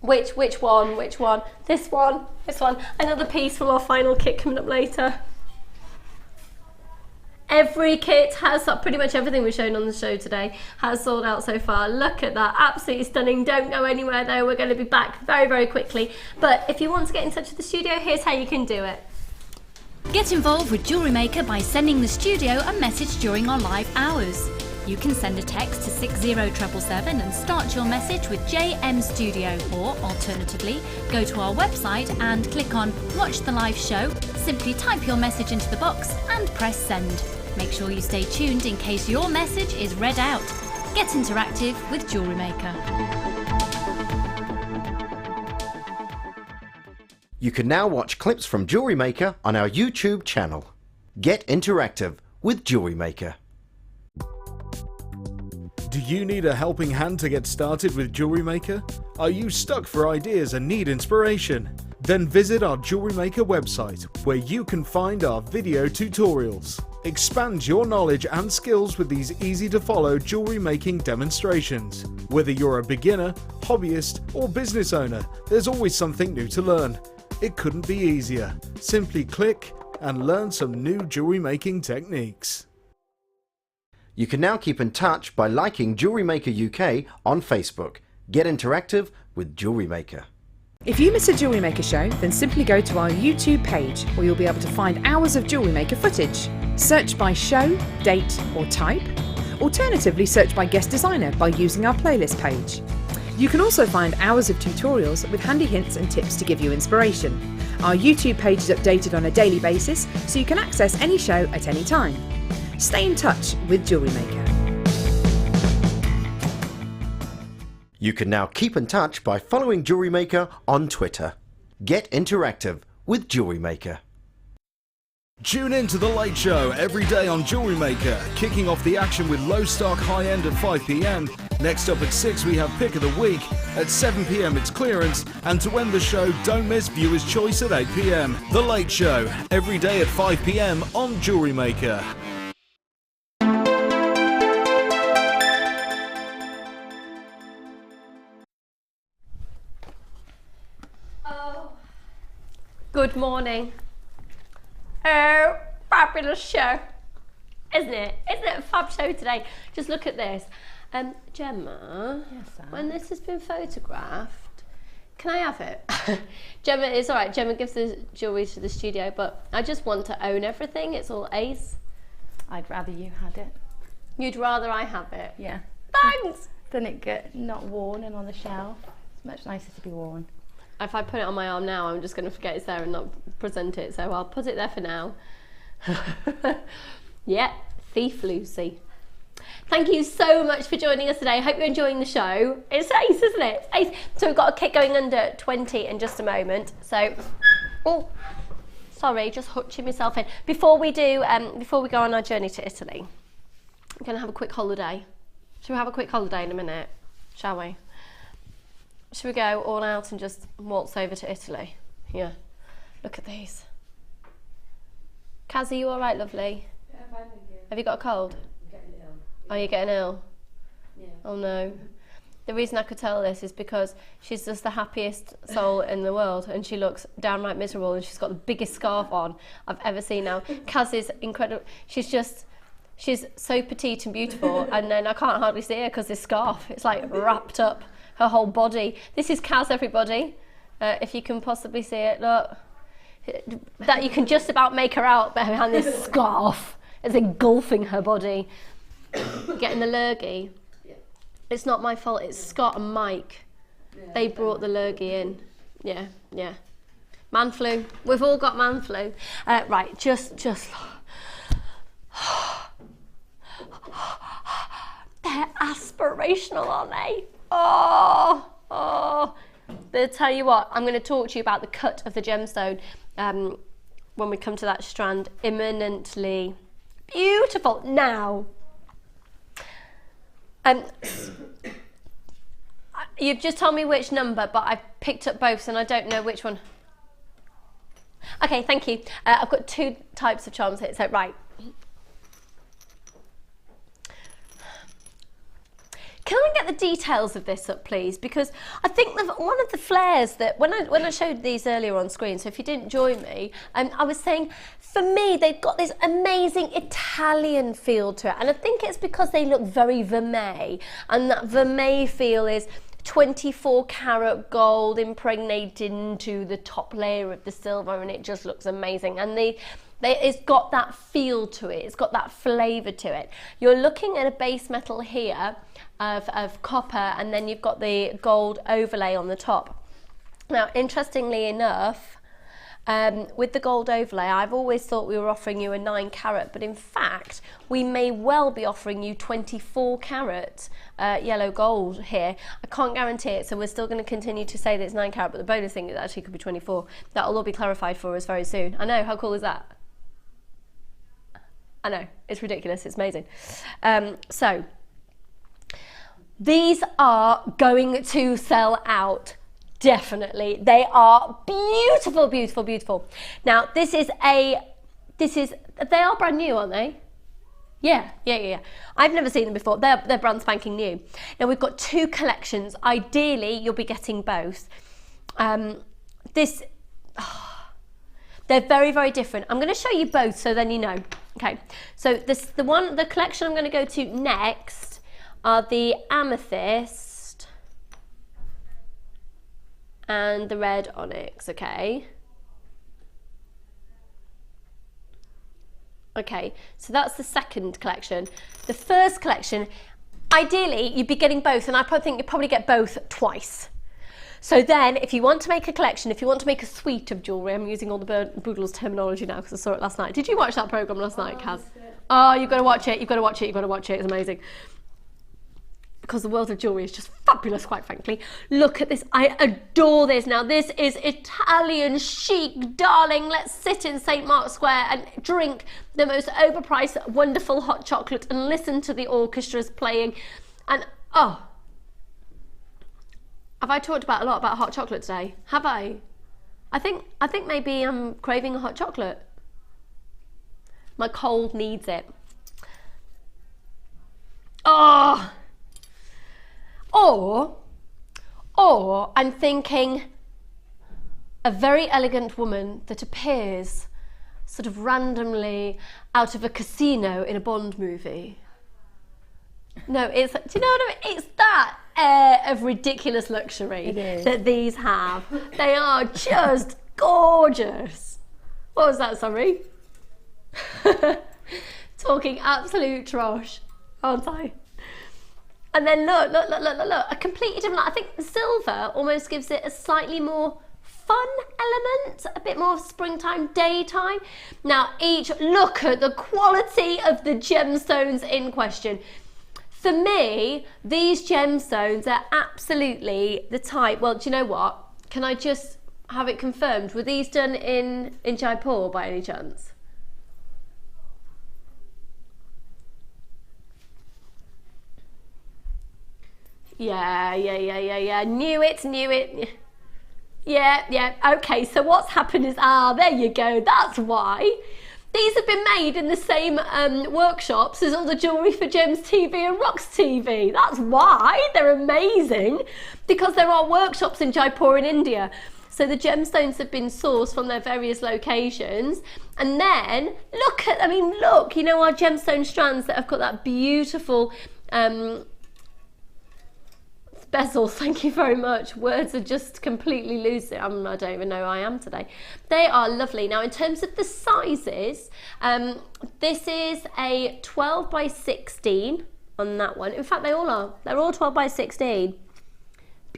Which one? This one. Another piece from our final kit coming up later. Every kit has, pretty much everything we've shown on the show today has sold out so far. Look at that, absolutely stunning. Don't go anywhere though, we're going to be back very, very quickly. But if you want to get in touch with the studio, here's how you can do it. Get involved with Jewellery Maker by sending the studio a message during our live hours. You can send a text to 60777 and start your message with JM Studio, or alternatively, go to our website and click on Watch the Live Show, simply type your message into the box and press send. Make sure you stay tuned in case your message is read out. Get interactive with Jewellery Maker. You can now watch clips from Jewellery Maker on our YouTube channel. Get interactive with Jewellery Maker. Do you need a helping hand to get started with Jewellery Maker? Are you stuck for ideas and need inspiration? Then visit our Jewellery Maker website, where you can find our video tutorials. Expand your knowledge and skills with these easy-to-follow jewellery making demonstrations. Whether you're a beginner, hobbyist, or business owner, there's always something new to learn. It couldn't be easier. Simply click and learn some new jewellery making techniques. You can now keep in touch by liking Jewellery Maker UK on Facebook. Get interactive with Jewellery Maker. If you miss a Jewellery Maker show, then simply go to our YouTube page, where you'll be able to find hours of Jewellery Maker footage. Search by show, date or type. Alternatively, search by guest designer by using our playlist page. You can also find hours of tutorials with handy hints and tips to give you inspiration. Our YouTube page is updated on a daily basis, so you can access any show at any time. Stay in touch with Jewellery Maker. You can now keep in touch by following Jewellery Maker on Twitter. Get interactive with Jewellery Maker. Tune in to The Late Show every day on Jewellery Maker, kicking off the action with Low Stock High End at 5 PM. Next up at 6 we have Pick of the Week. At 7 PM it's Clearance. And to end the show, don't miss Viewer's Choice at 8 PM. The Late Show, every day at 5 PM on Jewellery Maker. Good morning. Oh, fabulous show. Isn't it? Isn't it a fab show today? Just look at this. Gemma, Yes, Sam. when this has been photographed, can I have it? Gemma, it's all right. Gemma gives the jewellery to the studio, but I just want to own everything. It's all ace. I'd rather you had it. You'd rather I have it? Yeah. Thanks! Then it get not worn and on the shelf. It's much nicer to be worn. If I put it on my arm now, I'm just going to forget it's there and not present it, so I'll put it there for now. Yeah, Thief Lucy. Thank you so much for joining us today. I hope you're enjoying the show. It's ace, isn't it? It's ace. So we've got a kit going under 20 in just a moment. So, oh, sorry, just hutching myself in. Before we go on our journey to Italy, we're going to have a quick holiday. Shall we have a quick holiday in a minute? Shall we? Should we go all out and just waltz over to Italy? Yeah. Look at these. Kaz, are you all right, lovely? Yeah, fine, thank you. Have you got a cold? I'm getting ill. Are you getting ill? Yeah. Oh no. The reason I could tell this is because she's just the happiest soul in the world and she looks downright miserable and she's got the biggest scarf on I've ever seen now. Kaz is incredible. She's so petite and beautiful and then I can't hardly see her because this scarf, it's like wrapped up her whole body. This is Kaz, everybody. If you can possibly see it, look. That you can just about make her out behind this scarf. It's engulfing her body. Getting the lurgy. Yeah. It's not my fault, it's Scott and Mike. Yeah, they brought the lurgy in. Yeah, yeah. Man flu. We've all got man flu. Right, just they're aspirational, aren't they? Oh. They'll tell you what, I'm going to talk to you about the cut of the gemstone when we come to that strand. Imminently beautiful. Now, you've just told me which number, but I've picked up both and I don't know which one. Okay, thank you. I've got two types of charms here, so right. Can I get the details of this up, please? Because I think one of the flares that, when I showed these earlier on screen, so if you didn't join me, I was saying, for me, they've got this amazing Italian feel to it. And I think it's because they look very vermeil. And that vermeil feel is 24 karat gold impregnated into the top layer of the silver, and it just looks amazing. And it's got that feel to it, it's got that flavour to it. You're looking at a base metal here of copper, and then you've got the gold overlay on the top. Now, interestingly enough, with the gold overlay, I've always thought we were offering you a 9 carat, but in fact, we may well be offering you 24 carat yellow gold here. I can't guarantee it, so we're still going to continue to say that it's 9 carat, but the bonus thing is it actually could be 24. That will all be clarified for us very soon. I know, how cool is that? I know, it's ridiculous, it's amazing. So, these are going to sell out, definitely. They are beautiful, beautiful, beautiful. Now, they are brand new, aren't they? Yeah. I've never seen them before. They're brand spanking new. Now, we've got two collections. Ideally, you'll be getting both. They're very, very different. I'm going to show you both so then you know. Okay, so the collection I'm going to go to next are the amethyst and the red onyx, okay? Okay, so that's the second collection. The first collection, ideally you'd be getting both, and I probably think you'd probably get both twice. So then, if you want to make a collection, if you want to make a suite of jewellery, I'm using all the Boodles terminology now because I saw it last night. Did you watch that programme last night, Kaz? Oh, you've got to watch it, you've got to watch it, you've got to watch it, it's amazing. Because the world of jewellery is just fabulous, quite frankly. Look at this, I adore this. Now, this is Italian chic, darling. Let's sit in St. Mark's Square and drink the most overpriced, wonderful hot chocolate and listen to the orchestras playing. And, oh. Have I talked a lot about hot chocolate today? Have I? I think maybe I'm craving a hot chocolate. My cold needs it. Oh! Or I'm thinking, a very elegant woman that appears sort of randomly out of a casino in a Bond movie. No, do you know what I mean? It's that air of ridiculous luxury that these have. They are just gorgeous. What was that, sorry? Talking absolute trosh, aren't I? And then look, a completely different, I think the silver almost gives it a slightly more fun element, a bit more springtime, daytime. Now look at the quality of the gemstones in question. For me, these gemstones are absolutely the type, well, do you know what? Can I just have it confirmed? Were these done in Jaipur by any chance? Yeah. Knew it. Yeah. Okay, so what's happened is, there you go, that's why. These have been made in the same workshops as all the Jewellery for Gems TV and Rocks TV. That's why they're amazing, because there are workshops in Jaipur in India. So the gemstones have been sourced from their various locations. And then look, you know our gemstone strands that have got that beautiful bezels, thank you very much. Words are just completely losing. I don't even know who I am today. They are lovely. Now, in terms of the sizes, this is a 12 by 16 on that one. In fact, they all are. They're all 12 by 16.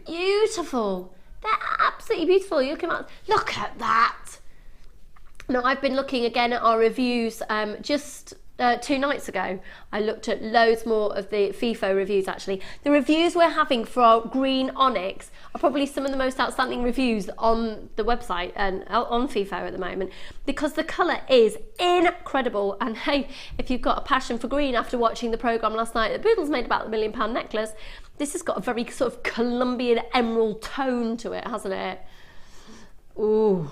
Beautiful. They're absolutely beautiful. Look at that. Now, I've been looking again at our reviews just 2 nights ago. I looked at loads more of the FIFO reviews actually. The reviews we're having for our green onyx are probably some of the most outstanding reviews on the website and on FIFO at the moment, because the colour is incredible. And hey, if you've got a passion for green after watching the programme last night that Boodles made about the £1 million necklace, this has got a very sort of Colombian emerald tone to it, hasn't it? Ooh.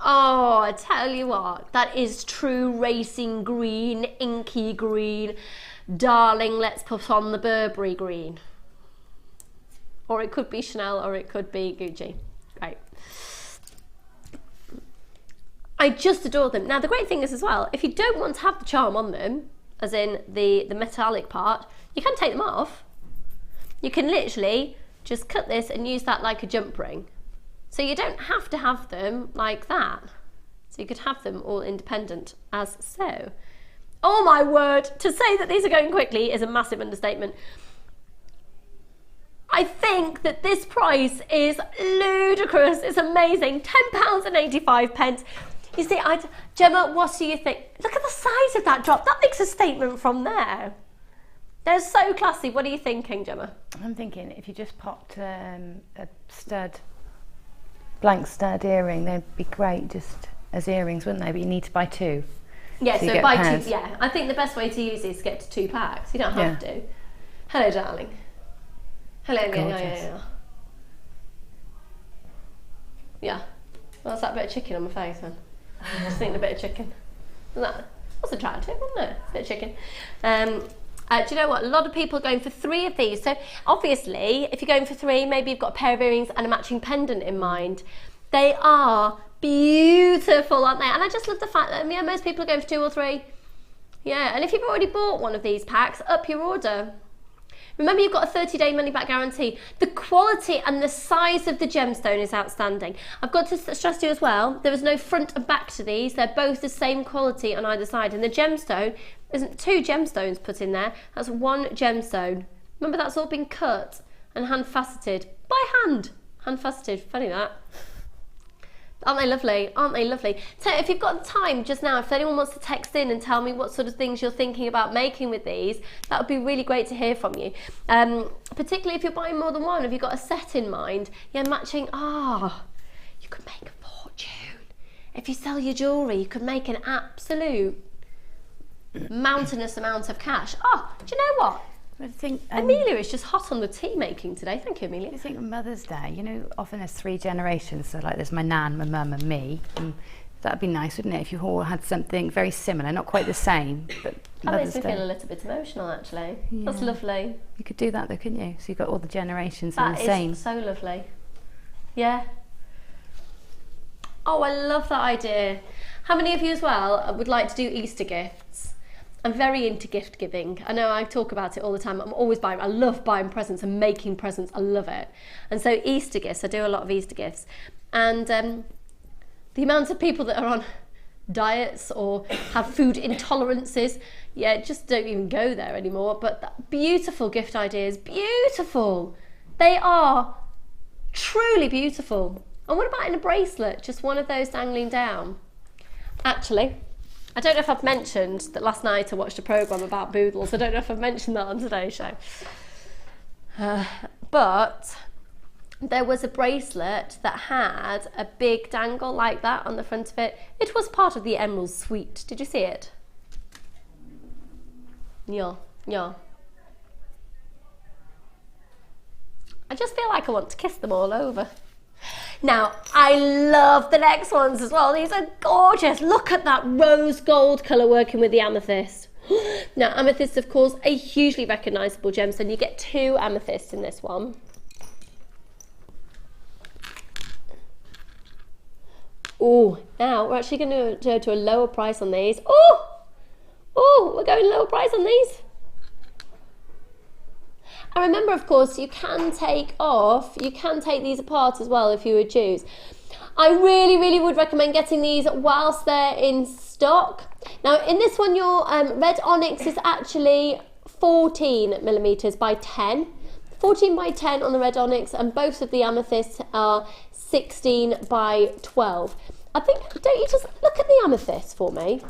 Oh, I tell you what, that is true racing green, inky green. Darling, let's put on the Burberry green. Or it could be Chanel, or it could be Gucci. Right. I just adore them. Now, the great thing is as well, if you don't want to have the charm on them, as in the metallic part, you can take them off. You can literally just cut this and use that like a jump ring. So you don't have to have them like that. So you could have them all independent as so. Oh my word, to say that these are going quickly is a massive understatement. I think that this price is ludicrous. It's amazing. £10.85. You see, Gemma, what do you think? Look at the size of that drop. That makes a statement from there. They're so classy. What are you thinking, Gemma? I'm thinking if you just popped a stud, blank stud earring, they'd be great just as earrings, wouldn't they? But you need to buy 2. Yeah, so buy 2. Yeah, I think the best way to use it is to get to 2 packs. You don't have to. Hello, darling. Hello, yeah. Well, that's that bit of chicken on my face then. I was thinking a bit of chicken. That's attractive, wasn't it? A bit of chicken. Do you know what? A lot of people are going for 3 of these. So obviously, if you're going for 3, maybe you've got a pair of earrings and a matching pendant in mind. They are beautiful, aren't they? And I just love the fact that most people are going for 2 or 3. Yeah, and if you've already bought one of these packs, up your order. Remember, you've got a 30-day money-back guarantee. The quality and the size of the gemstone is outstanding. I've got to stress to you as well, there is no front and back to these. They're both the same quality on either side. And the gemstone, isn't 2 gemstones put in there. That's 1 gemstone. Remember, that's all been cut and hand-faceted. By hand. Hand-faceted. Funny that. Aren't they lovely? Aren't they lovely? So if you've got time just now, if anyone wants to text in and tell me what sort of things you're thinking about making with these, that would be really great to hear from you. Particularly if you're buying more than one, if you've got a set in mind, matching, you could make a fortune. If you sell your jewellery, you could make an absolute mountainous amount of cash. Oh, do you know what? I think Amelia is just hot on the tea making today. Thank you, Amelia. I think Mother's Day, often there's 3 generations. So like there's my nan, my mum and me. And that'd be nice, wouldn't it, if you all had something very similar, not quite the same, but that makes me feel a little bit emotional, actually. Yeah. That's lovely. You could do that though, couldn't you? So you've got all the generations in the same. That is so lovely. Yeah. Oh, I love that idea. How many of you as well would like to do Easter gifts? I'm very into gift giving. I know I talk about it all the time. I'm always buying. I love buying presents and making presents. I love it. And so Easter gifts, I do a lot of Easter gifts. And the amount of people that are on diets or have food intolerances, yeah, just don't even go there anymore. But beautiful gift ideas, beautiful. They are truly beautiful. And what about in a bracelet? Just one of those dangling down. Actually, I don't know if I've mentioned that last night I watched a programme about boodles. I don't know if I've mentioned that on today's show. But there was a bracelet that had a big dangle like that on the front of it. It was part of the Emerald Suite. Did you see it? Yeah, yeah. I just feel like I want to kiss them all over. Now, I love the next ones as well. These are gorgeous. Look at that rose gold colour working with the amethyst. Now, amethyst, of course, a hugely recognisable gemstone. You get 2 amethysts in this one. Oh, now we're actually going to go to a lower price on these. Oh, we're going lower price on these. And remember, of course, you can take these apart as well if you would choose. I really, really would recommend getting these whilst they're in stock. Now, in this one, your red onyx is actually 14mm by 10. 14 by 10 on the red onyx, and both of the amethysts are 16 by 12. I think, don't you just look at the amethyst for me?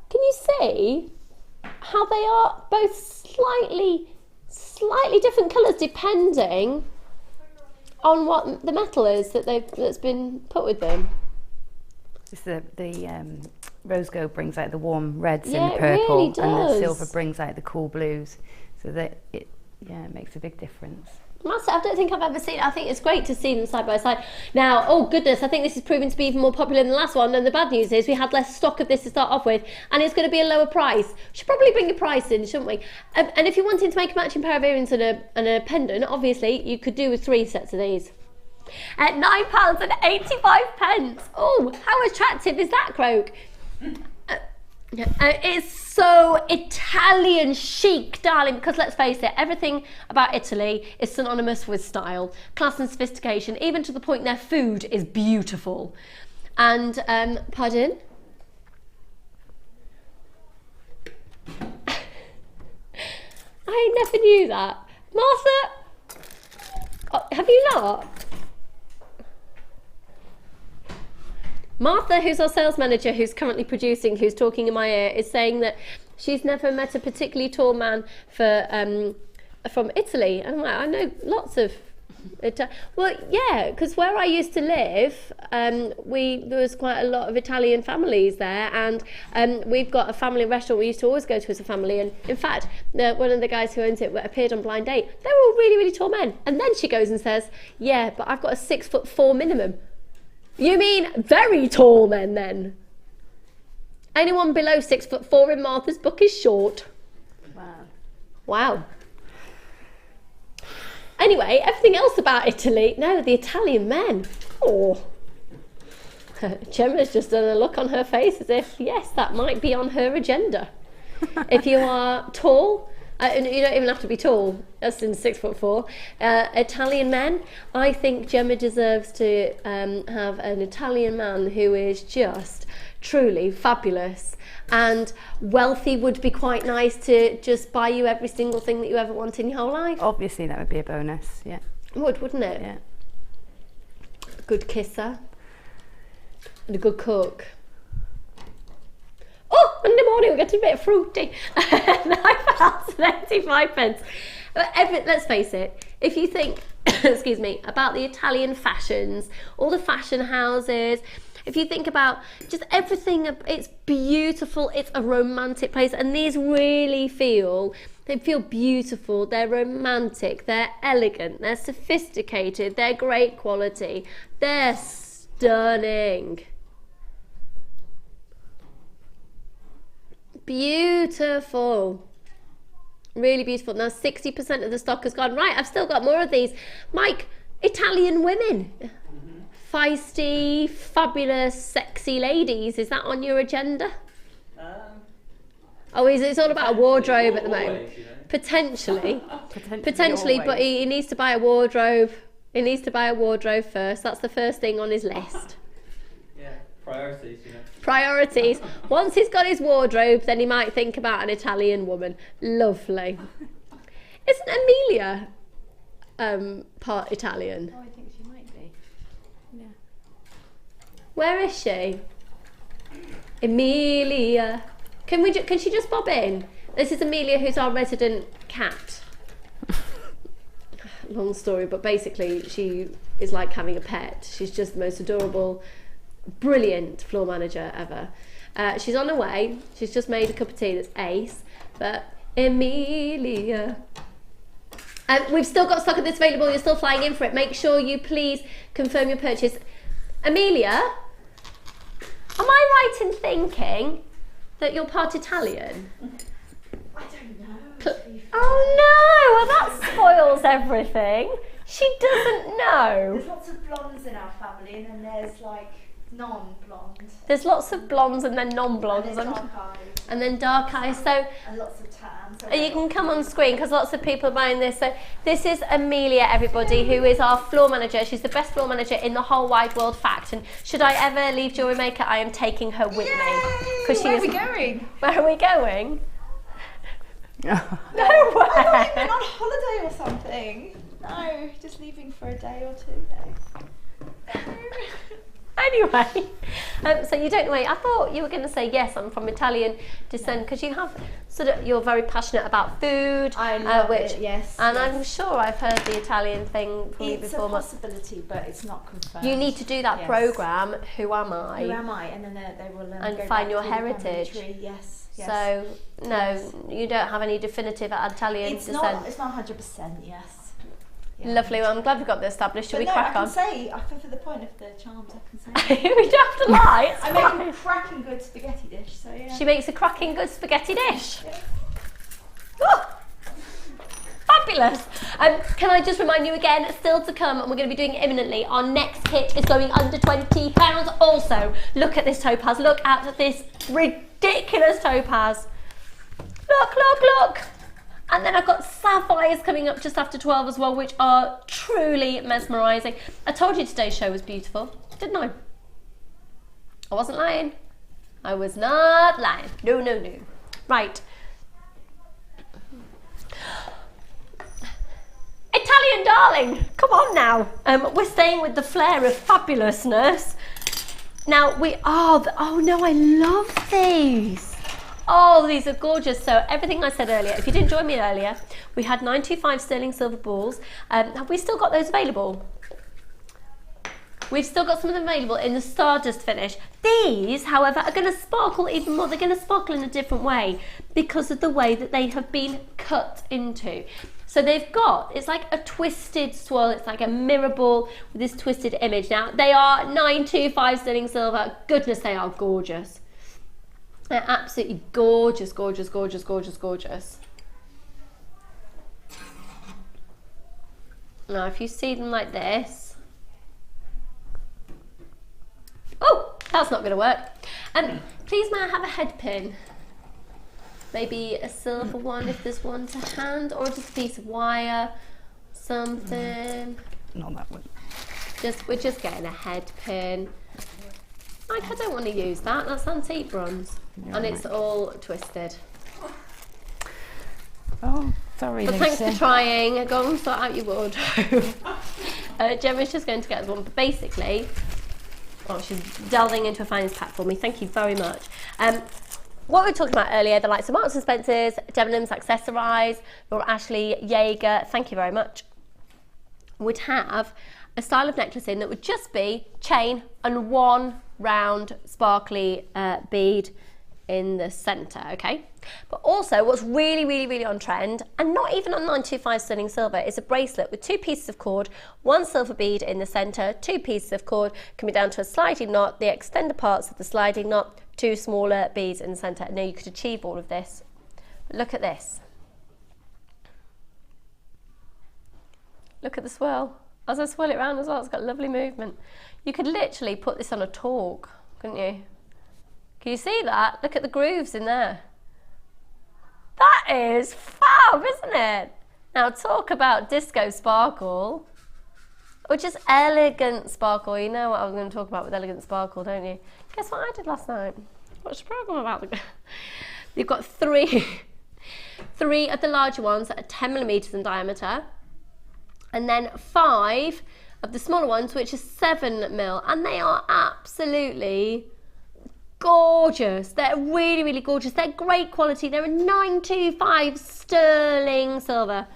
Can you see how they are both slightly different colours depending on what the metal is that's been put with them? Just the rose gold brings out the warm reds Yeah, and purple, it really and the does. silver brings out the cool blues, so that it makes a big difference. I don't think I've ever seen it. I think it's great to see them side by side. Now, oh goodness, I think this is proving to be even more popular than the last one, and the bad news is we had less stock of this to start off with, and it's going to be a lower price. We should probably bring a price in, shouldn't we? And if you're wanting to make a matching pair of earrings and a pendant, obviously you could do with 3 sets of these. At £9.85. Oh, how attractive is that, Croak? It's so Italian chic, darling, because let's face it, everything about Italy is synonymous with style, class and sophistication, even to the point their food is beautiful. And, pardon? I never knew that. Martha, have you not? Martha, who's our sales manager, who's currently producing, who's talking in my ear, is saying that she's never met a particularly tall man from Italy. And I'm like, I know lots of well, yeah, because where I used to live, there was quite a lot of Italian families there, and we've got a family restaurant we used to always go to as a family. And in fact, one of the guys who owns it appeared on Blind Date. They were all really, really tall men. And then she goes and says, "Yeah, but I've got a 6'4" minimum." You mean very tall men then? Anyone below 6'4" in Martha's book is short. Wow. Wow. Anyway, everything else about Italy. No, the Italian men. Oh. Gemma's just done a look on her face as if, yes, that might be on her agenda. If you are tall, and you don't even have to be tall, that's in 6'4", Italian men, I think Gemma deserves to have an Italian man who is just truly fabulous. And wealthy would be quite nice to just buy you every single thing that you ever want in your whole life. Obviously, that would be a bonus, yeah. It would, wouldn't it? Yeah. A good kisser. And a good cook. Oh, Monday morning we're getting a bit fruity. £9.85. Let's face it, if you think, excuse me, about the Italian fashions, all the fashion houses, if you think about just everything, it's beautiful, it's a romantic place, and these really feel beautiful, they're romantic, they're elegant, they're sophisticated, they're great quality, they're stunning. Beautiful. Really beautiful. Now 60% of the stock has gone. Right, I've still got more of these. Mike, Italian women. feisty, fabulous, sexy ladies. Is that on your agenda? Oh, it's all about a wardrobe at the moment. Always, you know. Potentially, but he needs to buy a wardrobe. He needs to buy a wardrobe first. That's the first thing on his list. Yeah, priorities, you know. Priorities. Once he's got his wardrobe, then he might think about an Italian woman. Lovely. Isn't Amelia part Italian? Oh, I think she might be. Yeah. Where is she? Amelia. Can she just bob in? This is Amelia, who's our resident cat. Long story, but basically she is like having a pet. She's just the most adorable, brilliant floor manager ever. She's on her way. She's just made a cup of tea that's ace. But Amelia. We've still got stock of this available. You're still flying in for it. Make sure you please confirm your purchase. Amelia, am I right in thinking that you're part Italian? I don't know. Oh no! Well, that spoils everything. She doesn't know. There's lots of blondes in our family, and then there's like non-blonde. There's lots of blondes and then non-blondes and then dark eyes. So And lots of tan. So you can come on screen because lots of people are buying this. So this is Amelia, everybody, who is our floor manager. She's the best floor manager in the whole wide world, fact. And should I ever leave Jewellery Maker, I am taking her with me. Where are we going? Where are we going? No way! I thought you went on holiday or something. No, just leaving for a day or 2 days. Anyway, so you don't know. I thought you were going to say yes. I'm from Italian descent because you have you're very passionate about food. I love it. Yes, and yes. I'm sure I've heard the Italian thing from you before. It's a possibility, but it's not confirmed. You need to do that program. Who am I? Who am I? And then they will and go find back your through the heritage. family tree. Yes. Yes. So no, Yes. you don't have any definitive Italian descent. It's not 100%. Yes. Yeah. Lovely. Well, I'm glad we got this established. Shall we crack on? I can say, for the point of the charms, I can say. We don't have to lie. I make a cracking good spaghetti dish. So yeah. She makes a cracking good spaghetti dish. Yeah. Oh, fabulous. Can I just remind you again, still to come, and we're going to be doing it imminently, our next kit is going under £20. Also, look at this topaz. Look at this ridiculous topaz. Look, look, look. And then I've got sapphires coming up just after 12 as well, which are truly mesmerising. I told you today's show was beautiful, didn't I? I wasn't lying. I was not lying. No, no, no. Right. Italian darling, come on now. We're staying with the flair of fabulousness. Now oh no, I love these. Oh, these are gorgeous. So everything I said earlier, if you didn't join me earlier, we had 925 sterling silver balls. Have we still got those available? We've still got some of them available in the Stardust finish. These, however, are going to sparkle even more. They're going to sparkle in a different way because of the way that they have been cut into. So they've got, it's like a twisted swirl, it's like a mirror ball with this twisted image. Now, they are 925 sterling silver. Goodness, they are gorgeous. They're absolutely gorgeous, gorgeous, gorgeous, gorgeous, gorgeous. Now, if you see them like this, oh, that's not going to work. Please, may I have a head pin? Maybe a silver one if there's one to hand, or just a piece of wire, something. Not that one. We're just getting a head pin. Like, I don't want to use that. That's antique bronze, and it's all twisted. Oh, sorry, But thanks for trying. Go and sort out your wardrobe. Gemma's just going to get us one, but basically, she's delving into a finance pack for me. Thank you very much. What we were talking about earlier, the likes of Marks & Spencer's, Debenhams, Accessorize, or Ashley Yeager, thank you very much, would have a style of necklace in that would just be chain and one round sparkly bead in the centre, okay? But also what's really, really, really on trend, and not even on 925 sterling silver, is a bracelet with 2 pieces of cord, 1 silver bead in the centre, 2 pieces of cord, can be down to a sliding knot, the extender parts of the sliding knot, 2 smaller beads in the centre. Now you could achieve all of this. But look at this. Look at the swirl. As I swirl it around as well, it's got lovely movement. You could literally put this on a torque, couldn't you? Can you see that? Look at the grooves in there. That is fab, isn't it? Now talk about disco sparkle, or just elegant sparkle. You know what I was going to talk about with elegant sparkle, don't you? Guess what I did last night? What's the program about? You've got three of the larger ones that are 10mm in diameter, and then 5 of the smaller ones, which are 7mm, and they are absolutely gorgeous. They're really, really gorgeous. They're great quality. They're a 925 sterling silver.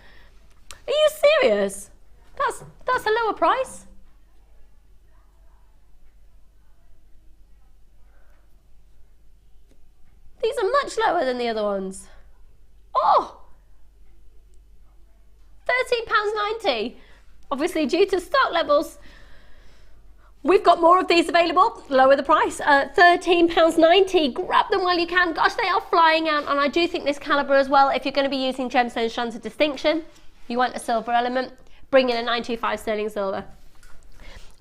Are you serious? That's a lower price. These are much lower than the other ones. Oh! £13.90. Obviously, due to stock levels, we've got more of these available. Lower the price. £13.90. Grab them while you can. Gosh, they are flying out. And I do think this calibre as well, if you're going to be using gemstone strands of distinction, you want a silver element, bring in a 925 sterling silver.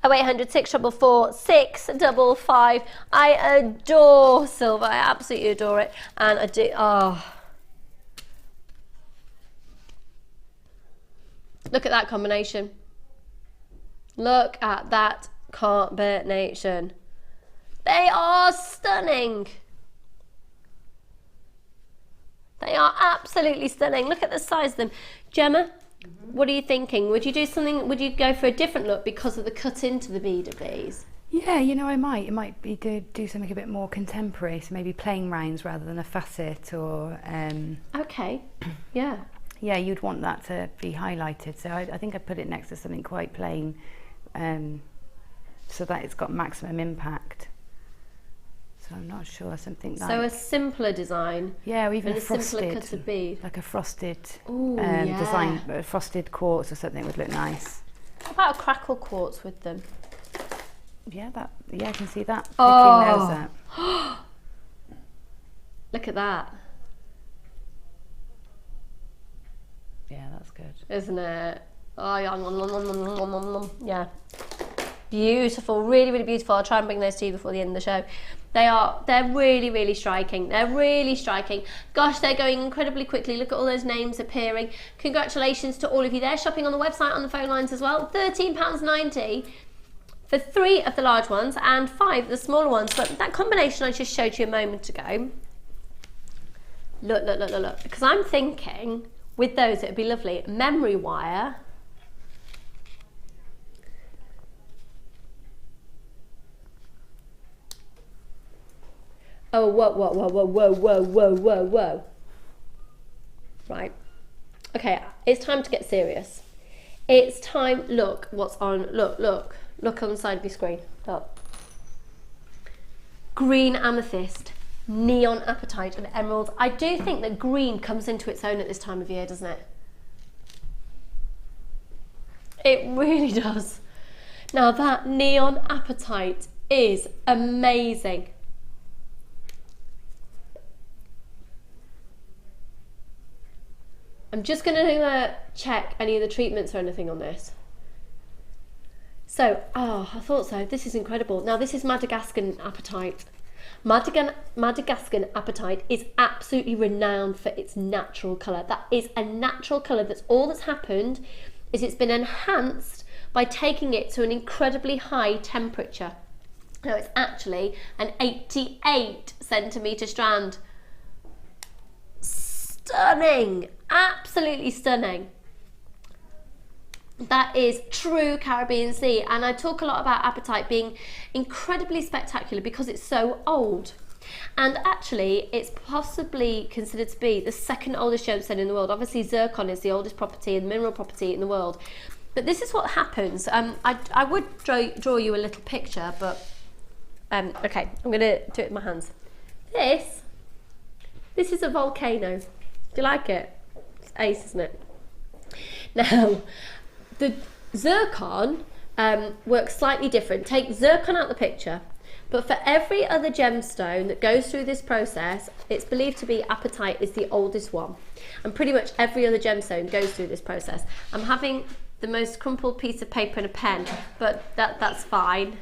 0800 644 655. I adore silver. I absolutely adore it. And I do. Oh. Look at that combination. Look at that combination. They are stunning. They are absolutely stunning. Look at the size of them. Gemma, what are you thinking? Would you do something, would you go for a different look because of the cut into the bead of these? Yeah, you know, I might. It might be do something a bit more contemporary, so maybe plain rounds rather than a facet or... Okay, yeah. Yeah, you'd want that to be highlighted. So I think I'd put it next to something quite plain, so that it's got maximum impact. So I'm not sure, something like... So a simpler design. Yeah, or even and a frosted, simpler cut of bead. like a frosted yeah. design, a frosted quartz or something would look nice. What about a crackle quartz with them? Yeah, I can see that. Oh. Picking those up. Look at that. Yeah, that's good. Isn't it? Oh, yeah. Beautiful, really, really beautiful. I'll try and bring those to you before the end of the show. They're really, really striking. They're really striking. Gosh, they're going incredibly quickly. Look at all those names appearing. Congratulations to all of you. They're shopping on the website, on the phone lines as well. £13.90 for 3 of the large ones and 5 of the smaller ones. But that combination I just showed you a moment ago. Look. Because I'm thinking with those it would be lovely. Memory wire. Oh, whoa. Right. Okay, it's time to get serious. It's time, look what's on, look on the side of your screen, look. Green amethyst, neon apatite and emerald. I do think that green comes into its own at this time of year, doesn't it? It really does. Now that neon apatite is amazing. I'm just going to check any of the treatments or anything on this. So, I thought so. This is incredible. Now, this is Madagascan apatite. Madagascan apatite is absolutely renowned for its natural colour. That is a natural colour. That's all that's happened is it's been enhanced by taking it to an incredibly high temperature. Now, it's actually an 88 centimetre strand. Stunning, absolutely stunning. That is true Caribbean Sea, and I talk a lot about apatite being incredibly spectacular because it's so old. And actually, it's possibly considered to be the second oldest gemstone in the world. Obviously, zircon is the oldest property and mineral property in the world. But this is what happens. I would draw you a little picture, but okay, I'm going to do it with my hands. This is a volcano. Do you like it? It's ace, isn't it? Now, the zircon works slightly different. Take zircon out of the picture, but for every other gemstone that goes through this process, it's believed to be apatite is the oldest one. And pretty much every other gemstone goes through this process. I'm having the most crumpled piece of paper and a pen, but that's fine.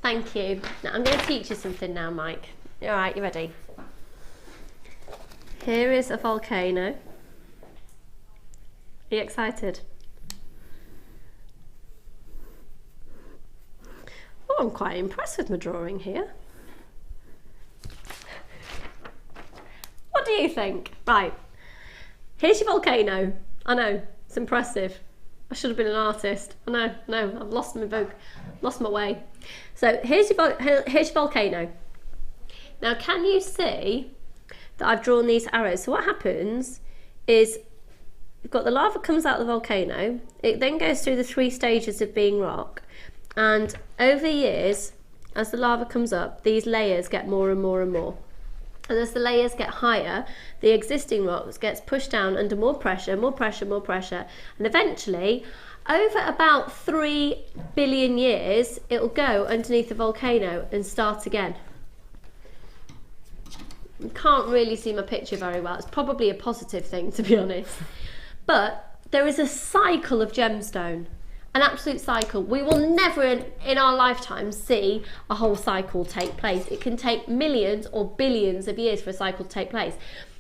Thank you. Now I'm going to teach you something now, Mike. All right, you ready? Here is a volcano. Are you excited? Oh, I'm quite impressed with my drawing here. What do you think? Right, here's your volcano. I know, it's impressive. I should have been an artist. I know, no, I've lost my way. So here's your volcano. Now, can you see that I've drawn these arrows? So what happens is you've got the lava comes out of the volcano. It then goes through the 3 stages of being rock. And over the years, as the lava comes up, these layers get more and more and more. And as the layers get higher, the existing rocks gets pushed down under more pressure, more pressure, more pressure. And eventually, over about 3 billion years, it'll go underneath the volcano and start again. You can't really see my picture very well. It's probably a positive thing, to be honest. But there is a cycle of gemstone. An absolute cycle. We will never in our lifetime see a whole cycle take place. It can take millions or billions of years for a cycle to take place.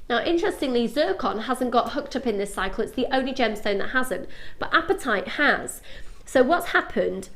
Now, interestingly, zircon hasn't got hooked up in this cycle. It's the only gemstone that hasn't, but apatite has. So what's happened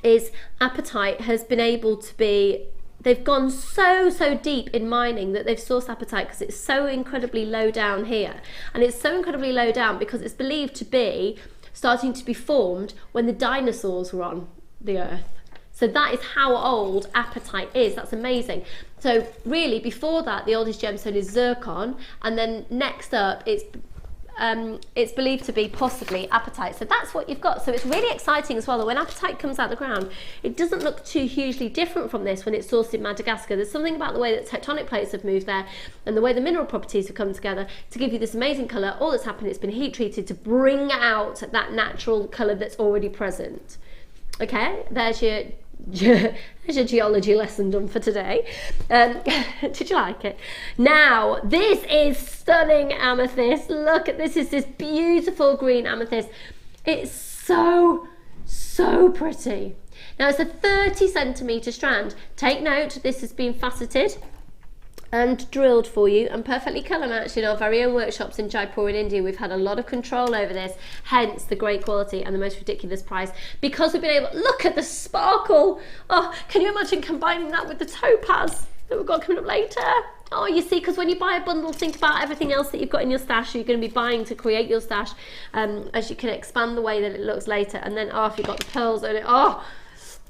is apatite has been able to be, they've gone so deep in mining that they've sourced apatite because it's so incredibly low down here. And it's so incredibly low down because it's believed to be starting to be formed when the dinosaurs were on the earth. So that is how old apatite is. That's amazing. So really, before that, the oldest gemstone is zircon, and then next up it's believed to be possibly apatite. So that's what you've got. So it's really exciting as well that when apatite comes out of the ground, it doesn't look too hugely different from this when it's sourced in Madagascar. There's something about the way that tectonic plates have moved there and the way the mineral properties have come together to give you this amazing colour. All that's happened, it's been heat treated to bring out that natural colour that's already present. Okay, there's your geology lesson done for today. Did you like it? Now, this is stunning amethyst. Look at this, is this beautiful green amethyst. It's so pretty. Now, it's a 30 centimetre strand. Take note, this has been faceted and drilled for you and perfectly colour matched in our very own workshops in Jaipur in India. We've had a lot of control over this, hence the great quality and the most ridiculous price, because we've been able, look at the sparkle. Oh, can you imagine combining that with the topaz that we've got coming up later? Oh, you see, because when you buy a bundle, think about everything else that you've got in your stash you're going to be buying to create your stash, as you can expand the way that it looks later. And then, oh, if you've got the pearls in it, oh,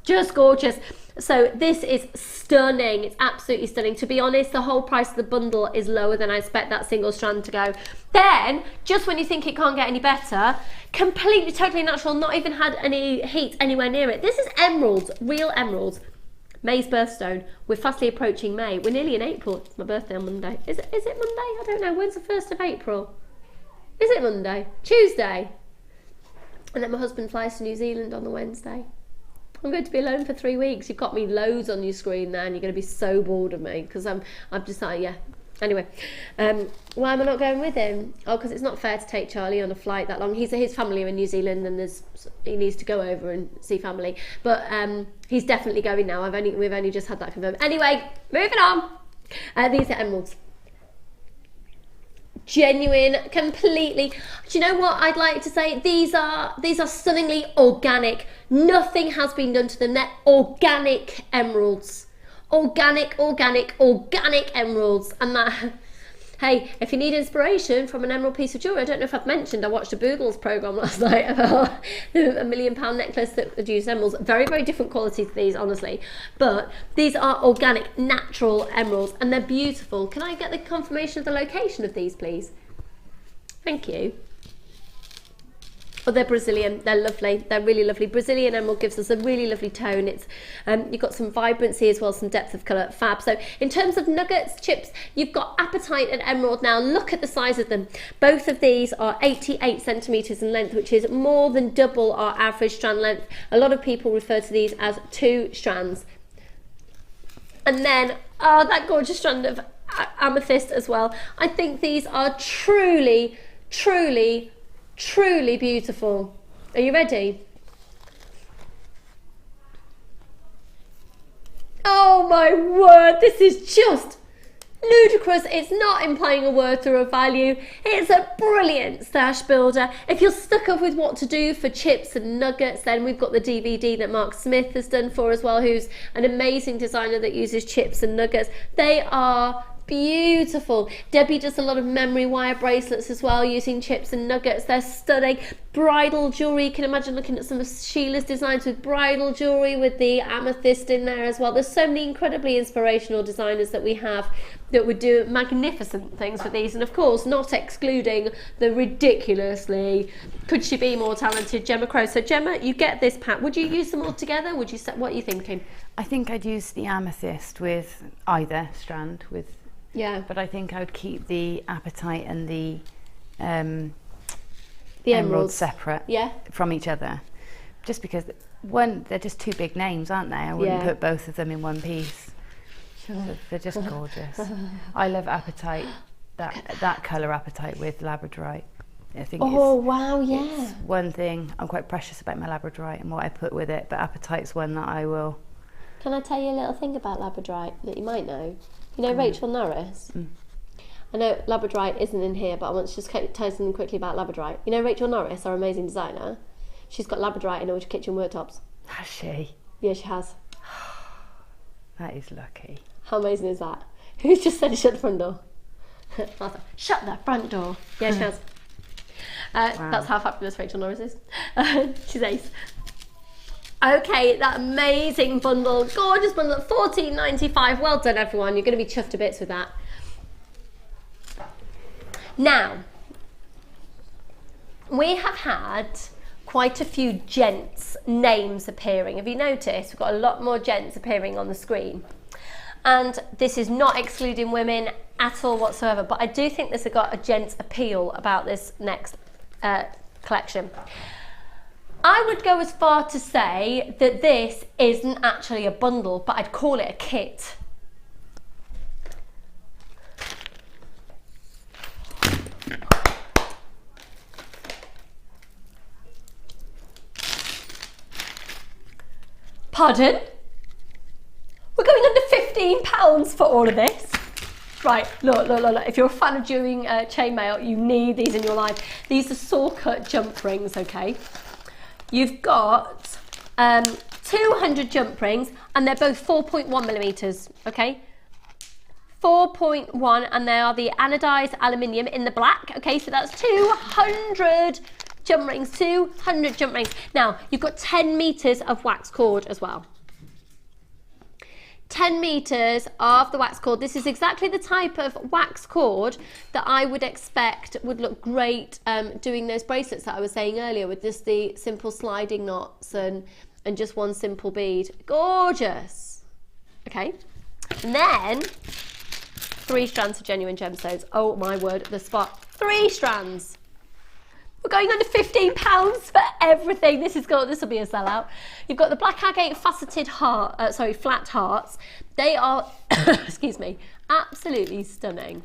just gorgeous. So this is stunning. It's absolutely stunning. To be honest, the whole price of the bundle is lower than I expect that single strand to go. Then, just when you think it can't get any better, completely, totally natural, not even had any heat anywhere near it. This is emeralds, real emeralds. May's birthstone. We're fastly approaching May. We're nearly in April. It's my birthday on Monday. Is it Monday? I don't know. When's the 1st of April? Is it Monday? Tuesday. And then my husband flies to New Zealand on the Wednesday. I'm going to be alone for 3 weeks. You've got me loads on your screen there and you're going to be so bored of me because I've decided, yeah. Anyway, why am I not going with him? Oh, because it's not fair to take Charlie on a flight that long. His family are in New Zealand and he needs to go over and see family. But he's definitely going now. We've only just had that confirmed. Anyway, moving on. These are emeralds. Genuine, completely. Do you know what I'd like to say? These are stunningly organic. Nothing has been done to them. They're organic emeralds. Organic emeralds. And that, hey, if you need inspiration from an emerald piece of jewellery, I don't know if I've mentioned, I watched a Boogles programme last night about a £1 million necklace that used emeralds. Very, very different quality to these, honestly. But these are organic, natural emeralds, and they're beautiful. Can I get the confirmation of the location of these, please? Thank you. Oh, they're Brazilian. They're lovely. They're really lovely. Brazilian emerald gives us a really lovely tone. It's you've got some vibrancy as well, some depth of colour. Fab. So in terms of nuggets, chips, you've got apatite and emerald. Now look at the size of them. Both of these are 88 centimetres in length, which is more than double our average strand length. A lot of people refer to these as 2 strands. And then, oh, that gorgeous strand of amethyst as well. I think these are truly beautiful. Are you ready? Oh my word, this is just ludicrous. It's not implying a worth or a value. It's a brilliant stash builder. If you're stuck up with what to do for chips and nuggets, then we've got the DVD that Mark Smith has done for as well, who's an amazing designer that uses chips and nuggets. They are beautiful. Debbie does a lot of memory wire bracelets as well using chips and nuggets. They're stunning. Bridal jewellery, you can imagine looking at some of Sheila's designs with bridal jewellery with the amethyst in there as well. There's so many incredibly inspirational designers that we have that would do magnificent things with these, and of course not excluding the ridiculously could she be more talented Gemma Crow. So Gemma, you get this pack. Would you use them all together? Would you set, what are you thinking? I think I'd use the amethyst with either strand with. Yeah. But I think I would keep the apatite and the emeralds emerald separate from each other. Just because, one, they're just two big names, aren't they? I wouldn't put both of them in one piece. Sure. So they're just gorgeous. I love apatite, that colour apatite with labradorite. I think it's one thing. I'm quite precious about my labradorite and what I put with it, but apatite's one that I will. Can I tell you a little thing about labradorite that you might know? You know Rachel Norris? I know labradorite isn't in here, but I want to just tell you something quickly about labradorite. You know Rachel Norris, our amazing designer? She's got labradorite in all her kitchen worktops. Has she? Yeah, she has. That is lucky. How amazing is that? Who's just said shut the front door? Martha, shut the front door. Yeah, she has. Wow. That's how fabulous Rachel Norris is. She's ace. Okay, that amazing bundle, gorgeous bundle at $14.95. Well done, everyone. You're going to be chuffed to bits with that. Now, we have had quite a few gents' names appearing. Have you noticed? We've got a lot more gents appearing on the screen. And this is not excluding women at all whatsoever, but I do think this has got a gents' appeal about this next collection. I would go as far to say that this isn't actually a bundle, but I'd call it a kit. Pardon? We're going under £15 for all of this. Right, look. If you're a fan of doing chainmail, you need these in your life. These are saw cut jump rings, okay? You've got 200 jump rings, and they're both 4.1 millimeters, okay? 4.1, and they are the anodized aluminium in the black, okay? So that's 200 jump rings, 200 jump rings. Now, you've got 10 meters of wax cord as well. 10 meters of the wax cord. This is exactly the type of wax cord that I would expect would look great doing those bracelets that I was saying earlier with just the simple sliding knots and just one simple bead. Gorgeous. Okay. And then 3 strands of genuine gemstones. Oh my word, the spot. 3 strands. We're going under £15 for everything. This will be a sellout. You've got the black agate faceted flat hearts. They are, excuse me, absolutely stunning.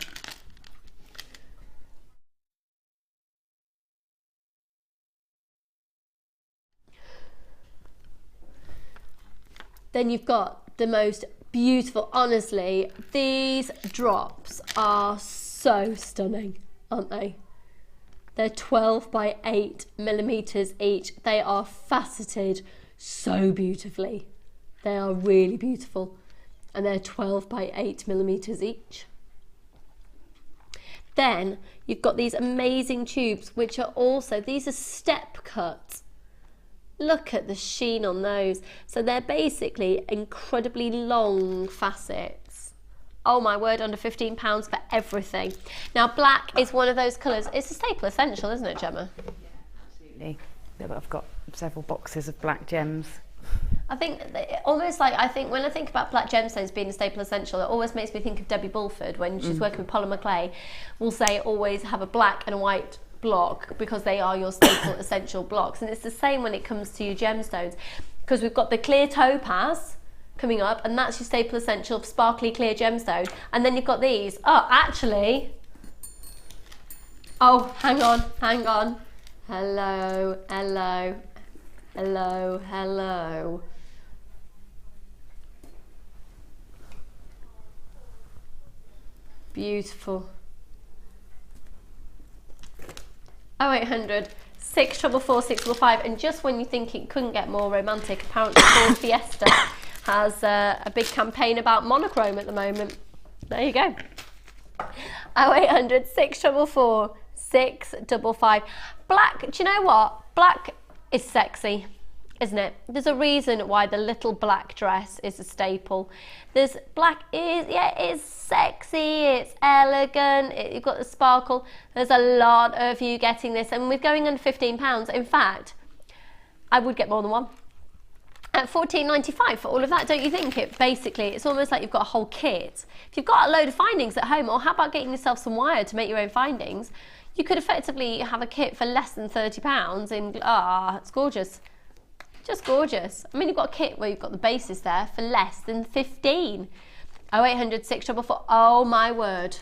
Then you've got the most beautiful, honestly, these drops are so stunning, aren't they? They're 12 by 8 millimeters each. They are faceted so beautifully. They are really beautiful. And they're 12 by 8 millimeters each. Then you've got these amazing tubes, which are also, these are step cut. Look at the sheen on those. So they're basically incredibly long facets. Oh my word, under £15 for everything. Now black is one of those colours. It's a staple essential, isn't it, Gemma? Yeah, absolutely. I've got several boxes of black gems. I think almost like, when I think about black gemstones being a staple essential, it always makes me think of Debbie Bulford when she's working with polymer clay. We'll say always have a black and a white block because they are your staple essential blocks. And it's the same when it comes to your gemstones, because we've got the clear topaz coming up, and that's your staple essential sparkly clear gemstone. And then you've got these. Oh, actually, oh, hang on. Hello. Beautiful. 0800 644 655, and just when you think it couldn't get more romantic, apparently Ford Fiesta has a big campaign about monochrome at the moment. There you go. 0800 644 655. Black, do you know what? Black is sexy, isn't it? There's a reason why the little black dress is a staple. There's black is, yeah, it's sexy, it's elegant, you've got the sparkle. There's a lot of you getting this, and with going under £15, in fact, I would get more than one. At $14.95 for all of that, don't you think? It's almost like you've got a whole kit. If you've got a load of findings at home, or how about getting yourself some wire to make your own findings, you could effectively have a kit for less than £30 and it's gorgeous. Just gorgeous. I mean, you've got a kit where you've got the bases there for less than 15. 0800 644. Oh my word.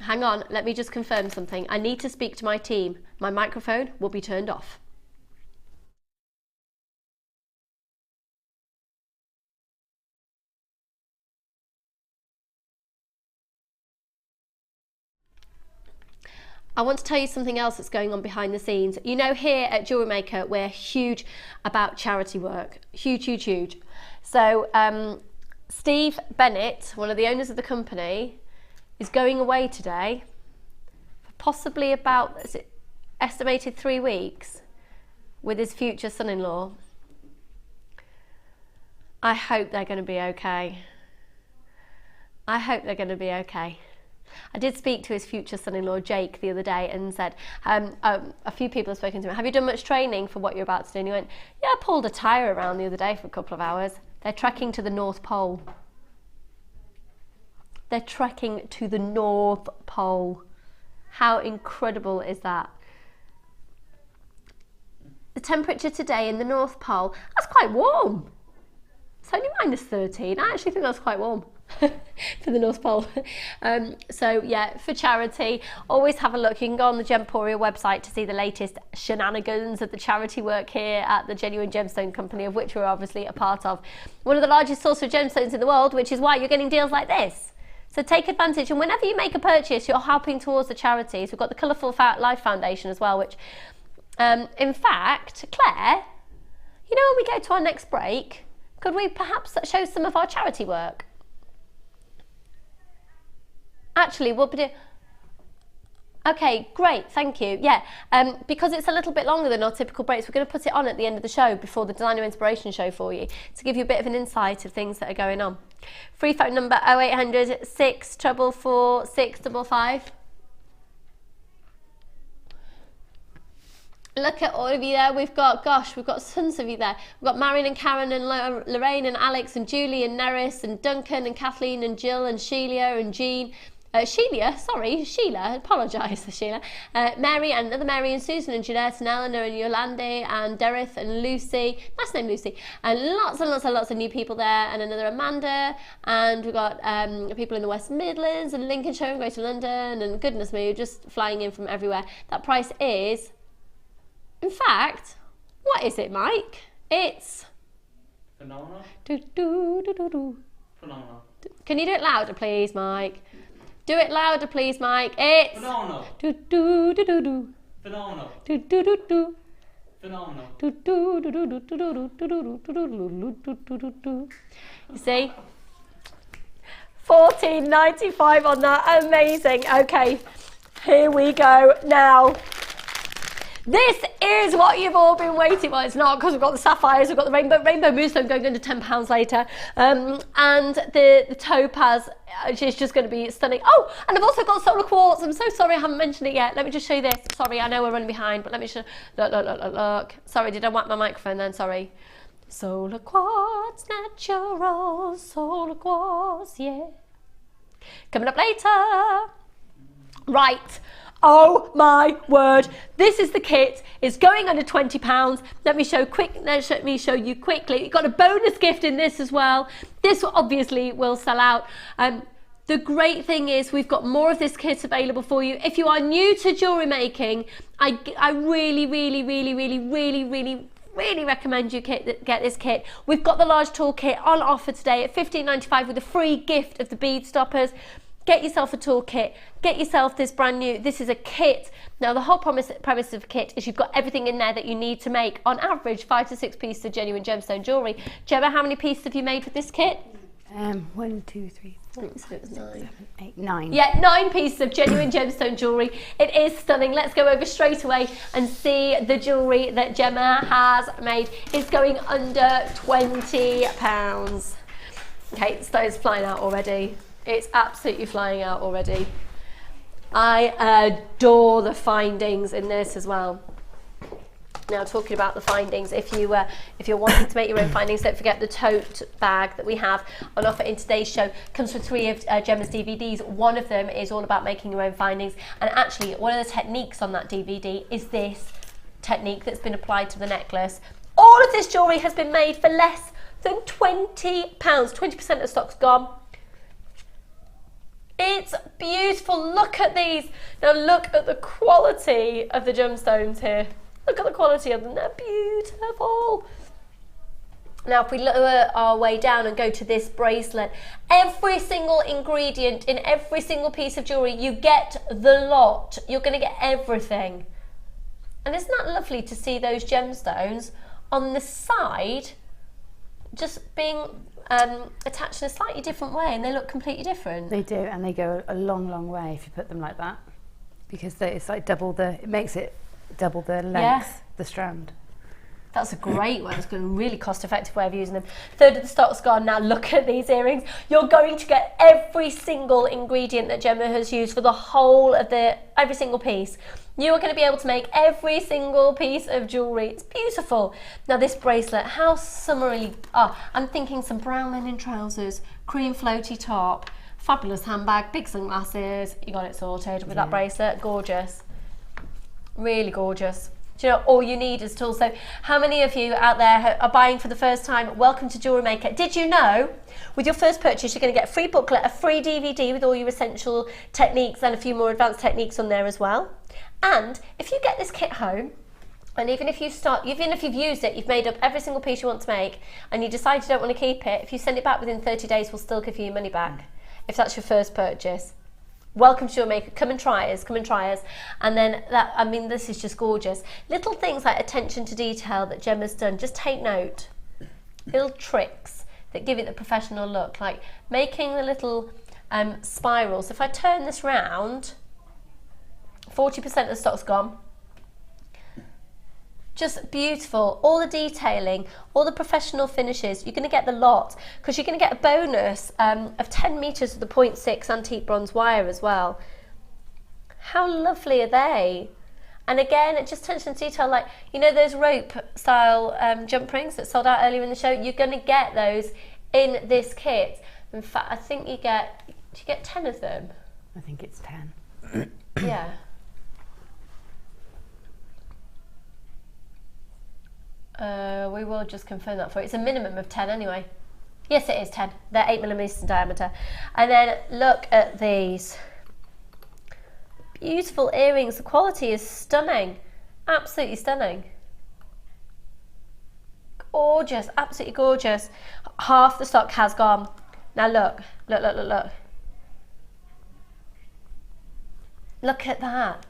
Hang on, let me just confirm something. I need to speak to my team. My microphone will be turned off. I want to tell you something else that's going on behind the scenes. You know, here at Jewellery Maker, we're huge about charity work. Huge, huge, huge. So Steve Bennett, one of the owners of the company, is going away today for possibly about, is it estimated 3 weeks, with his future son-in-law. I hope they're going to be okay. I hope they're going to be okay. I did speak to his future son-in-law Jake the other day and said, a few people have spoken to him, have you done much training for what you're about to do? And he went, yeah, I pulled a tyre around the other day for a couple of hours. They're trekking to the North Pole. They're trekking to the North Pole. How incredible is that? The temperature today in the North Pole, that's quite warm. It's only -13. I actually think that's quite warm. For the North Pole. So yeah, for charity, always have a look. You can go on the Gemporia website to see the latest shenanigans of the charity work here at the Genuine Gemstone Company, of which we're obviously a part of. One of the largest sources of gemstones in the world, which is why you're getting deals like this. So take advantage, and whenever you make a purchase, you're helping towards the charities. We've got the Colourful Life Foundation as well, which in fact, Claire, you know, when we go to our next break, could we perhaps show some of our charity work? Actually, we'll be doing... Okay, great, thank you. Yeah, because it's a little bit longer than our typical breaks, we're going to put it on at the end of the show before the Designer Inspiration show for you, to give you a bit of an insight of things that are going on. Free phone number 0800 644 655. Look at all of you there. We've got tons of you there. We've got Marion and Karen and Lorraine and Alex and Julie and Neris and Duncan and Kathleen and Jill and Sheila and Jean. Sheila, apologise for Sheila. Mary and another Mary and Susan and Jeanette and Eleanor and Yolande and Dereth and Lucy. Nice name, Lucy. And lots of new people there, and another Amanda. And we've got people in the West Midlands and Lincolnshire and Greater London, and goodness me, you're just flying in from everywhere. That price is, in fact, what is it, Mike? It's phenomenal. Phenomenal. Can you do it louder, please, Mike? Do it louder, please, Mike. It's phenomenal. Phenomenal. Phenomenal. You see? $14.95 on that. Amazing. Okay, here we go now. This is what you've all been waiting for. It's not, because we've got the sapphires, we've got the rainbow moonstone going under £10 later, and the topaz, which is just going to be stunning. Oh, and I've also got solar quartz. I'm so sorry I haven't mentioned it yet. Let me just show you this. Sorry, I know we're running behind, but let me show. Look. Sorry, did I whack my microphone then? Sorry. Solar quartz, natural solar quartz, yeah. Coming up later. Right. Oh my word, this is the kit. It's going under £20. Let me show you quickly. You've got a bonus gift in this as well. This obviously will sell out. The great thing is we've got more of this kit available for you. If you are new to jewellery making, I really really recommend you get this kit. We've got the large toolkit on offer today at $15.95 with a free gift of the bead stoppers. Get yourself a toolkit, get yourself this brand new, this is a kit. Now the whole premise of a kit is you've got everything in there that you need to make, on average, 5 to 6 pieces of genuine gemstone jewellery. Gemma, how many pieces have you made with this kit? 1, 2, 3, 4, 5, 6, 7, 8, 9. Yeah, 9 pieces of genuine gemstone jewellery. It is stunning. Let's go over straight away and see the jewellery that Gemma has made. It's going under £20. Okay, so it's flying out already. It's absolutely flying out already. I adore the findings in this as well. Now, talking about the findings, if you're wanting to make your own findings, don't forget the tote bag that we have on offer in today's show comes with 3 of Gemma's DVDs. One of them is all about making your own findings, and actually one of the techniques on that DVD is this technique that's been applied to the necklace. All of this jewellery has been made for less than £20. 20% of the stock's gone. It's beautiful. Look at these. Now look at the quality of the gemstones here. Look at the quality of them. They're beautiful. Now if we lower our way down and go to this bracelet, every single ingredient in every single piece of jewellery, you get the lot. You're going to get everything. And isn't that lovely to see those gemstones on the side just being attached in a slightly different way, and they look completely different. They do, and they go a long, long way if you put them like that, because it's like it makes it double the length, the strand. That's a great one. It's a really cost-effective way of using them. 1/3 of the stock's gone. Now look at these earrings. You're going to get every single ingredient that Gemma has used for the whole of every single piece. You are going to be able to make every single piece of jewellery. It's beautiful. Now this bracelet, how summery. I'm thinking some brown linen trousers, cream floaty top, fabulous handbag, big sunglasses. You got it sorted with that bracelet. Gorgeous. Really gorgeous. Do you know, all you need is tools. So how many of you out there are buying for the first time? Welcome to Jewellery Maker. Did you know with your first purchase you're going to get a free booklet, a free DVD with all your essential techniques and a few more advanced techniques on there as well? And if you get this kit home, and even if you've used it, you've made up every single piece you want to make, and you decide you don't want to keep it, if you send it back within 30 days, we'll still give you your money back if that's your first purchase. Welcome to Jewellery Maker. Come and try us. And then this is just gorgeous. Little things like attention to detail that Gemma's done. Just take note. Little tricks that give it the professional look, like making the little spirals. If I turn this round, 40% of the stock's gone. Just beautiful. All the detailing, all the professional finishes. You're going to get the lot, because you're going to get a bonus of 10 metres of the 0.6 antique bronze wire as well. How lovely are they? And again, it just attention to detail, like, you know those rope style jump rings that sold out earlier in the show? You're going to get those in this kit. In fact, I think do you get 10 of them? I think it's 10. Yeah. We will just confirm that for you. It's a minimum of 10 anyway. Yes, it is 10. They're 8mm in diameter. And then look at these. Beautiful earrings. The quality is stunning. Absolutely stunning. Gorgeous. Absolutely gorgeous. Half the stock has gone. Now look. Look. Look at that.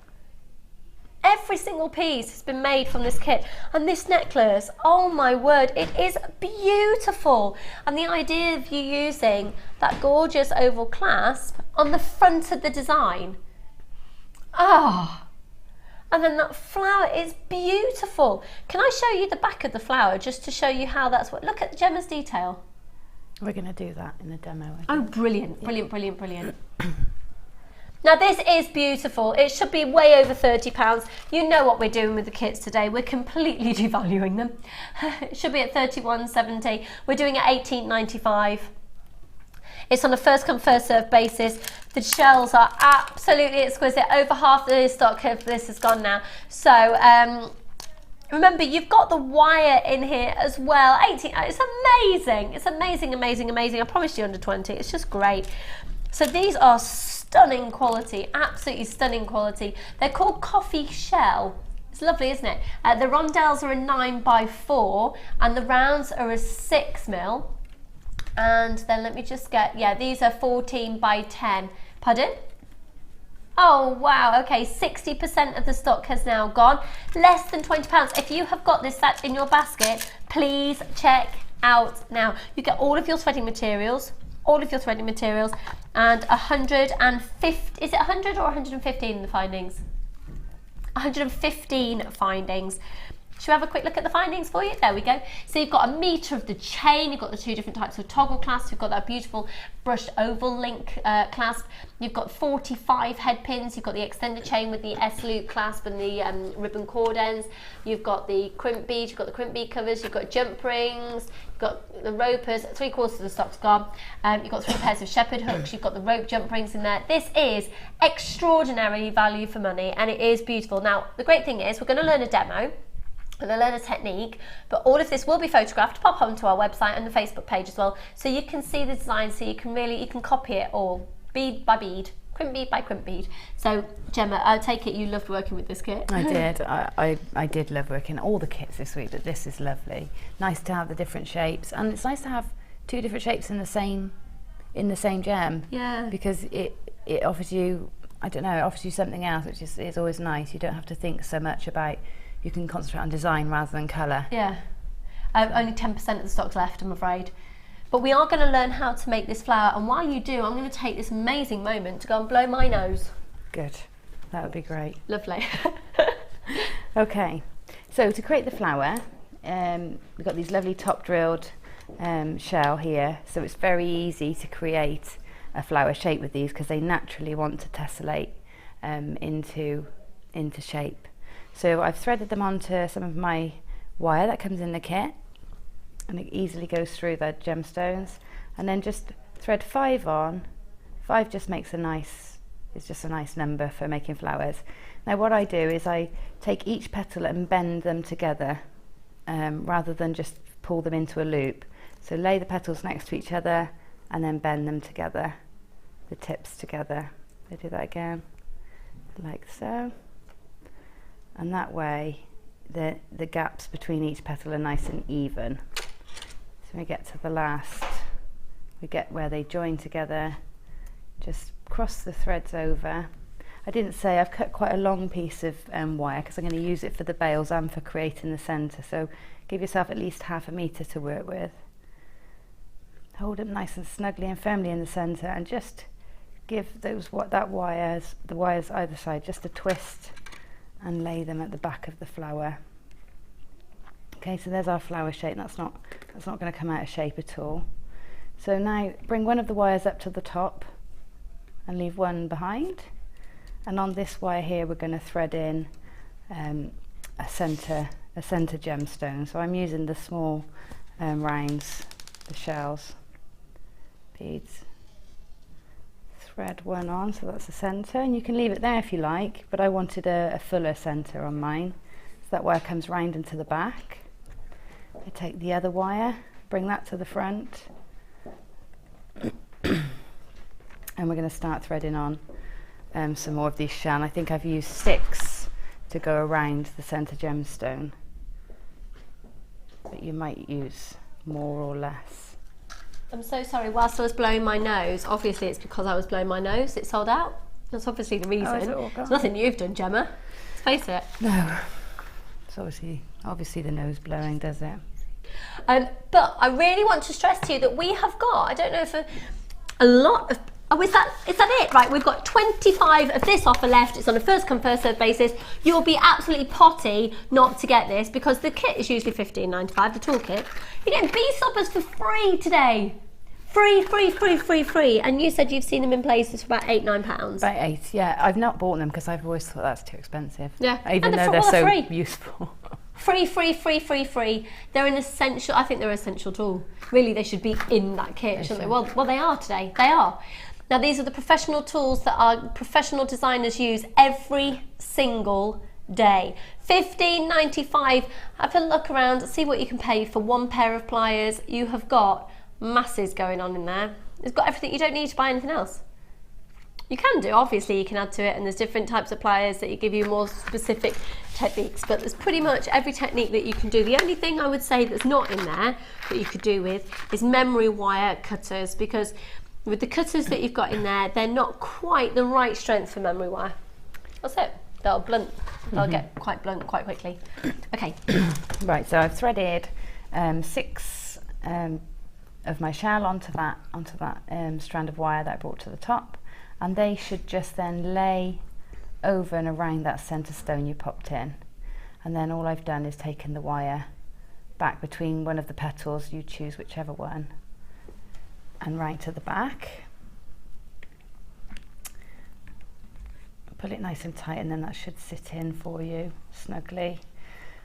Every single piece has been made from this kit. And this necklace, oh my word, it is beautiful. And the idea of you using that gorgeous oval clasp on the front of the design. And then that flower is beautiful. Can I show you the back of the flower just to show you how that's what? Look at Gemma's detail. We're going to do that in the demo. Oh, brilliant, brilliant. Now this is beautiful. It should be way over £30. You know what we're doing with the kits today. We're completely devaluing them. It should be at £31.70. We're doing it at £18.95. It's on a first come first serve basis. The shells are absolutely exquisite. Over half the stock of this is gone now. So remember, you've got the wire in here as well. 18. It's amazing. It's amazing. I promise you under 20. It's just great. So these are stunning quality, absolutely stunning quality. They're called coffee shell It's lovely, isn't it? The rondelles are a 9x4 and the rounds are a 6mm. And then let me just get, yeah, these are 14x10. Pardon? Oh wow, okay, 60% of the stock has now gone. Less than £20. If you have got this set in your basket, please check out now. You get all of your threading materials, and 150, is it 100 or 115 in the findings? 115 findings. Should we have a quick look at the findings for you? There we go. So you've got a metre of the chain, you've got the 2 different types of toggle clasps, you've got that beautiful brushed oval link clasp, you've got 45 head pins, you've got the extended chain with the S-loop clasp and the ribbon cord ends, you've got the crimp bead, you've got the crimp bead covers, you've got jump rings, you've got the ropers, 3/4 of the stock's gone, you've got 3 pairs of shepherd hooks, you've got the rope jump rings in there. This is extraordinary value for money and it is beautiful. Now, the great thing is we're going to learn a demo, we're going to learn a technique, but all of this will be photographed, pop onto our website and the Facebook page as well, so you can see the design, so you can copy it all, bead by bead, crimp bead by crimp bead. So Gemma, I take it you loved working with this kit? I did. I did love working all the kits this week, but this is lovely. Nice to have the different shapes, and it's nice to have 2 different shapes in the same gem. Yeah. Because it offers you, I don't know, it offers you something else, which is always nice. You don't have to think so much about. You can concentrate on design rather than colour. Yeah. Only 10% of the stock's left, I'm afraid. But we are going to learn how to make this flower, and while you do, I'm going to take this amazing moment to go and blow my nose. Good. That would be great. Lovely. Okay. So to create the flower, we've got these lovely top drilled shell here, so it's very easy to create a flower shape with these because they naturally want to tessellate into shape. So I've threaded them onto some of my wire that comes in the kit, and it easily goes through the gemstones, and then just thread 5 on. 5 just makes it's just a nice number for making flowers. Now what I do is I take each petal and bend them together rather than just pull them into a loop. So lay the petals next to each other and then bend them together, the tips together. I do that again, like so. And that way the gaps between each petal are nice and even. So when we get to the last, we get where they join together, just cross the threads over. I didn't say I've cut quite a long piece of wire because I'm going to use it for the bails and for creating the centre, so give yourself at least ½ metre to work with. Hold them nice and snugly and firmly in the centre, and just give the wires either side just a twist and lay them at the back of the flower. Okay, so there's our flower shape. That's not going to come out of shape at all. So now bring one of the wires up to the top and leave one behind, and on this wire here we're going to thread in a centre gemstone. So I'm using the small rounds, the shells, beads. Thread one on, so that's the centre, and you can leave it there if you like, but I wanted a fuller centre on mine, so that wire comes round into the back. I take the other wire, bring that to the front, and we're going to start threading on some more of these shell. I think I've used 6 to go around the centre gemstone, but you might use more or less. I'm so sorry, whilst I was blowing my nose, obviously it's because I was blowing my nose, it sold out. That's obviously the reason. Oh, is it all gone? It's nothing you've done, Gemma. Let's face it. No. It's obviously the nose blowing, does it? But I really want to stress to you that we have got, I don't know if a lot of, is that it? Right, we've got 25 of this offer left. It's on a first come first served basis. You'll be absolutely potty not to get this because the kit is usually $15.95, the toolkit. You're getting bee stoppers for free today. Free. And you said you've seen them in places for about £8-9. About 8, yeah. I've not bought them because I've always thought that's too expensive. Yeah, even though they're so useful. Free. They're an essential, I think they're an essential tool. Really, they should be in that kit, shouldn't they? Well, they are today. They are. Now, these are the professional tools that our professional designers use every single day. $15.95. Have a look around, see what you can pay for one pair of pliers. You have got masses going on in there. It's got everything. You don't need to buy anything else. You can do, obviously you can add to it, and there's different types of pliers that give you more specific techniques, but there's pretty much every technique that you can do. The only thing I would say that's not in there that you could do with is memory wire cutters, because with the cutters that you've got in there, they're not quite the right strength for memory wire. That's it. They'll blunt. They'll get quite blunt quite quickly. Okay. Right, so I've threaded 6 of my shell onto that strand of wire that I brought to the top, and they should just then lay over and around that centre stone you popped in. And then all I've done is taken the wire back between one of the petals, you choose whichever one, and right to the back. Pull it nice and tight, and then that should sit in for you snugly.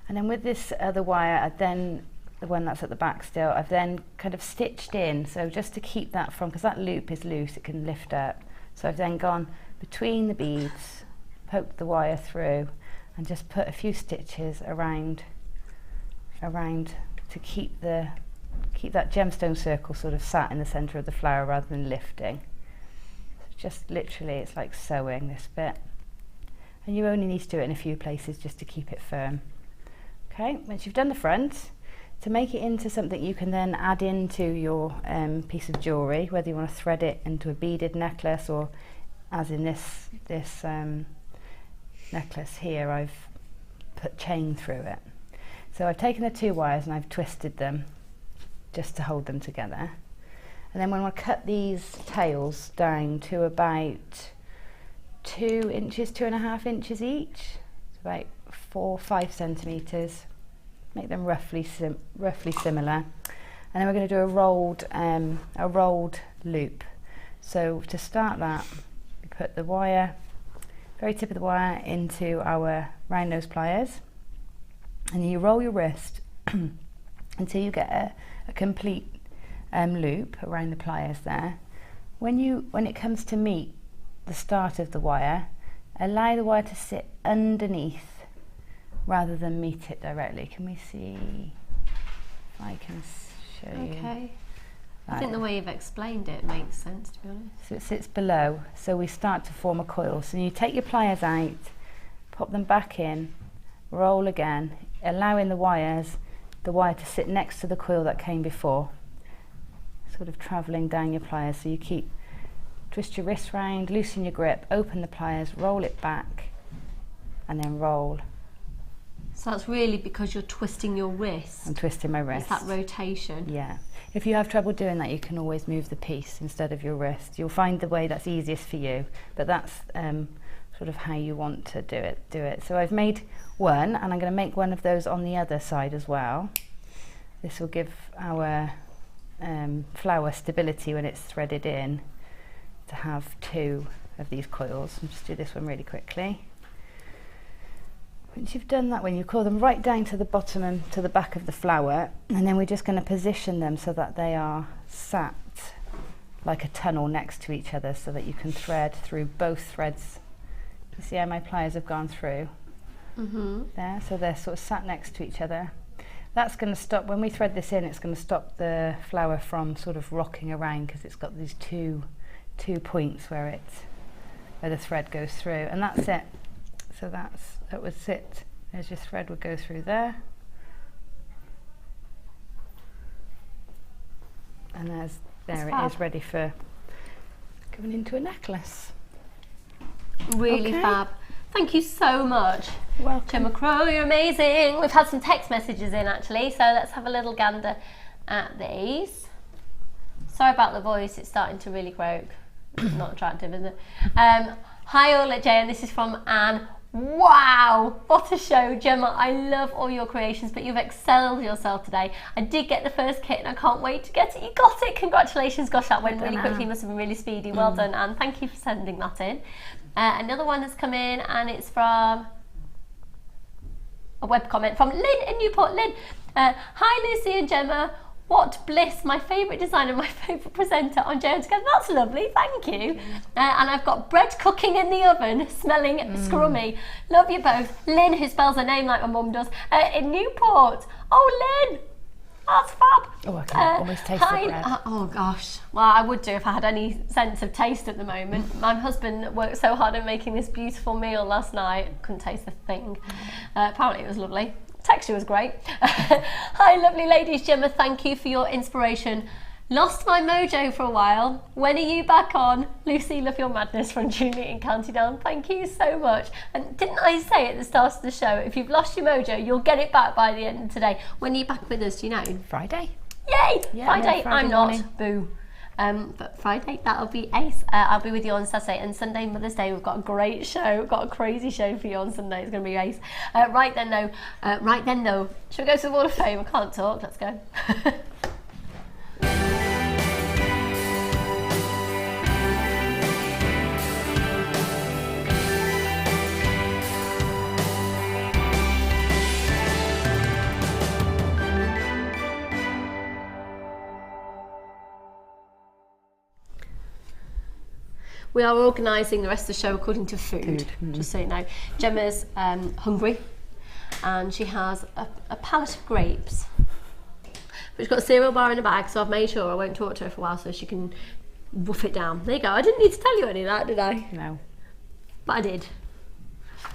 And then with this other wire, the one that's at the back still, I've then kind of stitched in, so just to keep that from, because that loop is loose, it can lift up. So I've then gone between the beads, poked the wire through, and just put a few stitches around to keep that gemstone circle sort of sat in the centre of the flower rather than lifting. So just literally, it's like sewing this bit. And you only need to do it in a few places just to keep it firm. Okay, once you've done the front, to make it into something you can then add into your piece of jewellery, whether you want to thread it into a beaded necklace, or as in this necklace here, I've put chain through it. So I've taken the 2 wires and I've twisted them just to hold them together. And then when I cut these tails down to about 2 inches, 2.5 inches each, it's about 4 or 5 centimetres. Make them roughly similar, and then we're going to do a rolled loop. So to start that, we put the wire, very tip of the wire, into our round nose pliers, and you roll your wrist until you get a complete loop around the pliers there. When it comes to meet the start of the wire, allow the wire to sit underneath rather than meet it directly. Can we see if I can show you? Okay. I think the way you've explained it makes sense, to be honest. So it sits below, so we start to form a coil. So you take your pliers out, pop them back in, roll again, allowing the wire to sit next to the coil that came before, sort of travelling down your pliers. So you twist your wrist round, loosen your grip, open the pliers, roll it back, and then roll. So that's really because you're twisting your wrist. I'm twisting my wrist. It's that rotation. Yeah. If you have trouble doing that, you can always move the piece instead of your wrist. You'll find the way that's easiest for you, but that's sort of how you want to do it. So I've made one, and I'm going to make one of those on the other side as well. This will give our flower stability when it's threaded in, to have 2 of these coils. I'll just do this one really quickly. Once you've done that one, you coil them right down to the bottom and to the back of the flower, and then we're just going to position them so that they are sat like a tunnel next to each other, so that you can thread through both threads. You see how my pliers have gone through? There, so they're sort of sat next to each other. That's going to stop, when we thread this in, it's going to stop the flower from sort of rocking around, because it's got these two points where the thread goes through, and that's it. So that would sit, there's your thread would go through there, and there it is, ready for going into a necklace. Really fab. Thank you so much. Welcome. Gemma Crow, you're amazing. We've had some text messages in actually, so let's have a little gander at these. Sorry about the voice, it's starting to really croak. Not attractive, is it? Hi all at Jay, and this is from Anne. Wow, what a show, Gemma. I love all your creations, but you've excelled yourself today. I did get the first kit and I can't wait to get it. You got it, congratulations. Gosh, that went really quickly, must have been really speedy. Well done, Anne. Thank you for sending that in. Another one has come in, and it's from a web comment from Lynn in Newport. Lynn, hi Lucy and Gemma. What bliss, my favourite designer, my favourite presenter on Jay Together. That's lovely, thank you. And I've got bread cooking in the oven, smelling scrummy. Love you both. Lynn, who spells her name like my mum does, in Newport. Oh, Lynn, That's fab. Oh, I can almost taste the bread. Oh gosh. Well, I would do if I had any sense of taste at the moment. My husband worked so hard on making this beautiful meal last night. Couldn't taste a thing. Apparently it was lovely. Texture was great. Hi, lovely ladies. Gemma, thank you for your inspiration. Lost my mojo for a while. When are you back on? Lucy, love your madness from Julie in County Down. Thank you so much. And didn't I say at the start of the show, if you've lost your mojo, you'll get it back by the end of today. When are you back with us, do you know? Friday. Yay! Yeah, Friday, Friday I'm morning. not. Boo. But Friday, that'll be ace. I'll be with you on Saturday, and Sunday, Mother's Day, we've got a great show. We've got a crazy show for you on Sunday. It's going to be ace. Right then, though. Shall we go to the Wall of Fame? I can't talk. Let's go. We are organising the rest of the show according to food. Just so you know. Gemma's hungry, and she has a pallet of grapes. But she's got a cereal bar in a bag, so I've made sure I won't talk to her for a while so she can woof it down. There you go. I didn't need to tell you any of that, did I? No. But I did.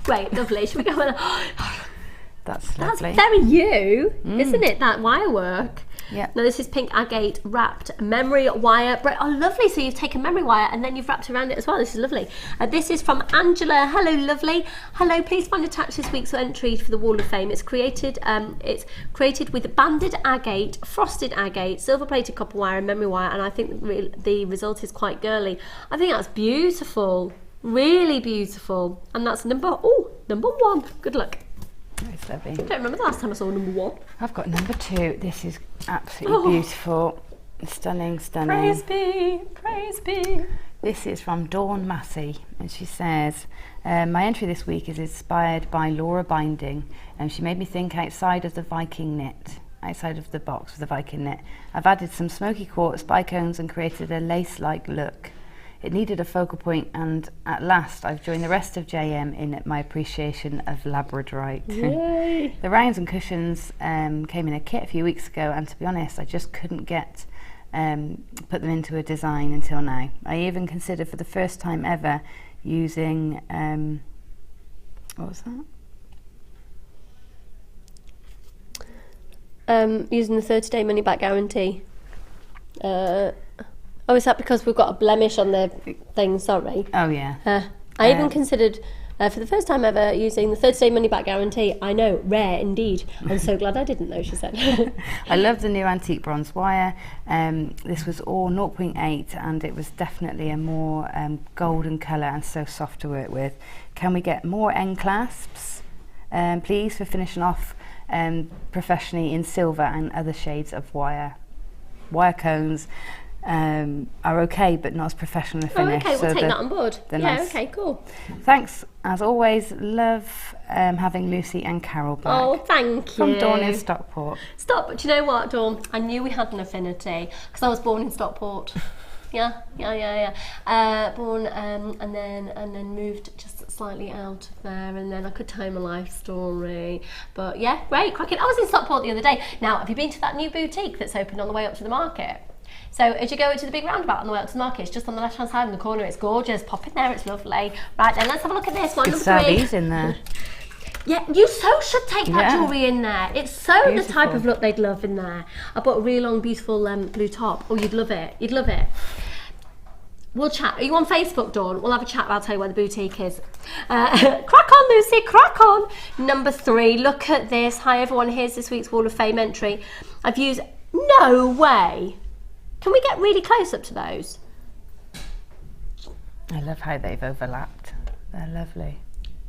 Great, lovely. Should we go on? That's lovely. That's very you, isn't it? That wire work. Yeah. Now this is pink agate wrapped memory wire. Oh, lovely. So you've taken memory wire and then you've wrapped around it as well. This is lovely. This is from Angela. Hello, lovely. Hello, please find attached this week's entry for the Wall of Fame. It's created with banded agate, frosted agate, silver-plated copper wire and memory wire, and I think the result is quite girly. I think that's beautiful. Really beautiful. And that's number one. Good luck. It's lovely. I don't remember the last time I saw number one. I've got number 2. This is absolutely beautiful. Stunning. Praise be, praise be. This is from Dawn Massey, and she says, my entry this week is inspired by Laura Binding, and she made me think outside of the Viking knit, outside of the box of the Viking knit. I've added some smoky quartz bicones and created a lace-like look. It needed a focal point, and at last I've joined the rest of JM in my appreciation of labradorite. Yay. The rounds and cushions came in a kit a few weeks ago, and to be honest, I just couldn't put them into a design until now. I even considered for the first time ever using, what was that? Using the 30-day money-back guarantee. Oh, is that because we've got a blemish on the thing? Sorry. Oh, yeah. I even considered, for the first time ever, using the 30-day money-back guarantee. I know, rare indeed. I'm so glad I didn't know, she said. I love the new antique bronze wire. This was all 0.8, and it was definitely a more golden colour and so soft to work with. Can we get more end clasps, please, for finishing off professionally in silver and other shades of wire? Wire cones are okay, but not as professional a finish. Okay, we'll take that on board. Yeah, nice. Okay, cool. Thanks, as always. Love having Lucy and Carol back. Oh, thank you. From Dawn in Stockport. But do you know what, Dawn? I knew we had an affinity because I was born in Stockport. Yeah. Born and then moved just slightly out of there, and then I could tell my life story. But yeah, great, cracking. I was in Stockport the other day. Now, have you been to that new boutique that's opened on the way up to the market? So as you go to the big roundabout on the way up to the market, it's just on the left-hand side in the corner. It's gorgeous. Pop in there. It's lovely. Right then, let's have a look at this one. Good service in there. Yeah, you so should take that jewellery in there. It's so beautiful. The type of look they'd love in there. I bought a really long, beautiful blue top. Oh, you'd love it. You'd love it. We'll chat. Are you on Facebook, Dawn? We'll have a chat. I'll tell you where the boutique is. Crack on, Lucy. Crack on. Number 3. Look at this. Hi, everyone. Here's this week's Wall of Fame entry. I've used... No way. Can we get really close up to those? I love how they've overlapped. They're lovely.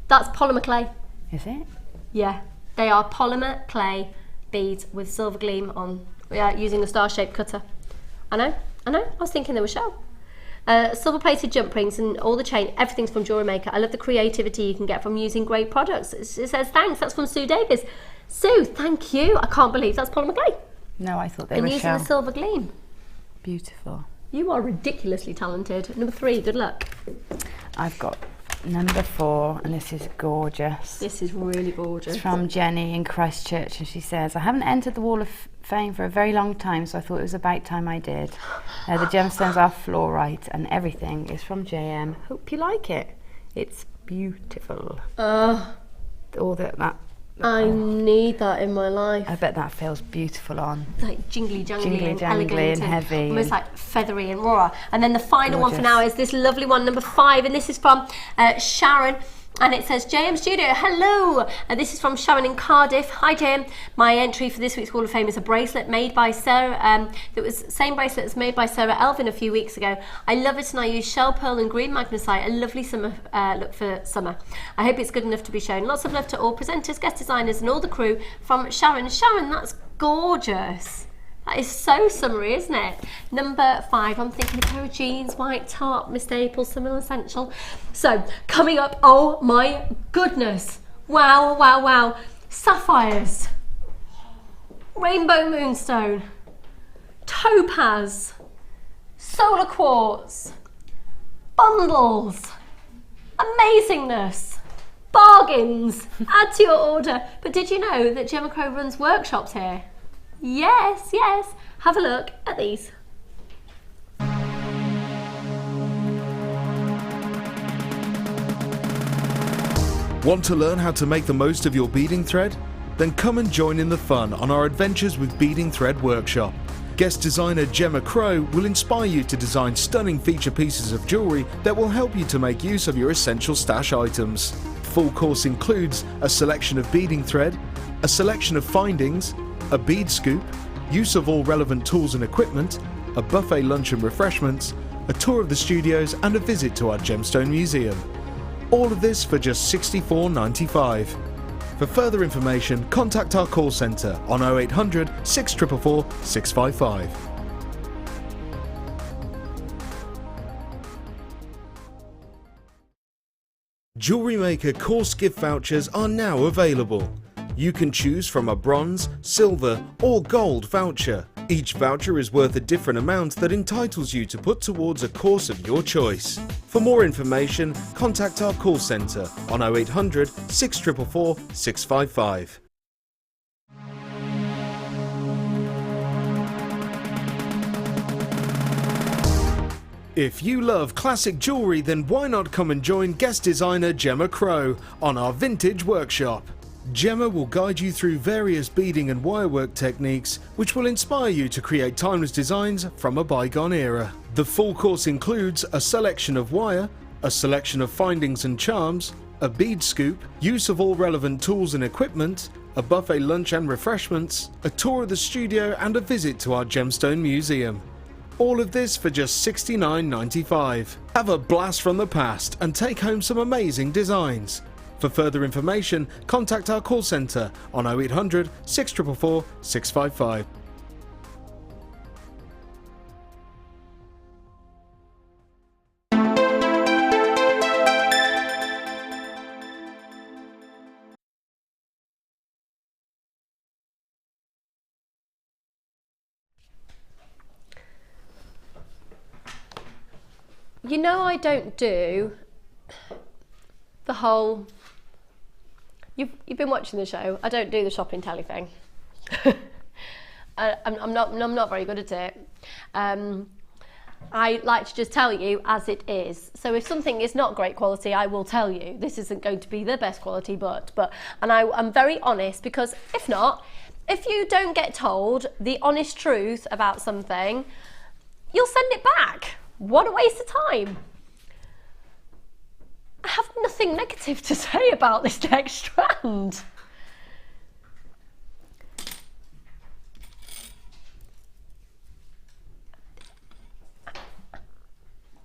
That's polymer clay. Is it? Yeah. They are polymer clay beads with silver gleam on, using a star-shaped cutter. I know. I was thinking they were shell. Silver-plated jump rings and all the chain, everything's from Jewellery Maker. I love the creativity you can get from using great products. It says thanks. That's from Sue Davis. Sue, thank you. I can't believe that's polymer clay. No, I thought they were shell. And using the silver gleam. Beautiful. You are ridiculously talented. Number 3, good luck. I've got number 4, and this is gorgeous. This is really gorgeous. It's from Jenny in Christchurch, and she says, I haven't entered the Wall of fame for a very long time, so I thought it was about time I did. The gemstones are fluorite and everything is from JM. Hope you like it. It's beautiful. All that. I need that in my life. I bet that feels beautiful on. Like jingly jangly and elegant and heavy. Almost like feathery and raw. And then the final one for Gorgeous. now is this lovely one, number 5, and this is from Sharon. And it says, JM Studio, hello! This is from Sharon in Cardiff. Hi JM. My entry for this week's Wall of Fame is a bracelet made by Sarah. That was the same bracelet as made by Sarah Elvin a few weeks ago. I love it, and I use shell pearl and green magnesite. A lovely summer look for summer. I hope it's good enough to be shown. Lots of love to all presenters, guest designers, and all the crew from Sharon. Sharon, that's gorgeous. That is so summery, isn't it? Number 5, I'm thinking a pair of jeans, white top, Miss Staples, summer essential. So, coming up, oh my goodness. Wow, wow, wow. Sapphires. Rainbow moonstone. Topaz. Solar quartz. Bundles. Amazingness. Bargains. Add to your order. But did you know that Gemma Crow runs workshops here? Yes, yes. Have a look at these. Want to learn how to make the most of your beading thread? Then come and join in the fun on our Adventures with Beading Thread workshop. Guest designer Gemma Crow will inspire you to design stunning feature pieces of jewellery that will help you to make use of your essential stash items. Full course includes a selection of beading thread, a selection of findings, a bead scoop, use of all relevant tools and equipment, a buffet lunch and refreshments, a tour of the studios and a visit to our Gemstone museum. All of this for just $64.95. For further information, contact our call centre on 0800 644 655. Jewellery Maker course gift vouchers are now available. You can choose from a bronze, silver or gold voucher. Each voucher is worth a different amount that entitles you to put towards a course of your choice. For more information, contact our call centre on 0800 644 655. If you love classic jewellery, then why not come and join guest designer Gemma Crow on our vintage workshop. Gemma will guide you through various beading and wirework techniques which will inspire you to create timeless designs from a bygone era. The full course includes a selection of wire, a selection of findings and charms, a bead scoop, use of all relevant tools and equipment, a buffet lunch and refreshments, a tour of the studio and a visit to our Gemstone museum. All of this for just $69.95. Have a blast from the past and take home some amazing designs. For further information, contact our call centre on 0800 644 655. You know, I don't do the whole... You've been watching the show. I don't do the shopping telly thing. I'm not very good at it. I like to just tell you as it is. So if something is not great quality, I will tell you. This isn't going to be the best quality, and I'm very honest, because if not, if you don't get told the honest truth about something, you'll send it back. What a waste of time. I have nothing negative to say about this next strand.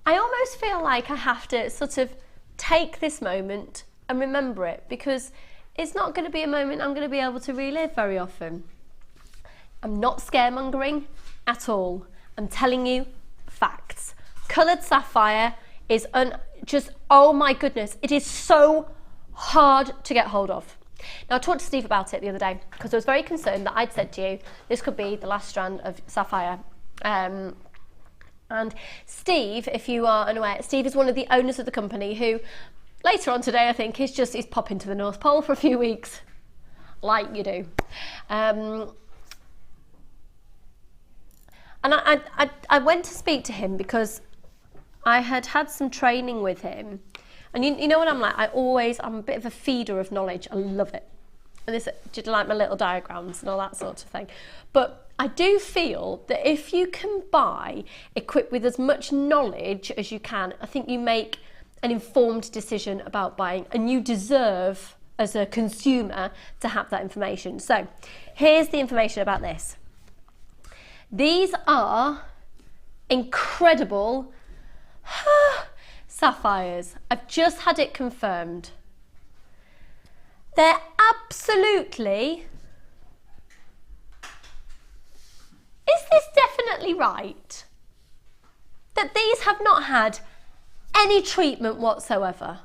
I almost feel like I have to sort of take this moment and remember it, because it's not going to be a moment I'm going to be able to relive very often. I'm not scaremongering at all. I'm telling you facts. Coloured sapphire is just, oh my goodness, it is so hard to get hold of. Now, I talked to Steve about it the other day because I was very concerned that I'd said to you this could be the last strand of sapphire. And Steve, if you are unaware, Steve is one of the owners of the company who later on today, I think, is popping to the North Pole for a few weeks, like you do. And I went to speak to him because I had some training with him. And you know what I'm like? I'm a bit of a feeder of knowledge. I love it. And this, do you like my little diagrams and all that sort of thing? But I do feel that if you can buy equipped with as much knowledge as you can, I think you make an informed decision about buying, and you deserve, as a consumer, to have that information. So here's the information about this. These are incredible sapphires. I've just had it confirmed. They're absolutely... Is this definitely right? That these have not had any treatment whatsoever?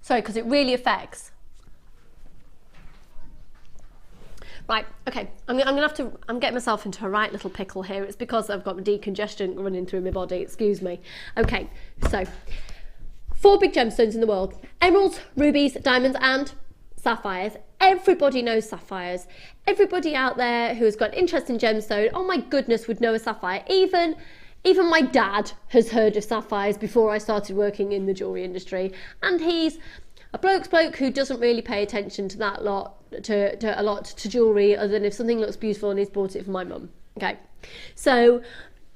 Sorry, because it really affects. Right, okay, I'm getting myself into a right little pickle here. It's because I've got my decongestion running through my body, excuse me. Okay, so 4 big gemstones in the world: emeralds, rubies, diamonds and sapphires. Everybody knows sapphires. Everybody out there who has got an interest in gemstone, oh my goodness, would know a sapphire. Even my dad has heard of sapphires before I started working in the jewellery industry, and he's a bloke who doesn't really pay attention to that lot, to jewellery, other than if something looks beautiful and he's bought it for my mum. Okay, so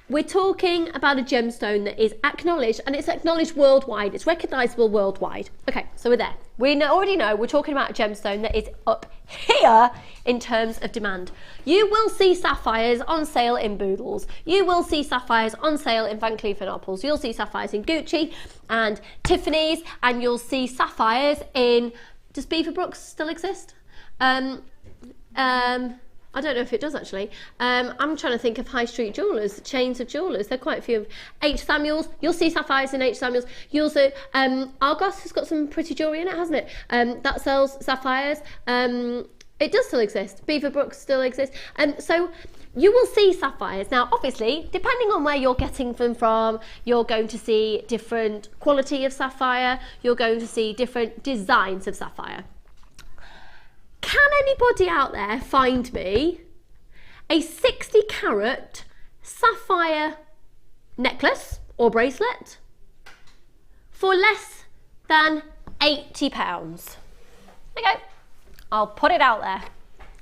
we're talking about a gemstone that is acknowledged, and it's acknowledged worldwide. It's recognisable worldwide. Okay, so we're there. We already know we're talking about a gemstone that is up here in terms of demand. You will see sapphires on sale in Boodles. You will see sapphires on sale in Van Cleef & Arpels. You'll see sapphires in Gucci and Tiffany's, and you'll see sapphires in... Does Beaverbrook's still exist? I don't know if it does actually. I'm trying to think of high street jewellers, chains of jewellers. There are quite a few. H. Samuels, you'll see sapphires in H. Samuels. You also, Argos has got some pretty jewellery in it, hasn't it? That sells sapphires. It does still exist. Beaverbrook still exists. So you will see sapphires. Now, obviously, depending on where you're getting them from, you're going to see different quality of sapphire. You're going to see different designs of sapphire. Can anybody out there find me a 60 carat sapphire necklace or bracelet for less than £80? Okay, I'll put it out there.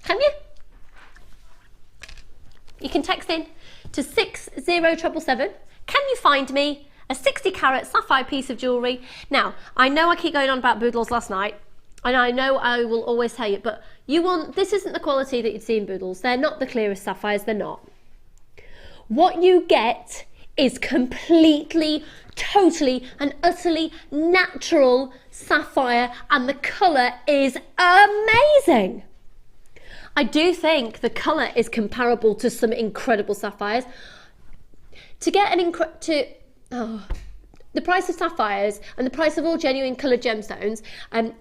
Can you? You can text in to 60777. Can you find me a 60 carat sapphire piece of jewellery? Now, I know I keep going on about Boodles last night, and I know I will always tell you, but this isn't the quality that you'd see in Boodles. They're not the clearest sapphires, they're not. What you get is completely, totally and utterly natural sapphire, and the colour is amazing. I do think the colour is comparable to some incredible sapphires. To get the price of sapphires and the price of all genuine coloured gemstones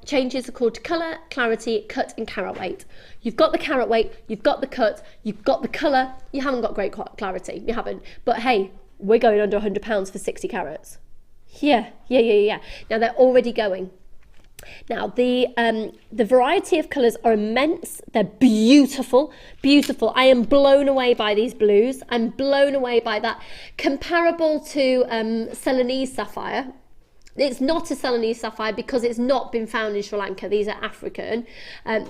changes according to colour, clarity, cut and carat weight. You've got the carat weight, you've got the cut, you've got the colour, you haven't got great clarity, you haven't. But hey, we're going under £100 for 60 carats. Yeah. Now they're already going. Now the variety of colours are immense. They're beautiful. I am blown away by these blues. I'm blown away by that. Comparable to Ceylonese sapphire. It's not a Ceylonese sapphire because it's not been found in Sri Lanka. These are African.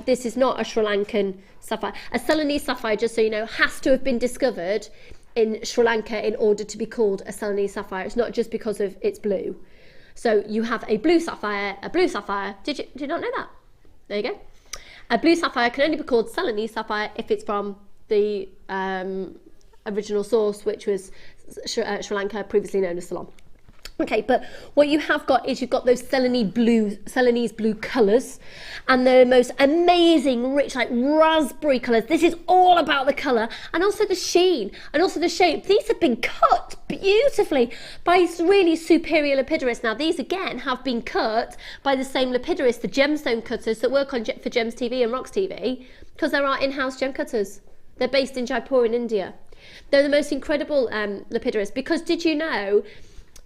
This is not a Sri Lankan sapphire. A Ceylonese sapphire, just so you know, has to have been discovered in Sri Lanka in order to be called a Ceylonese sapphire. It's not just because of its blue. So you have a blue sapphire. Did you not know that? There you go. A blue sapphire can only be called Ceylonese sapphire if it's from the original source, which was Sri Lanka, previously known as Ceylon. Okay, but what you have got is you've got those Ceylonese blue colours, and the most amazing, rich, like raspberry colours. This is all about the colour, and also the sheen, and also the shape. These have been cut beautifully by really superior lapidarists. Now, these again have been cut by the same lapidarists, the gemstone cutters that work on for Gems TV and Rocks TV, because they're our in-house gem cutters. They're based in Jaipur in India. They're the most incredible lapidarists, because did you know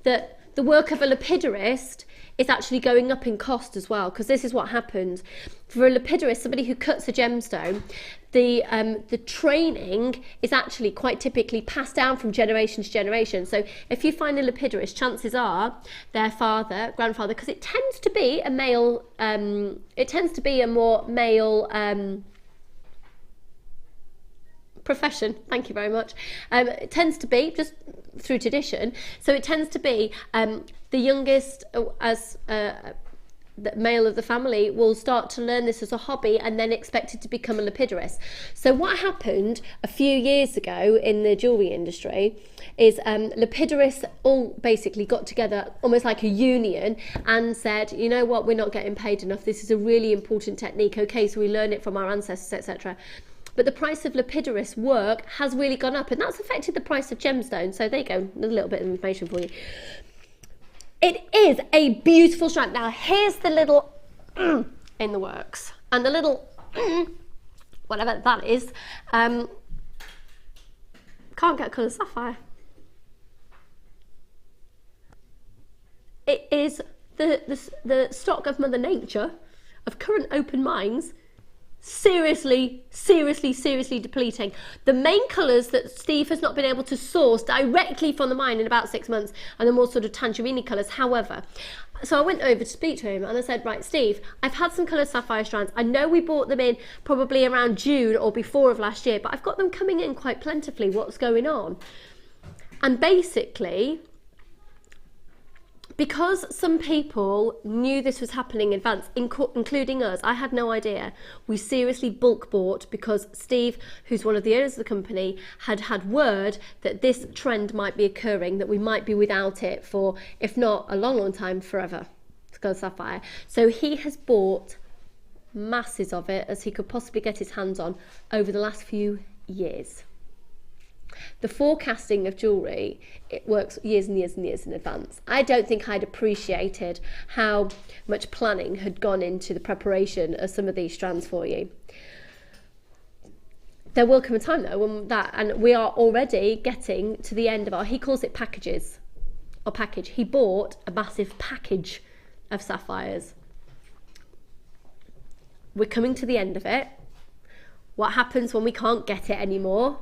that the work of a lapidurist is actually going up in cost as well, because this is what happened. For a lapidurist, somebody who cuts a gemstone, the training is actually quite typically passed down from generation to generation. So if you find a lapidurist, chances are their father, grandfather, because it tends to be a male, more male profession, thank you very much. It tends to be, just through tradition, so it tends to be the youngest the male of the family will start to learn this as a hobby and then expected to become a lapidurist. So what happened a few years ago in the jewellery industry is lapidurists all basically got together almost like a union and said, you know what, we're not getting paid enough, this is a really important technique, okay, so we learn it from our ancestors, etc. But the price of lapidurist work has really gone up, and that's affected the price of gemstones. So there you go, a little bit of information for you. It is a beautiful strand. Now here's the little in the works, and the little whatever that is, can't get colour sapphire. It is the stock of Mother Nature, of current open mines, seriously depleting. The main colours that Steve has not been able to source directly from the mine in about 6 months are the more sort of tangerine colours. However, so I went over to speak to him and I said, right, Steve, I've had some coloured sapphire strands. I know we bought them in probably around June or before of last year, but I've got them coming in quite plentifully. What's going on? And basically, because some people knew this was happening in advance, including us, I had no idea. We seriously bulk bought because Steve, who's one of the owners of the company, had had word that this trend might be occurring, that we might be without it for, if not a long time, forever, gold sapphire. So he has bought masses of it as he could possibly get his hands on over the last few years. The forecasting of jewellery, it works years and years and years in advance. I don't think I'd appreciated how much planning had gone into the preparation of some of these strands for you. There will come a time though when and we are already getting to the end of our, he calls it packages, or package. He bought a massive package of sapphires. We're coming to the end of it. What happens when we can't get it anymore?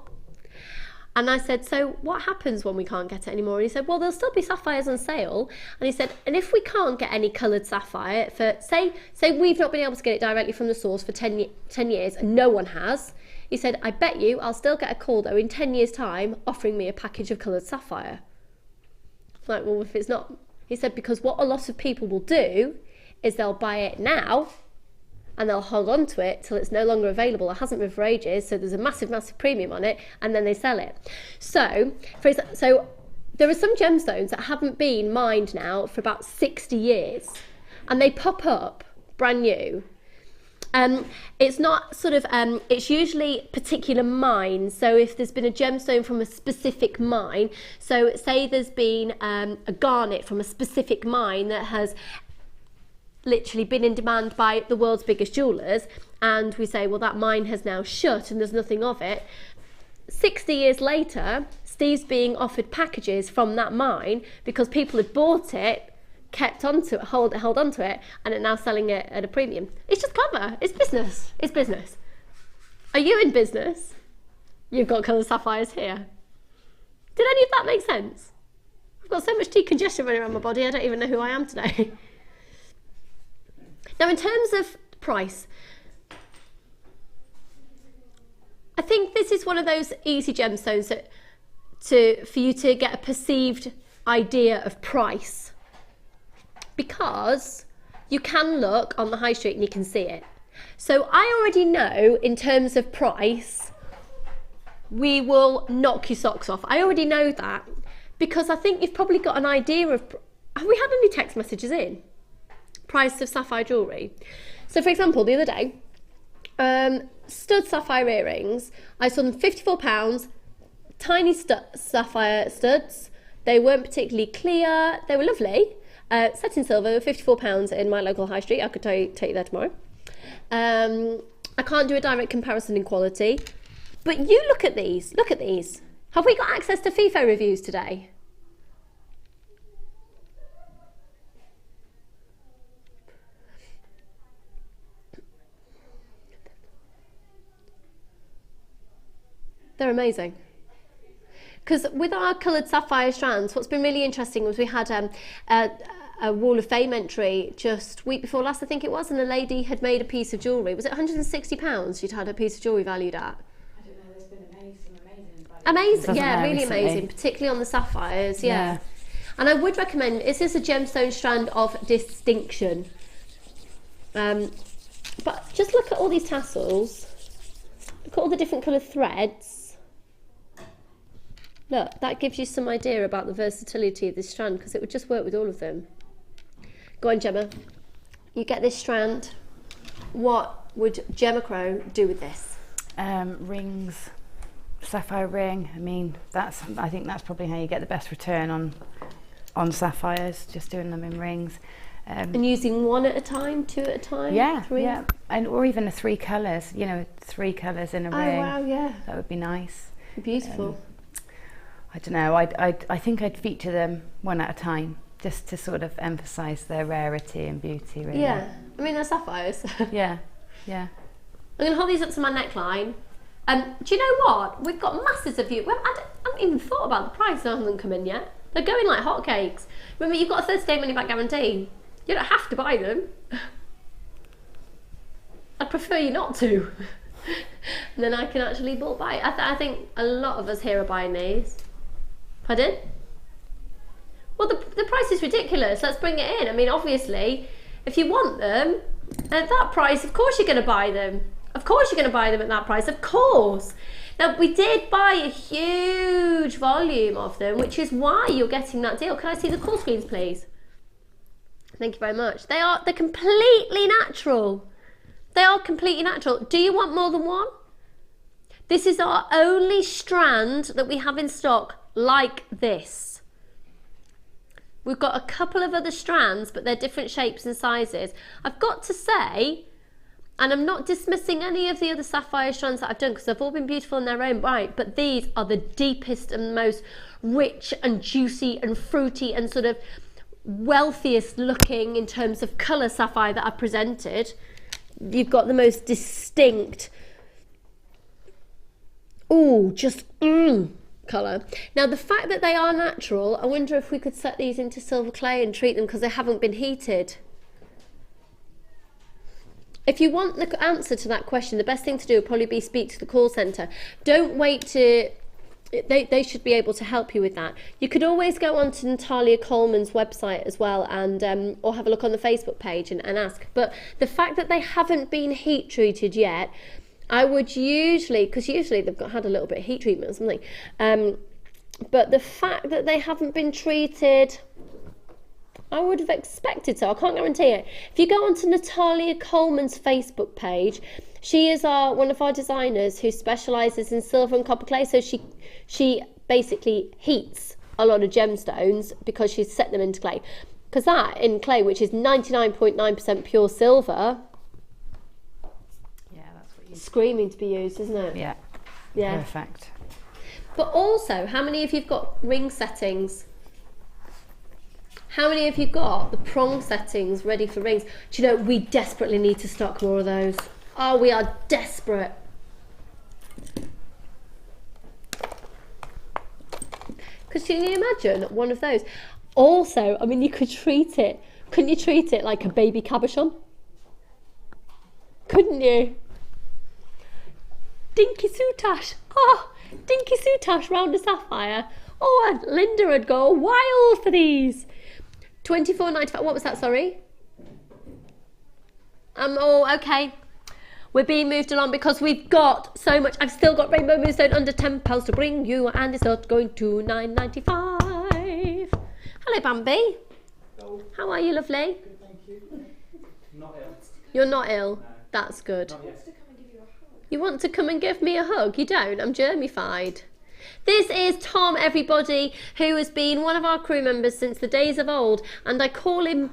And I said, so what happens when we can't get it anymore? And he said, well, there'll still be sapphires on sale. And he said, and if we can't get any coloured sapphire for, say we've not been able to get it directly from the source for 10 years and no one has, he said, I bet you I'll still get a call though in 10 years time offering me a package of coloured sapphire. Like, well, if it's not, he said, because what a lot of people will do is they'll buy it now and they'll hold on to it till it's no longer available. It hasn't been for ages, so there's a massive premium on it, and then they sell it. So there are some gemstones that haven't been mined now for about 60 years, and they pop up brand new. It's not sort of, it's usually particular mines. So if there's been a gemstone from a specific mine, so say there's been a garnet from a specific mine that has literally been in demand by the world's biggest jewellers, and we say, well, that mine has now shut and there's nothing of it. 60 years later, Steve's being offered packages from that mine because people had bought it, kept onto it, held onto it, and are now selling it at a premium. It's just clever. It's business. It's business. Are you in business? You've got coloured sapphires here. Did any of that make sense? I've got so much decongestion running around my body, I don't even know who I am today. Now, in terms of price, I think this is one of those easy gemstones for you to get a perceived idea of price, because you can look on the high street and you can see it. So I already know in terms of price, we will knock your socks off. I already know that because I think you've probably got an idea of, have we had any text messages in? Price of sapphire jewellery. So for example, the other day, stud sapphire earrings, I saw them £54, tiny sapphire studs. They weren't particularly clear, they were lovely. Set in silver, £54 in my local high street. I could take you there tomorrow. I can't do a direct comparison in quality, but you look at these, Have we got access to FIFO reviews today? They're amazing. Because with our coloured sapphire strands, what's been really interesting was we had a Wall of Fame entry just week before last, I think it was, and a lady had made a piece of jewellery. Was it £160 she'd had a piece of jewellery valued at? I don't know, there's been amazing. Amazing, yeah, really amazing, particularly on the sapphires, yeah. And I would recommend, is this a gemstone strand of distinction? But just look at all these tassels. Look at all the different coloured threads. Look, that gives you some idea about the versatility of this strand, because it would just work with all of them. Go on, Gemma. You get this strand. What would Gemma Crow do with this? Rings, sapphire ring. I mean, I think that's probably how you get the best return on sapphires, just doing them in rings. And using one at a time, two at a time? Yeah, three? yeah. Or even the 3 colours, you know, 3 colours in a ring. Oh, wow, yeah. That would be nice. Beautiful. I don't know, I think I'd feature them one at a time, just to sort of emphasise their rarity and beauty, really. Yeah, I mean, they're sapphires. yeah. I'm going to hold these up to my neckline. Do you know what? We've got masses of you. Well, I haven't even thought about the price. They haven't come in yet. They're going like hotcakes. Remember, you've got a 30-day money-back guarantee. You don't have to buy them. I'd prefer you not to. And then I can actually bulk buy. I think a lot of us here are buying these. Pardon? Well, the price is ridiculous. Let's bring it in. I mean, obviously, if you want them at that price, of course you're going to buy them. Of course you're going to buy them at that price. Of course. Now, we did buy a huge volume of them, which is why you're getting that deal. Can I see the call screens, please? Thank you very much. They're completely natural. They are completely natural. Do you want more than one? This is our only strand that we have in stock like this. We've got a couple of other strands, but they're different shapes and sizes. I've got to say, and I'm not dismissing any of the other sapphire strands that I've done, because they've all been beautiful in their own right, but these are the deepest and most rich and juicy and fruity and sort of wealthiest looking in terms of colour sapphire that I've presented. You've got the most distinct, colour. Now, the fact that they are natural, I wonder if we could set these into silver clay and treat them, because they haven't been heated. If you want the answer to that question, the best thing to do would probably be speak to the call centre. Don't wait to... They should be able to help you with that. You could always go on to Natalia Coleman's website as well, and or have a look on the Facebook page and ask. But the fact that they haven't been heat treated yet, I would usually, because usually they've had a little bit of heat treatment or something, but the fact that they haven't been treated, I would have expected so. I can't guarantee it. If you go onto Natalia Coleman's Facebook page, she is one of our designers who specialises in silver and copper clay. So she basically heats a lot of gemstones because she's set them into clay. Because that in clay, which is 99.9% pure silver, screaming to be used, isn't it? Yeah. Perfect. But also, how many of you've got ring settings? How many of you got the prong settings ready for rings? Do you know, we desperately need to stock more of those. Oh, we are desperate. Because can you imagine one of those? Also, I mean, you could treat it. Couldn't you treat it like a baby cabochon? Couldn't you? Dinky soutache. Oh, dinky soutache round a sapphire. Oh, and Linda would go wild for these. $24.95. What was that? Sorry. Oh, okay. We're being moved along because we've got so much. I've still got Rainbow Moonstone under £10 to bring you, and it's not going to £9.95. Hello, Bambi. Hello. How are you, lovely? Good, thank you. Not ill. You're not ill. No. That's good. Not yet. You want to come and give me a hug? You don't. I'm germified. This is Tom, everybody, who has been one of our crew members since the days of old, and I call him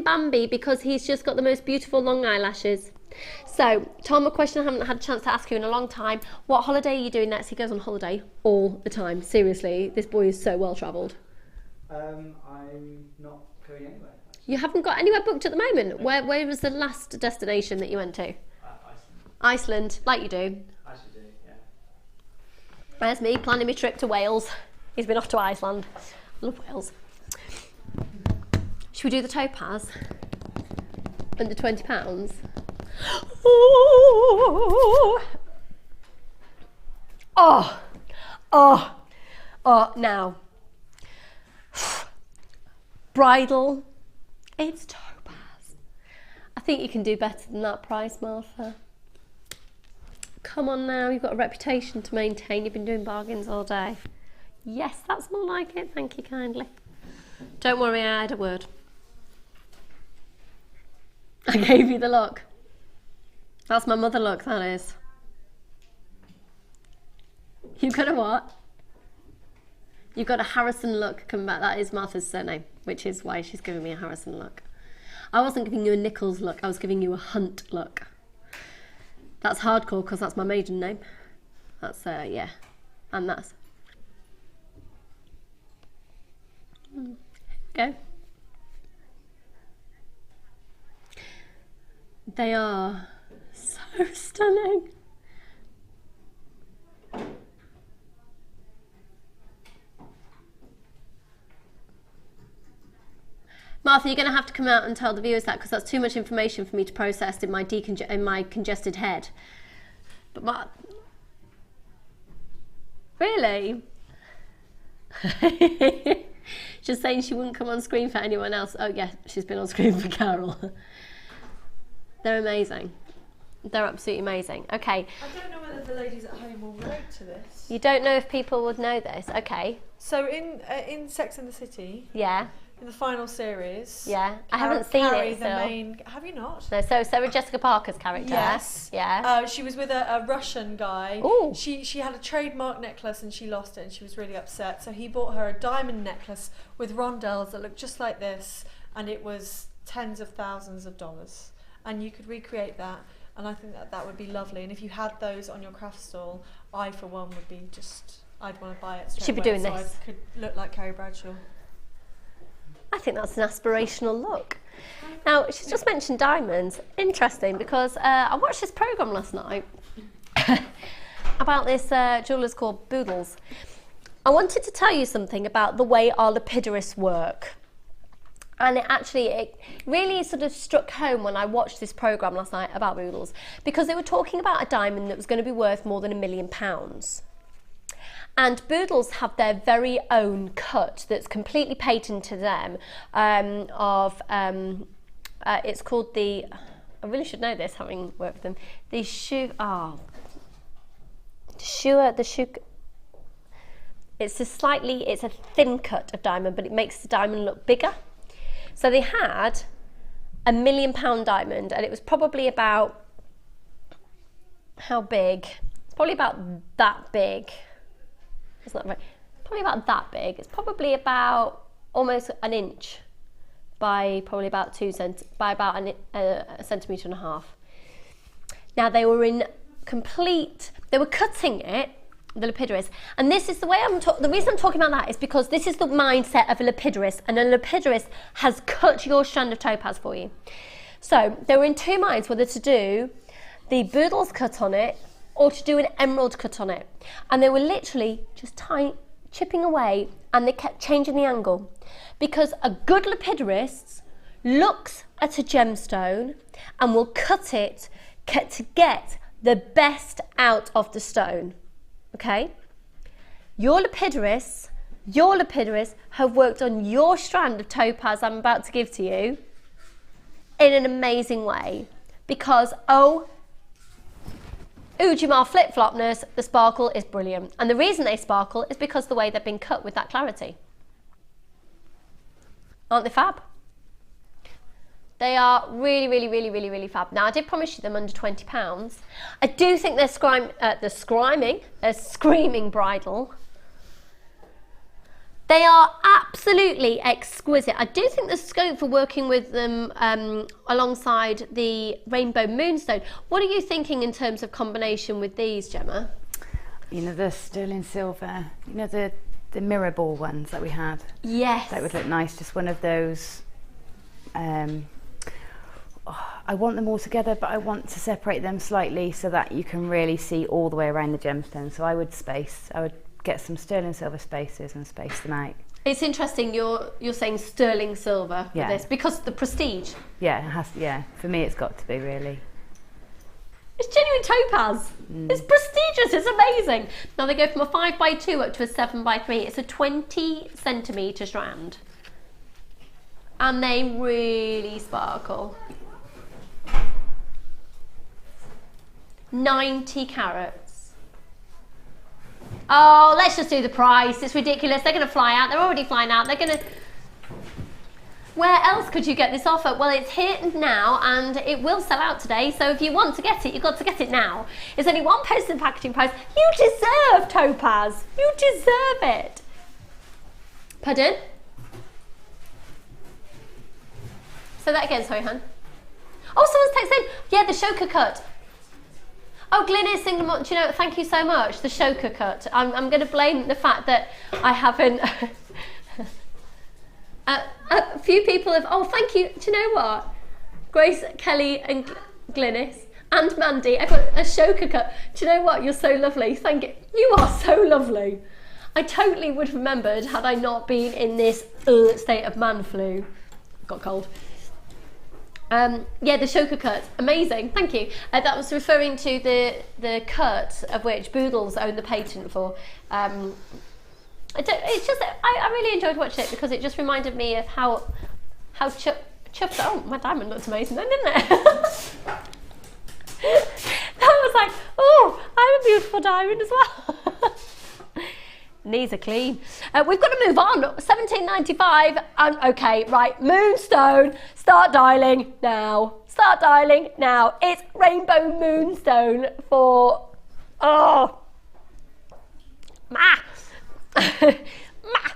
Bambi because he's just got the most beautiful long eyelashes. So, Tom, a question I haven't had a chance to ask you in a long time. What holiday are you doing next? He goes on holiday all the time. Seriously, this boy is so well travelled. I'm not going anywhere. You haven't got anywhere booked at the moment? No. Where was the last destination that you went to? Iceland. Iceland, like you do. I should do, yeah. There's me planning my trip to Wales. He's been off to Iceland. Love Wales. Should we do the topaz? Under £20? Ooh. Oh, now. Bridal, it's topaz. I think you can do better than that price, Martha. Come on now, you've got a reputation to maintain. You've been doing bargains all day. Yes, that's more like it. Thank you kindly. Don't worry, I had a word. I gave you the look. That's my mother look, that is. You've got a what? You've got a Harrison look coming back. That is Martha's surname, which is why she's giving me a Harrison look. I wasn't giving you a Nicholls look, I was giving you a Hunt look. That's hardcore because that's my maiden name. That's, yeah. And that's... Go. They are so stunning. Martha, you're going to have to come out and tell the viewers that because that's too much information for me to process in my congested head. But really? Just saying she wouldn't come on screen for anyone else. Oh yeah, she's been on screen for Carol. They're amazing. They're absolutely amazing. Okay. I don't know whether the ladies at home will relate to this. You don't know if people would know this. Okay. So in Sex and the City. Yeah. In the final series. Yeah. I haven't seen it. The main. Have you not? No. So Sarah Jessica Parker's character. Yes. Yeah. She was with a Russian guy. Ooh. She had a trademark necklace and she lost it and she was really upset. So he bought her a diamond necklace with rondelles that looked just like this, and it was tens of thousands of dollars. And you could recreate that, and I think that would be lovely. And if you had those on your craft stall, I for one would be I'd want to buy it straight Should be away doing so this. I could look like Carrie Bradshaw. I think that's an aspirational look. Now, she's just mentioned diamonds. Interesting, because I watched this programme last night about this jewellers called Boodles. I wanted to tell you something about the way our lapidarists work. And it really sort of struck home when I watched this programme last night about Boodles, because they were talking about a diamond that was going to be worth more than £1 million. And Boodles have their very own cut that's completely patent to them it's called the, I really should know this having worked with them, the shoe, it's a thin cut of diamond, but it makes the diamond look bigger. So they had £1 million diamond, and it was probably about, how big? It's probably about that big. It's not right. Probably about that big. It's probably about almost an inch by probably about a centimetre and a half. Now they were they were cutting it, the lapidarist, and this is the way the reason I'm talking about that is because this is the mindset of a lapidarist, and a lapidarist has cut your strand of topaz for you. So they were in two minds whether to do the Boodles cut on it or to do an emerald cut on it, and they were literally just chipping away, and they kept changing the angle, because a good lapidarist looks at a gemstone and will cut it to get the best out of the stone. Okay? Your lapidarists have worked on your strand of topaz I'm about to give to you in an amazing way, because Ujima flip-flopness, the sparkle is brilliant. And the reason they sparkle is because the way they've been cut with that clarity. Aren't they fab? They are really, really, really, really, really fab. Now, I did promise you them under £20. I do think they're screaming bridal. They are absolutely exquisite. I do think there's scope for working with them alongside the Rainbow Moonstone. What are you thinking in terms of combination with these, Gemma? You know, the sterling silver, you know, the mirror ball ones that we had? Yes. That would look nice, just one of those, I want them all together, but I want to separate them slightly so that you can really see all the way around the gemstone. So I would get some sterling silver spaces and space them out. It's interesting you're saying sterling silver for this, because the prestige. Yeah, it has. Yeah, for me it's got to be really. It's genuine topaz. It's prestigious. It's amazing. Now they go from a 5x2 up to a 7x3. It's a 20 centimetre strand, and they really sparkle. 90 carats. Oh, let's just do the price. It's ridiculous. They're going to fly out. They're already flying out. They're going to... Where else could you get this offer? Well, it's here now, and it will sell out today. So if you want to get it, you've got to get it now. It's only £1 postage and packaging price. You deserve topaz. You deserve it. Pardon? Say that again, sorry, hon. Oh, someone's texted in. Yeah, the choker cut. Oh, Glynis, do you know, thank you so much. The choker cut. I'm going to blame the fact that I haven't... a few people have... Oh, thank you. Do you know what? Grace, Kelly and Glynis and Mandy, I got a choker cut. Do you know what? You're so lovely. Thank you. You are so lovely. I totally would have remembered had I not been in this state of man flu. Got cold. Yeah, the choker cut, amazing, thank you. That was referring to the cut of which Boodles own the patent for. It's just, I really enjoyed watching it because it just reminded me of how chuffed. Oh, my diamond looks amazing then, didn't it? That was like, oh, I'm a beautiful diamond as well. Knees are clean. We've got to move on. 17.95. Okay, right. Moonstone. Start dialing now. Start dialing now. It's rainbow moonstone for. Oh. Ma. Ma.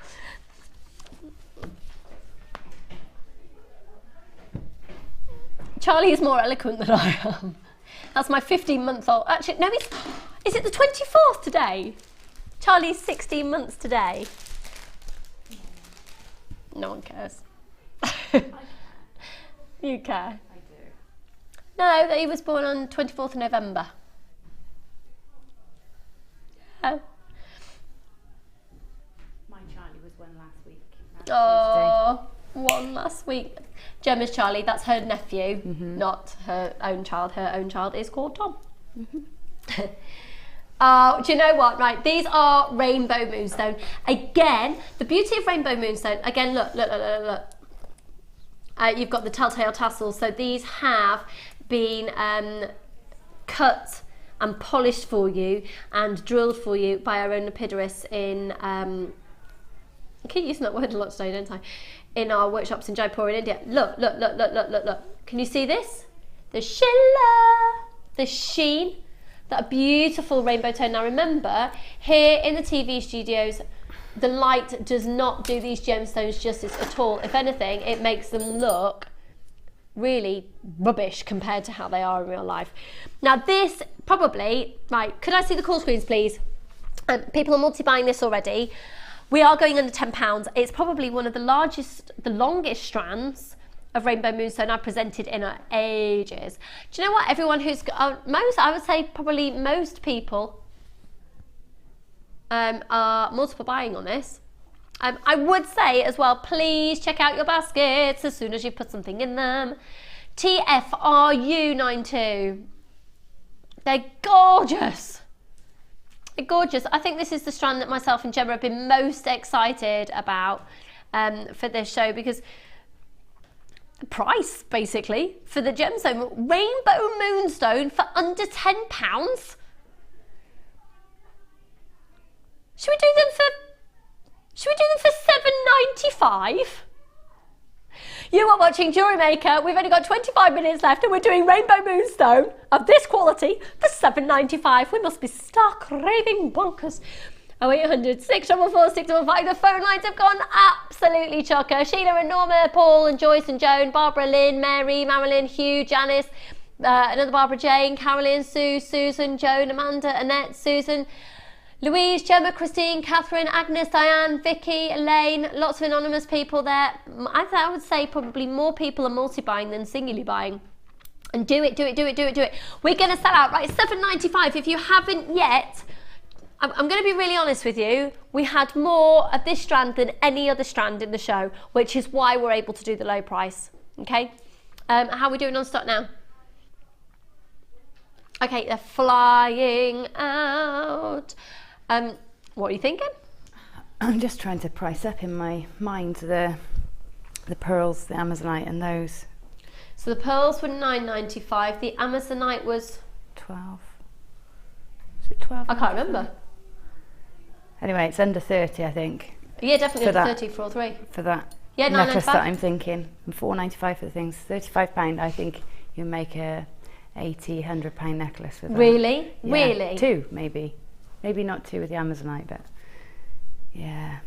Charlie is more eloquent than I am. That's my 15-month-old. Actually, no, is it the 24th today? Charlie's 16 months today. No one cares. You care? I do. No, that he was born on 24th of November. Yeah. My Charlie was one last week. Oh, one last week. Gemma's Charlie, that's her nephew, not her own child. Her own child is called Tom. Do you know what? Right, these are rainbow moonstone. Again, the beauty of rainbow moonstone. Again, look. You've got the telltale tassels. So these have been cut and polished for you and drilled for you by our own lapidarists in. I keep using that word a lot today, don't I? In our workshops in Jaipur in India. Look. Can you see this? The shilla, the sheen. That beautiful rainbow tone. Now remember, here in the TV studios, the light does not do these gemstones justice at all. If anything, it makes them look really rubbish compared to how they are in real life. Now this probably, right, could I see the call screens please? People are multi-buying this already. We are going under £10. It's probably one of the longest strands of rainbow moonstone I've presented in ages. Do you know what? Everyone who's I would say probably most people are multiple buying on this. I would say as well, please check out your baskets as soon as you put something in them. TFRU92. They're gorgeous. They're gorgeous. I think this is the strand that myself and Gemma have been most excited about for this show because price basically for the gemstone, rainbow moonstone for under £10. Should we do them for £7.95? You are watching Jewellery Maker. We've only got 25 minutes left and we're doing rainbow moonstone of this quality for £7.95. We must be stark raving bonkers. 0800 644 655. The phone lines have gone absolutely chocker. Sheila and Norma, Paul and Joyce and Joan, Barbara, Lynn, Mary, Marilyn, Hugh, Janice, another Barbara, Jane, Carolyn, Sue, Susan, Joan, Amanda, Annette, Susan, Louise, Gemma, Christine, Catherine, Agnes, Diane, Vicky, Elaine, lots of anonymous people there. I would say probably more people are multi-buying than singularly buying. And do it. We're going to sell out, right? $7.95. If you haven't yet, I'm going to be really honest with you. We had more of this strand than any other strand in the show, which is why we're able to do the low price. Okay. How are we doing on stock now? Okay, they're flying out. What are you thinking? I'm just trying to price up in my mind the pearls, the Amazonite, and those. So the pearls were $9.95. The Amazonite was 12. Is it 12? I can't remember. Anyway, it's under 30, I think. Yeah, definitely for under 30 for all three. For that yeah, necklace that I'm thinking. And £4.95 for the things. £35. I think you make a £80-100 necklace with that. Really? Yeah. Really? 2 maybe. Maybe not 2 with the Amazonite, but yeah.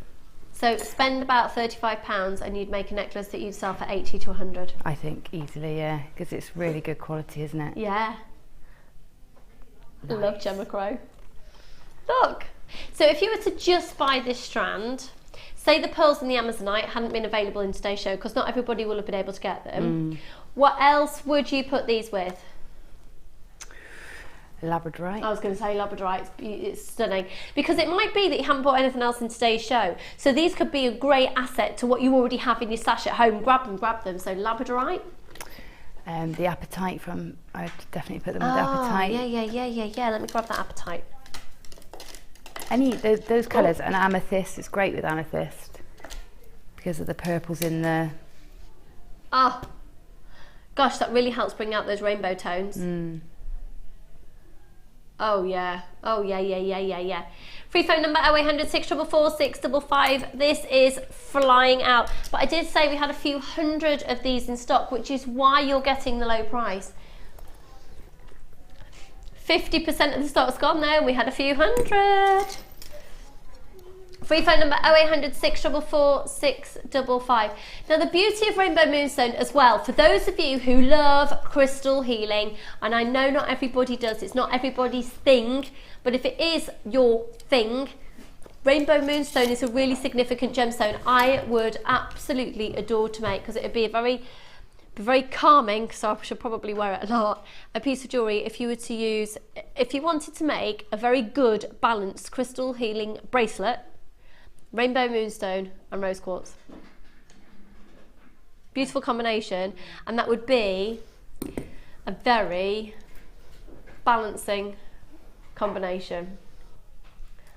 So spend about £35 and you'd make a necklace that you'd sell for 80 to 100. I think easily, yeah, because it's really good quality, isn't it? Yeah. Nice. I love Gemma Crow. Look. So if you were to just buy this strand, say the pearls and the Amazonite hadn't been available in today's show, because not everybody will have been able to get them. What else would you put these with? Labradorite. I was going to say labradorite. It's stunning, because it might be that you haven't bought anything else in today's show, so these could be a great asset to what you already have in your stash at home. Grab them. So labradorite. The apatite from, I'd definitely put them with apatite. Yeah. Let me grab that apatite. Any those colours, and amethyst is great with amethyst because of the purples in the. Oh, gosh, that really helps bring out those rainbow tones. Oh yeah. Free phone number 0800 644 655. This is flying out. But I did say we had a few hundred of these in stock, which is why you're getting the low price. 50% of the stock's gone there. We had a few hundred. Free phone number 0800 644 655. Now the beauty of Rainbow Moonstone as well, for those of you who love crystal healing, and I know not everybody does, it's not everybody's thing, but if it is your thing, Rainbow Moonstone is a really significant gemstone. I would absolutely adore to make, because it would be a very calming, so I should probably wear it a lot, a piece of jewellery if you wanted to make a very good balanced crystal healing bracelet. Rainbow Moonstone and rose quartz. Beautiful combination, and that would be a very balancing combination.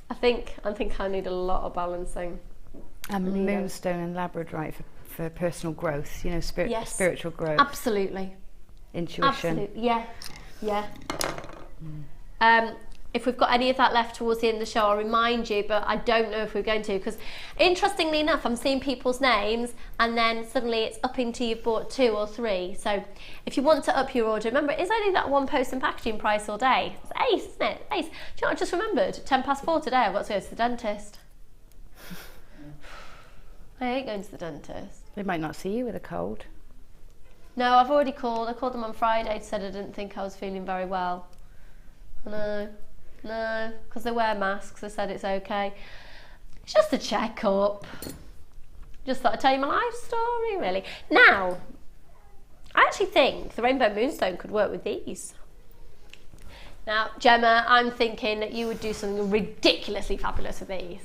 I think I need a lot of balancing. And moonstone and labradorite for personal growth, you know, spiritual growth. Absolutely. Intuition. Absolutely. Yeah. If we've got any of that left towards the end of the show, I'll remind you, but I don't know if we're going to, because interestingly enough, I'm seeing people's names and then suddenly it's up into you've bought 2 or 3. So if you want to up your order, remember, it's only that one post and packaging price all day. It's ace, isn't it? Ace. Do you know what I just remembered? 4:10 today, I've got to go to the dentist. I hate going to the dentist. They might not see you with a cold. No, I've already called. I called them on Friday, said I didn't think I was feeling very well. No, because they wear masks. They said it's okay. It's just a check-up. Just thought I'd tell you my life story, really. Now, I actually think the Rainbow Moonstone could work with these. Now, Gemma, I'm thinking that you would do something ridiculously fabulous with these.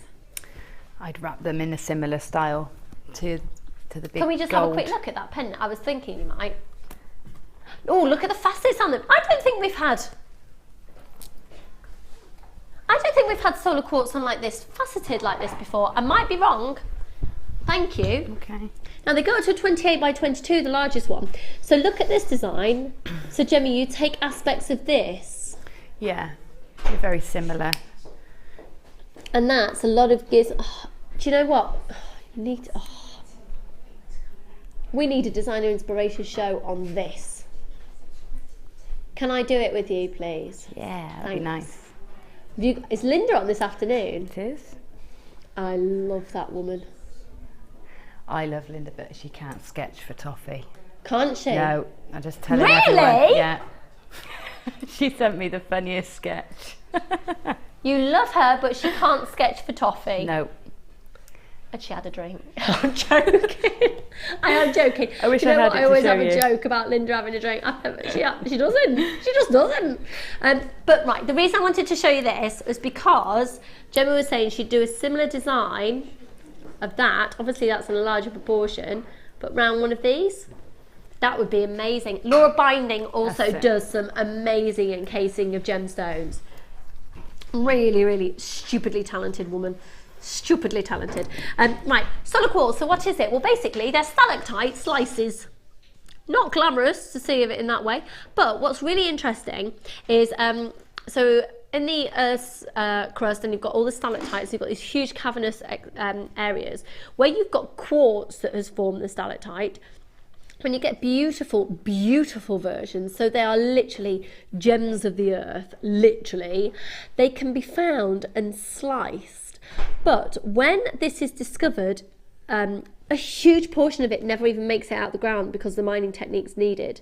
I'd wrap them in a similar style to the big Can we just gold. have a quick look at that pendant? I was thinking you might. Oh, look at the facets on them. I don't think we've had solar quartz on like this, faceted like this before. I might be wrong. Thank you. Okay. Now they go up to 28 by 22, the largest one. So look at this design. So Gemma, you take aspects of this. Yeah, they're very similar. And that's a lot of gears. Oh, do you know what? We need a designer inspiration show on this. Can I do it with you, please? Yeah, that'd be nice. Is Linda on this afternoon? It is. I love that woman. I love Linda, but she can't sketch for toffee. Can't she? No, I just tell her. Really? Yeah. She sent me the funniest sketch. You love her, but she can't sketch for toffee. No. and she had a drink. I'm joking. I am joking. I wish you know I had what? it I to always show have you. a joke about Linda having a drink. She doesn't. She just doesn't. But right, the reason I wanted to show you this was because Gemma was saying she'd do a similar design of that. Obviously, that's in a larger proportion, but round one of these. That would be amazing. Laura Binding also does some amazing encasing of gemstones. Really, really stupidly talented woman. Stupidly talented. Right, solid quartz. So what is it? Well, basically, they're stalactite slices. Not glamorous to see of it in that way, but what's really interesting is so in the Earth's crust, and you've got all the stalactites. You've got these huge cavernous areas where you've got quartz that has formed the stalactite. When you get beautiful, beautiful versions, so they are literally gems of the earth, literally, they can be found and sliced. But when this is discovered, a huge portion of it never even makes it out of the ground because the mining techniques needed.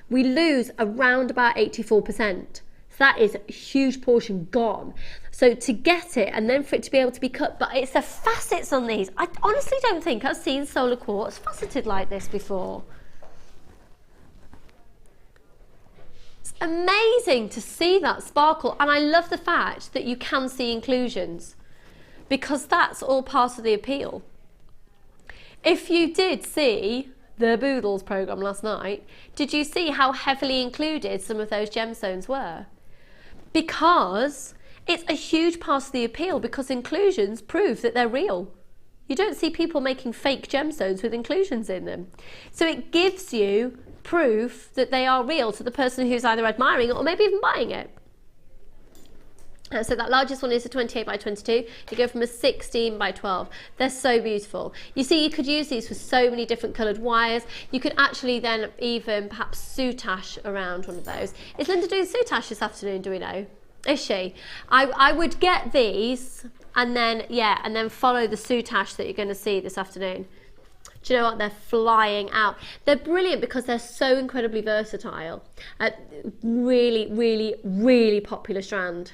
We lose around about 84%. So that is a huge portion gone. So to get it and then for it to be able to be cut, but it's the facets on these. I honestly don't think I've seen solar quartz faceted like this before. It's amazing to see that sparkle, and I love the fact that you can see inclusions because that's all part of the appeal. If you did see the Boodles programme last night, did you see how heavily included some of those gemstones were? Because it's a huge part of the appeal, because inclusions prove that they're real. You don't see people making fake gemstones with inclusions in them. So it gives you proof that they are real to the person who's either admiring it or maybe even buying it. So that largest one is a 28 by 22. You go from a 16 by 12. They're so beautiful. You see, you could use these for so many different coloured wires. You could actually then even perhaps soutache around one of those. Is Linda doing soutache this afternoon, do we know? Is she? I would get these and then, yeah, and then follow the soutache that you're going to see this afternoon. Do you know what? They're flying out. They're brilliant because they're so incredibly versatile. Really, really, really popular strand.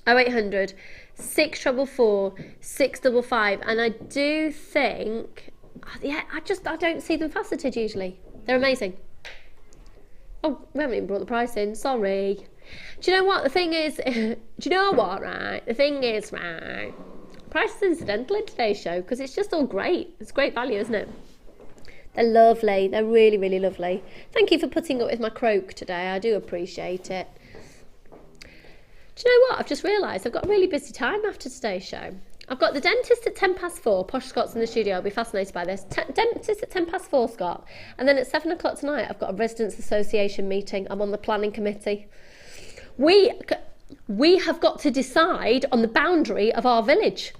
0800 644 655, and I do think, yeah, I don't see them faceted usually. They're amazing. Oh, we haven't even brought the price in, sorry. Do you know what the thing is? Do you know what, right? The thing is, right, price is incidental in today's show because it's just all great. It's great value, isn't it? They're lovely. They're really, really lovely. Thank you for putting up with my croak today. I do appreciate it. Do you know what? I've just realised I've got a really busy time after today's show. I've got the dentist at 4:10. Posh Scott's in the studio. I'll be fascinated by this. Dentist at 4:10, Scott. And then at 7 o'clock tonight, I've got a residents' association meeting. I'm on the planning committee. We have got to decide on the boundary of our village.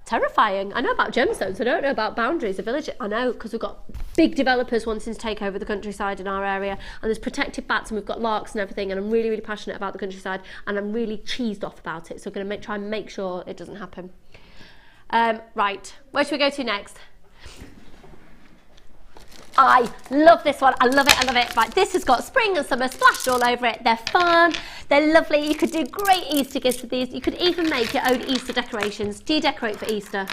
Terrifying. I know about gemstones. I don't know about boundaries of village. I know because we've got big developers wanting to take over the countryside in our area, and there's protected bats, and we've got larks and everything, and I'm really, really passionate about the countryside, and I'm really cheesed off about it, so I'm going to try and make sure it doesn't happen. Right, where should we go to next? I love this one. I love it. I love it. Right, this has got spring and summer splashed all over it. They're fun. They're lovely. You could do great Easter gifts with these. You could even make your own Easter decorations. Do you decorate for Easter?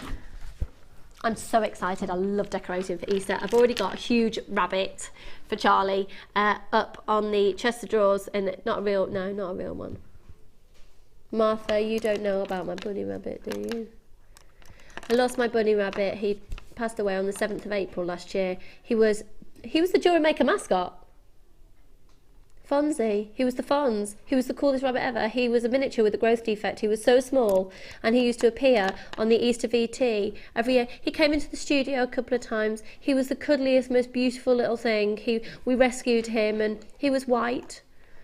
I'm so excited. I love decorating for Easter. I've already got a huge rabbit for Charlie up on the chest of drawers, and not a real one. Martha, you don't know about my bunny rabbit, do you? I lost my bunny rabbit. He passed away on the 7th of April last year. He was the Jewellery Maker mascot. Fonzie. He was the Fonz. He was the coolest rabbit ever. He was a miniature with a growth defect. He was so small, and he used to appear on the Easter VT every year. He came into the studio a couple of times. He was the cuddliest, most beautiful little thing. We rescued him, and he was white.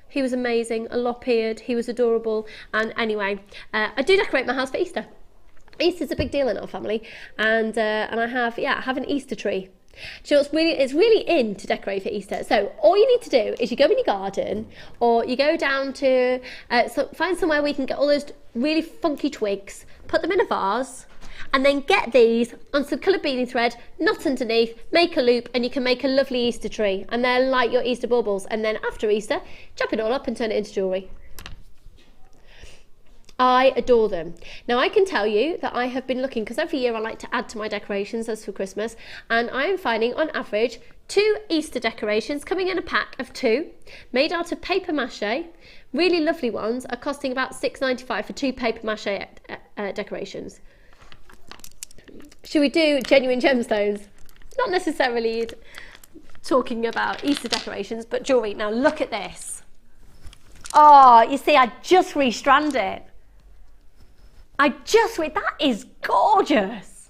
He was amazing, a lop-eared. He was adorable. And anyway, I do decorate my house for Easter. Easter's a big deal in our family, and I have an Easter tree. Do you know it's really in to decorate for Easter. So all you need to do is you go in your garden, or you go down to find somewhere where you can get all those really funky twigs, put them in a vase, and then get these on some coloured beading thread, knot underneath, make a loop, and you can make a lovely Easter tree, and they're like your Easter baubles. And then after Easter, chop it all up and turn it into jewellery. I adore them. Now I can tell you that I have been looking, because every year I like to add to my decorations as for Christmas, and I am finding on average 2 Easter decorations coming in a pack of 2, made out of paper mache. Really lovely ones are costing about £6.95 for 2 paper mache decorations. Should we do genuine gemstones? Not necessarily talking about Easter decorations, but jewellery. Now look at this. Oh, you see, I just restrand it. That is gorgeous.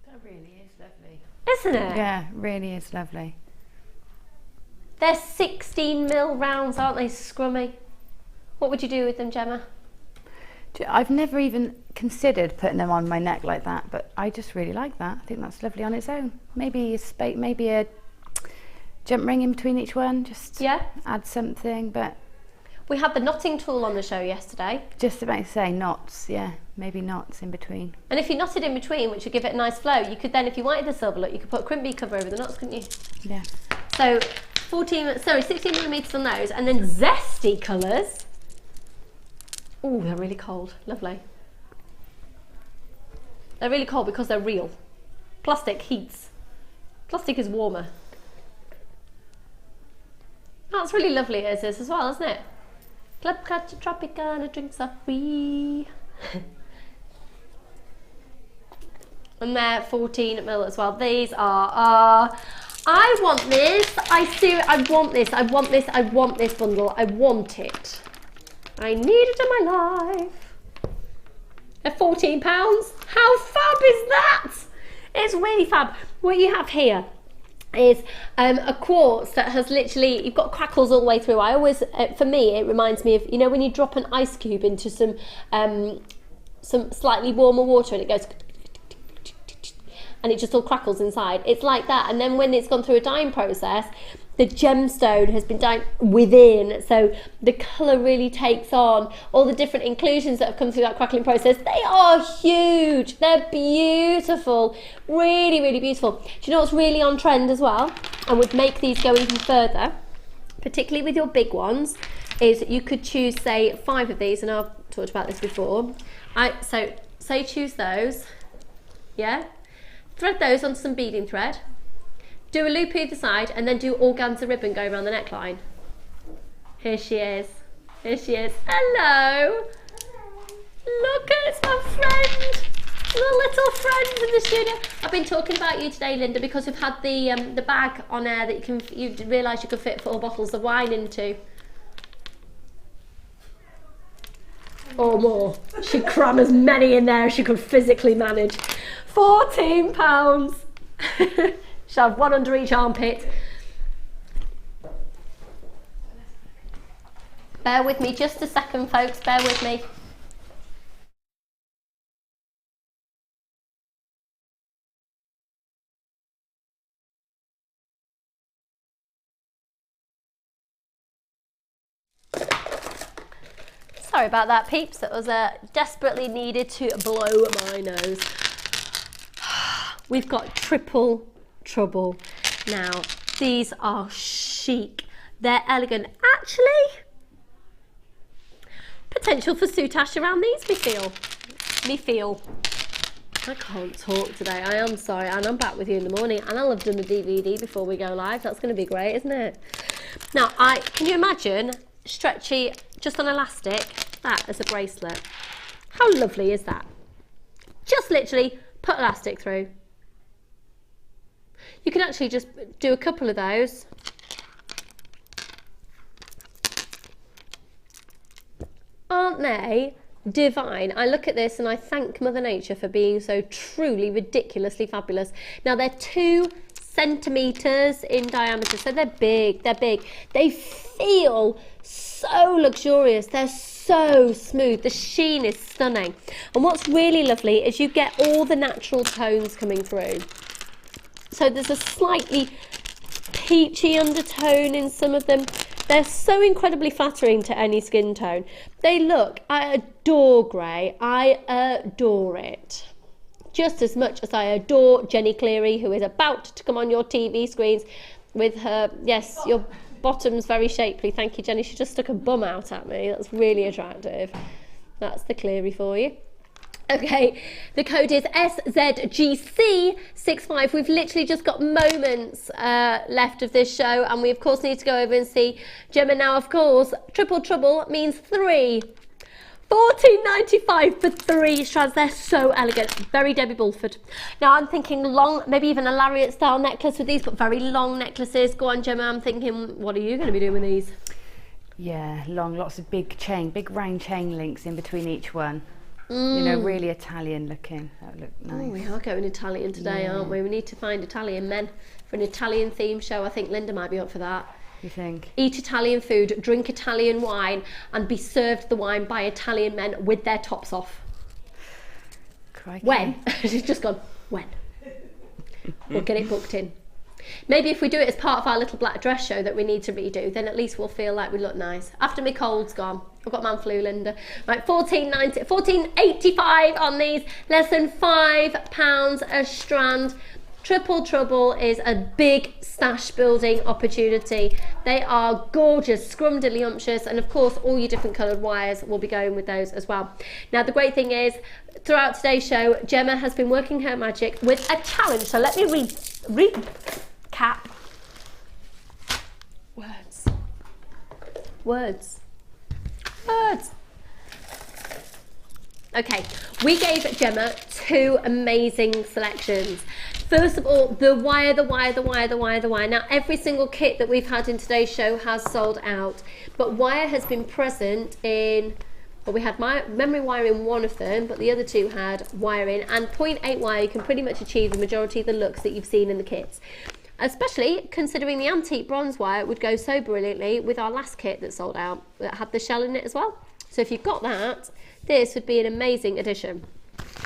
That really is lovely. Isn't it? Yeah, really is lovely. They're 16mm rounds, aren't they, scrummy? What would you do with them, Gemma? I've never even considered putting them on my neck like that, but I just really like that. I think that's lovely on its own. Maybe a jump ring in between each one, just add something, but... We had the knotting tool on the show yesterday. Just about to say knots, yeah, maybe knots in between. And if you knotted in between, which would give it a nice flow, you could then, if you wanted the silver look, you could put a crimp bead cover over the knots, couldn't you? Yeah. So 16mm on those, and then zesty colours. Oh, they're really cold. Lovely. They're really cold because they're real. Plastic heats. Plastic is warmer. That's really lovely as this as well, isn't it? Club Catch Tropicana, drinks are free. And they're 14mm as well. These are, I want this. I want this. I want this. I want this bundle. I want it. I need it in my life. They're £14. How fab is that? It's really fab. What you have here is a quartz that has literally, you've got crackles all the way through. I always, for me, it reminds me of, you know, when you drop an ice cube into some slightly warmer water and it goes, and it just all crackles inside. It's like that. And then when it's gone through a dyeing process, the gemstone has been dyed within, so the colour really takes on all the different inclusions that have come through that crackling process. They are huge. They're beautiful. Really, really beautiful. Do you know what's really on trend as well, and would make these go even further, particularly with your big ones, is you could choose, say, 5 of these, and I've talked about this before. So say choose those, yeah? Thread those onto some beading thread. Do a loop either side, and then do organza ribbon going around the neckline. Here she is. Here she is. Hello. Look, it's my friend. My little friend in the studio. I've been talking about you today, Linda, because we've had the bag on air that you realised you could fit 4 bottles of wine into. Or more. She'd cram as many in there as she could physically manage. £14. She'll have 1 under each armpit. Bear with me just a second, folks. Bear with me. Sorry about that, peeps. It was desperately needed to blow my nose. We've got triple trouble. Now, these are chic. They're elegant. Actually, potential for soutache around these, me feel. I can't talk today. I am sorry, and I'm back with you in the morning, and I'll have done the DVD before we go live. That's going to be great, isn't it? Now, can you imagine stretchy, just on elastic, that as a bracelet? How lovely is that? Just literally put elastic through. You can actually just do a couple of those. Aren't they divine? I look at this and I thank Mother Nature for being so truly ridiculously fabulous. Now they're 2 centimetres in diameter, so they're big, They feel so luxurious. They're so smooth. The sheen is stunning. And what's really lovely is you get all the natural tones coming through. So there's a slightly peachy undertone in some of them. They're so incredibly flattering to any skin tone. They look, I adore grey. I adore it. Just as much as I adore Jenny Cleary, who is about to come on your TV screens with her, yes, your bottom's very shapely. Thank you, Jenny. She just stuck a bum out at me. That's really attractive. That's the cleary for you. Okay, the code is SZGC65. We've literally just got moments left of this show, and we of course need to go over and see Gemma now. Of course, triple trouble means 3. $14.95 for 3 strands. They're so elegant, very Debbie Bulford. Now I'm thinking long, maybe even a lariat style necklace with these, but very long necklaces. Go on, Gemma. I'm thinking, what are you going to be doing with these? Yeah, long, lots of big round chain links in between each one. You know, really Italian looking. That would look nice. Oh, we are going Italian today, aren't we? We need to find Italian men for an Italian theme show. I think Linda might be up for that. You think? Eat Italian food, drink Italian wine, and be served the wine by Italian men with their tops off. Crikey. When? She's just gone, when? We'll get it booked in. Maybe if we do it as part of our little black dress show that we need to redo, then at least we'll feel like we look nice. After my cold's gone. I've got man flu, Linda. Right, $14.85 on these. Less than £5 a strand. Triple trouble is a big stash building opportunity. They are gorgeous, scrumdiddlyumptious, and of course all your different coloured wires will be going with those as well. Now the great thing is, throughout today's show, Gemma has been working her magic with a challenge. So let me recap. Words. Okay, we gave Gemma 2 amazing selections. First of all, the wire. Now, every single kit that we've had in today's show has sold out, but wire has been present in, well, we had memory wire in one of them, but the other 2 had wire in, and 0.8 wire can pretty much achieve the majority of the looks that you've seen in the kits. Especially considering the antique bronze wire would go so brilliantly with our last kit that sold out, that had the shell in it as well. So if you've got that, this would be an amazing addition.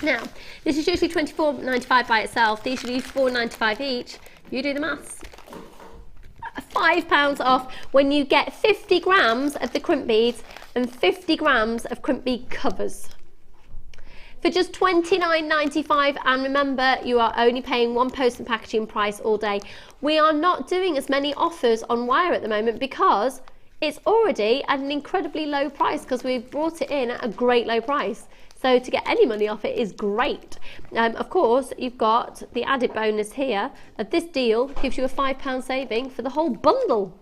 Now, this is usually $24.95 by itself. These should be $4.95 each. You do the maths. £5 off when you get 50 grams of the crimp beads and 50 grams of crimp bead covers. For just $29.95, and remember, you are only paying 1 post and packaging price all day. We are not doing as many offers on wire at the moment because it's already at an incredibly low price, because we've brought it in at a great low price. So to get any money off it is great. Of course, you've got the added bonus here of this deal gives you a £5 saving for the whole bundle.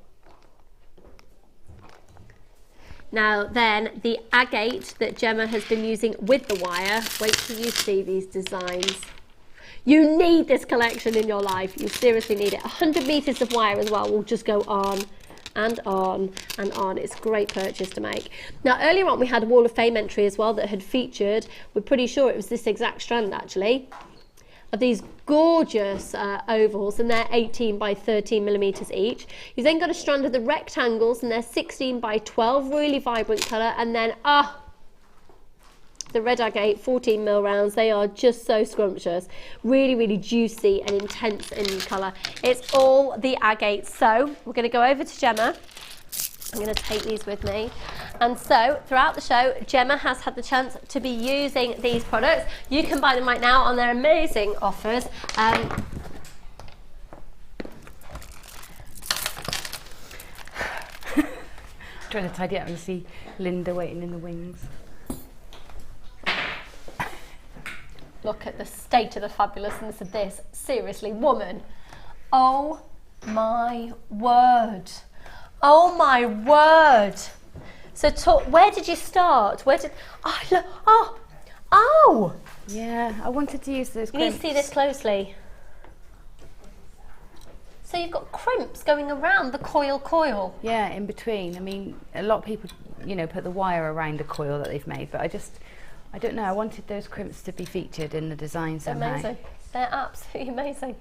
Now then, the agate that Gemma has been using with the wire, wait till you see these designs. You need this collection in your life, you seriously need it. 100 metres of wire as well will just go on and on and on. It's a great purchase to make. Now earlier on we had a Wall of Fame entry as well that had featured, we're pretty sure it was this exact strand actually, of these gorgeous ovals, and they're 18 by 13 millimeters each. You've then got a strand of the rectangles, and they're 16 by 12, really vibrant colour, and then the red agate 14 mil rounds. They are just so scrumptious, really juicy and intense in colour. It's all the agate. So we're going to go over to Gemma. I'm going to take these with me. And so throughout the show, Gemma has had the chance to be using these products. You can buy them right now on their amazing offers. Trying to tidy up and see Linda waiting in the wings. Look at the state of the fabulousness of this. Seriously, woman. Oh my word. Oh my word. So where did you start? Where did, oh look, oh. Yeah, I wanted to use those You need crimps. to see this closely. So you've got crimps going around the coil. Yeah, in between. I mean, a lot of people, you know, put the wire around a coil that they've made, but I don't know, I wanted those crimps to be featured in the design somehow. Amazing. They're absolutely amazing.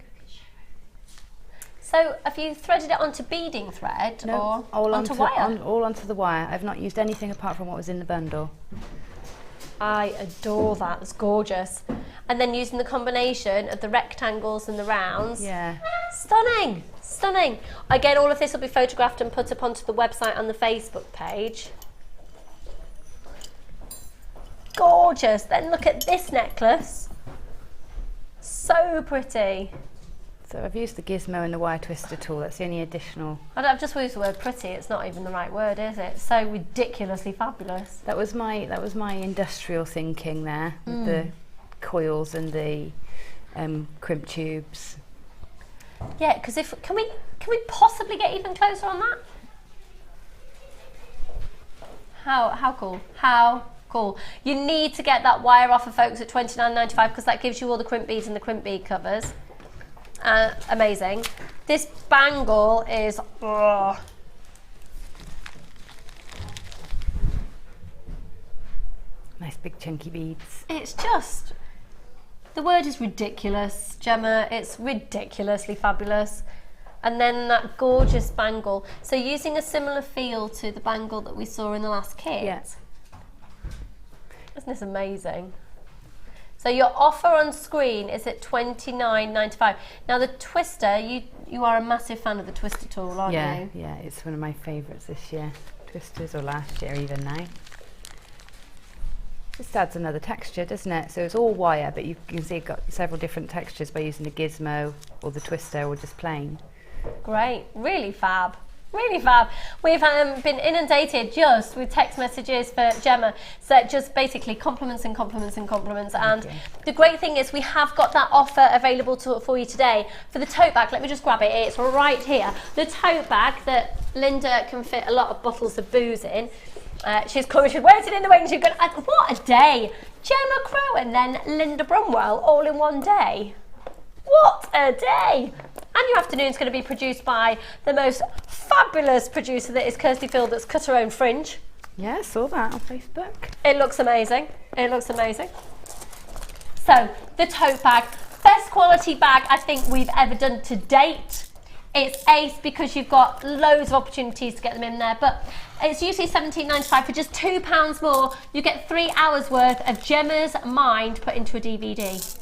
So have you threaded it onto beading thread or onto wire? All onto the wire. I've not used anything apart from what was in the bundle. I adore that, it's gorgeous. And then using the combination of the rectangles and the rounds. Yeah. Stunning, stunning. Again, all of this will be photographed and put up onto the website and the Facebook page. Gorgeous. Then look at this necklace. So pretty. So I've used the gizmo and the wire twister tool. That's the only additional. I've just used the word pretty. It's not even the right word, is it? So ridiculously fabulous. That was my industrial thinking there, with the coils and the crimp tubes. Yeah, because can we possibly get even closer on that? How cool? How cool! You need to get that wire offer, folks, at $29.95 because that gives you all the crimp beads and the crimp bead covers. Amazing. This bangle is nice big chunky beads. It's just, the word is ridiculous, Gemma. It's ridiculously fabulous. And then that gorgeous bangle. So using a similar feel to the bangle that we saw in the last kit. Yeah. Isn't this amazing? So your offer on screen is at $29.95. Now the twister, you are a massive fan of the twister tool, aren't you? Yeah, it's one of my favourites this year. Twisters, or last year even now. Just adds another texture, doesn't it? So it's all wire, but you can see it's got several different textures by using the gizmo or the twister or just plain. Great, really fab. Really fab. We've been inundated just with text messages for Gemma, so just basically compliments and compliments and compliments. And the great thing is we have got that offer available for you today for the tote bag. Let me just grab it. It's right here. The tote bag that Linda can fit a lot of bottles of booze in. She's coming. She's waiting in the wings. She's going, what a day! Gemma Crow and then Linda Bromwell all in one day. What a day! And your afternoon's going to be produced by the most fabulous producer that is Kirsty Field, that's cut her own fringe. Yeah, I saw that on Facebook. It looks amazing. It looks amazing. So, the tote bag, best quality bag I think we've ever done to date. It's ace because you've got loads of opportunities to get them in there, but it's usually $17.95. For just £2 more, you get 3 hours worth of Gemma's mind put into a DVD.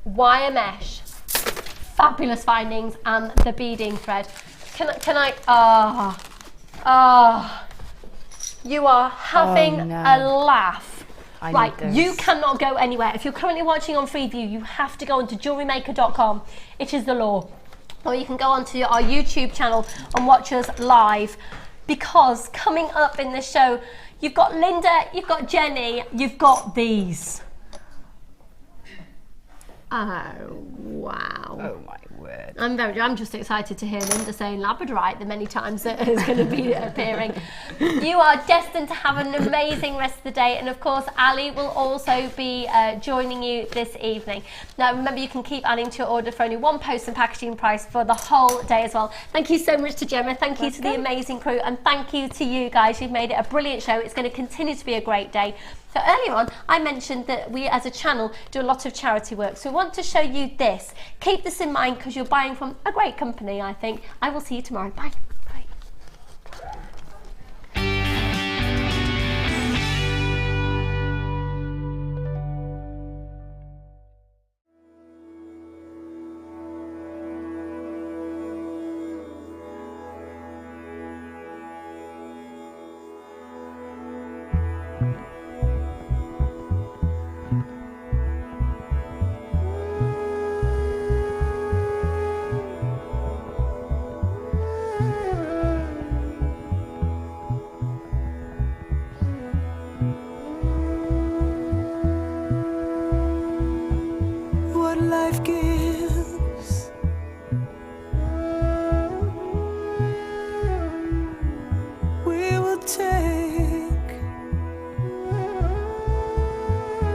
Wire mesh, fabulous findings, and the beading thread. Can I? You are having a laugh. Right, you cannot go anywhere. If you're currently watching on Freeview, you have to go onto JewelleryMaker.com. It is the law. Or you can go onto our YouTube channel and watch us live, because coming up in this show, you've got Linda, you've got Jenny, you've got these. Oh, wow. Oh my word. I'm just excited to hear Linda saying labradorite the many times that is going to be appearing. You are destined to have an amazing rest of the day, and of course Ali will also be joining you this evening. Now remember, you can keep adding to your order for only £1 post and packaging price for the whole day as well. Thank you so much to Gemma, thank you to the amazing crew, and thank you to you guys. You've made it a brilliant show. It's going to continue to be a great day. So earlier on, I mentioned that we as a channel do a lot of charity work. So we want to show you this. Keep this in mind because you're buying from a great company, I think. I will see you tomorrow. Bye. Life gives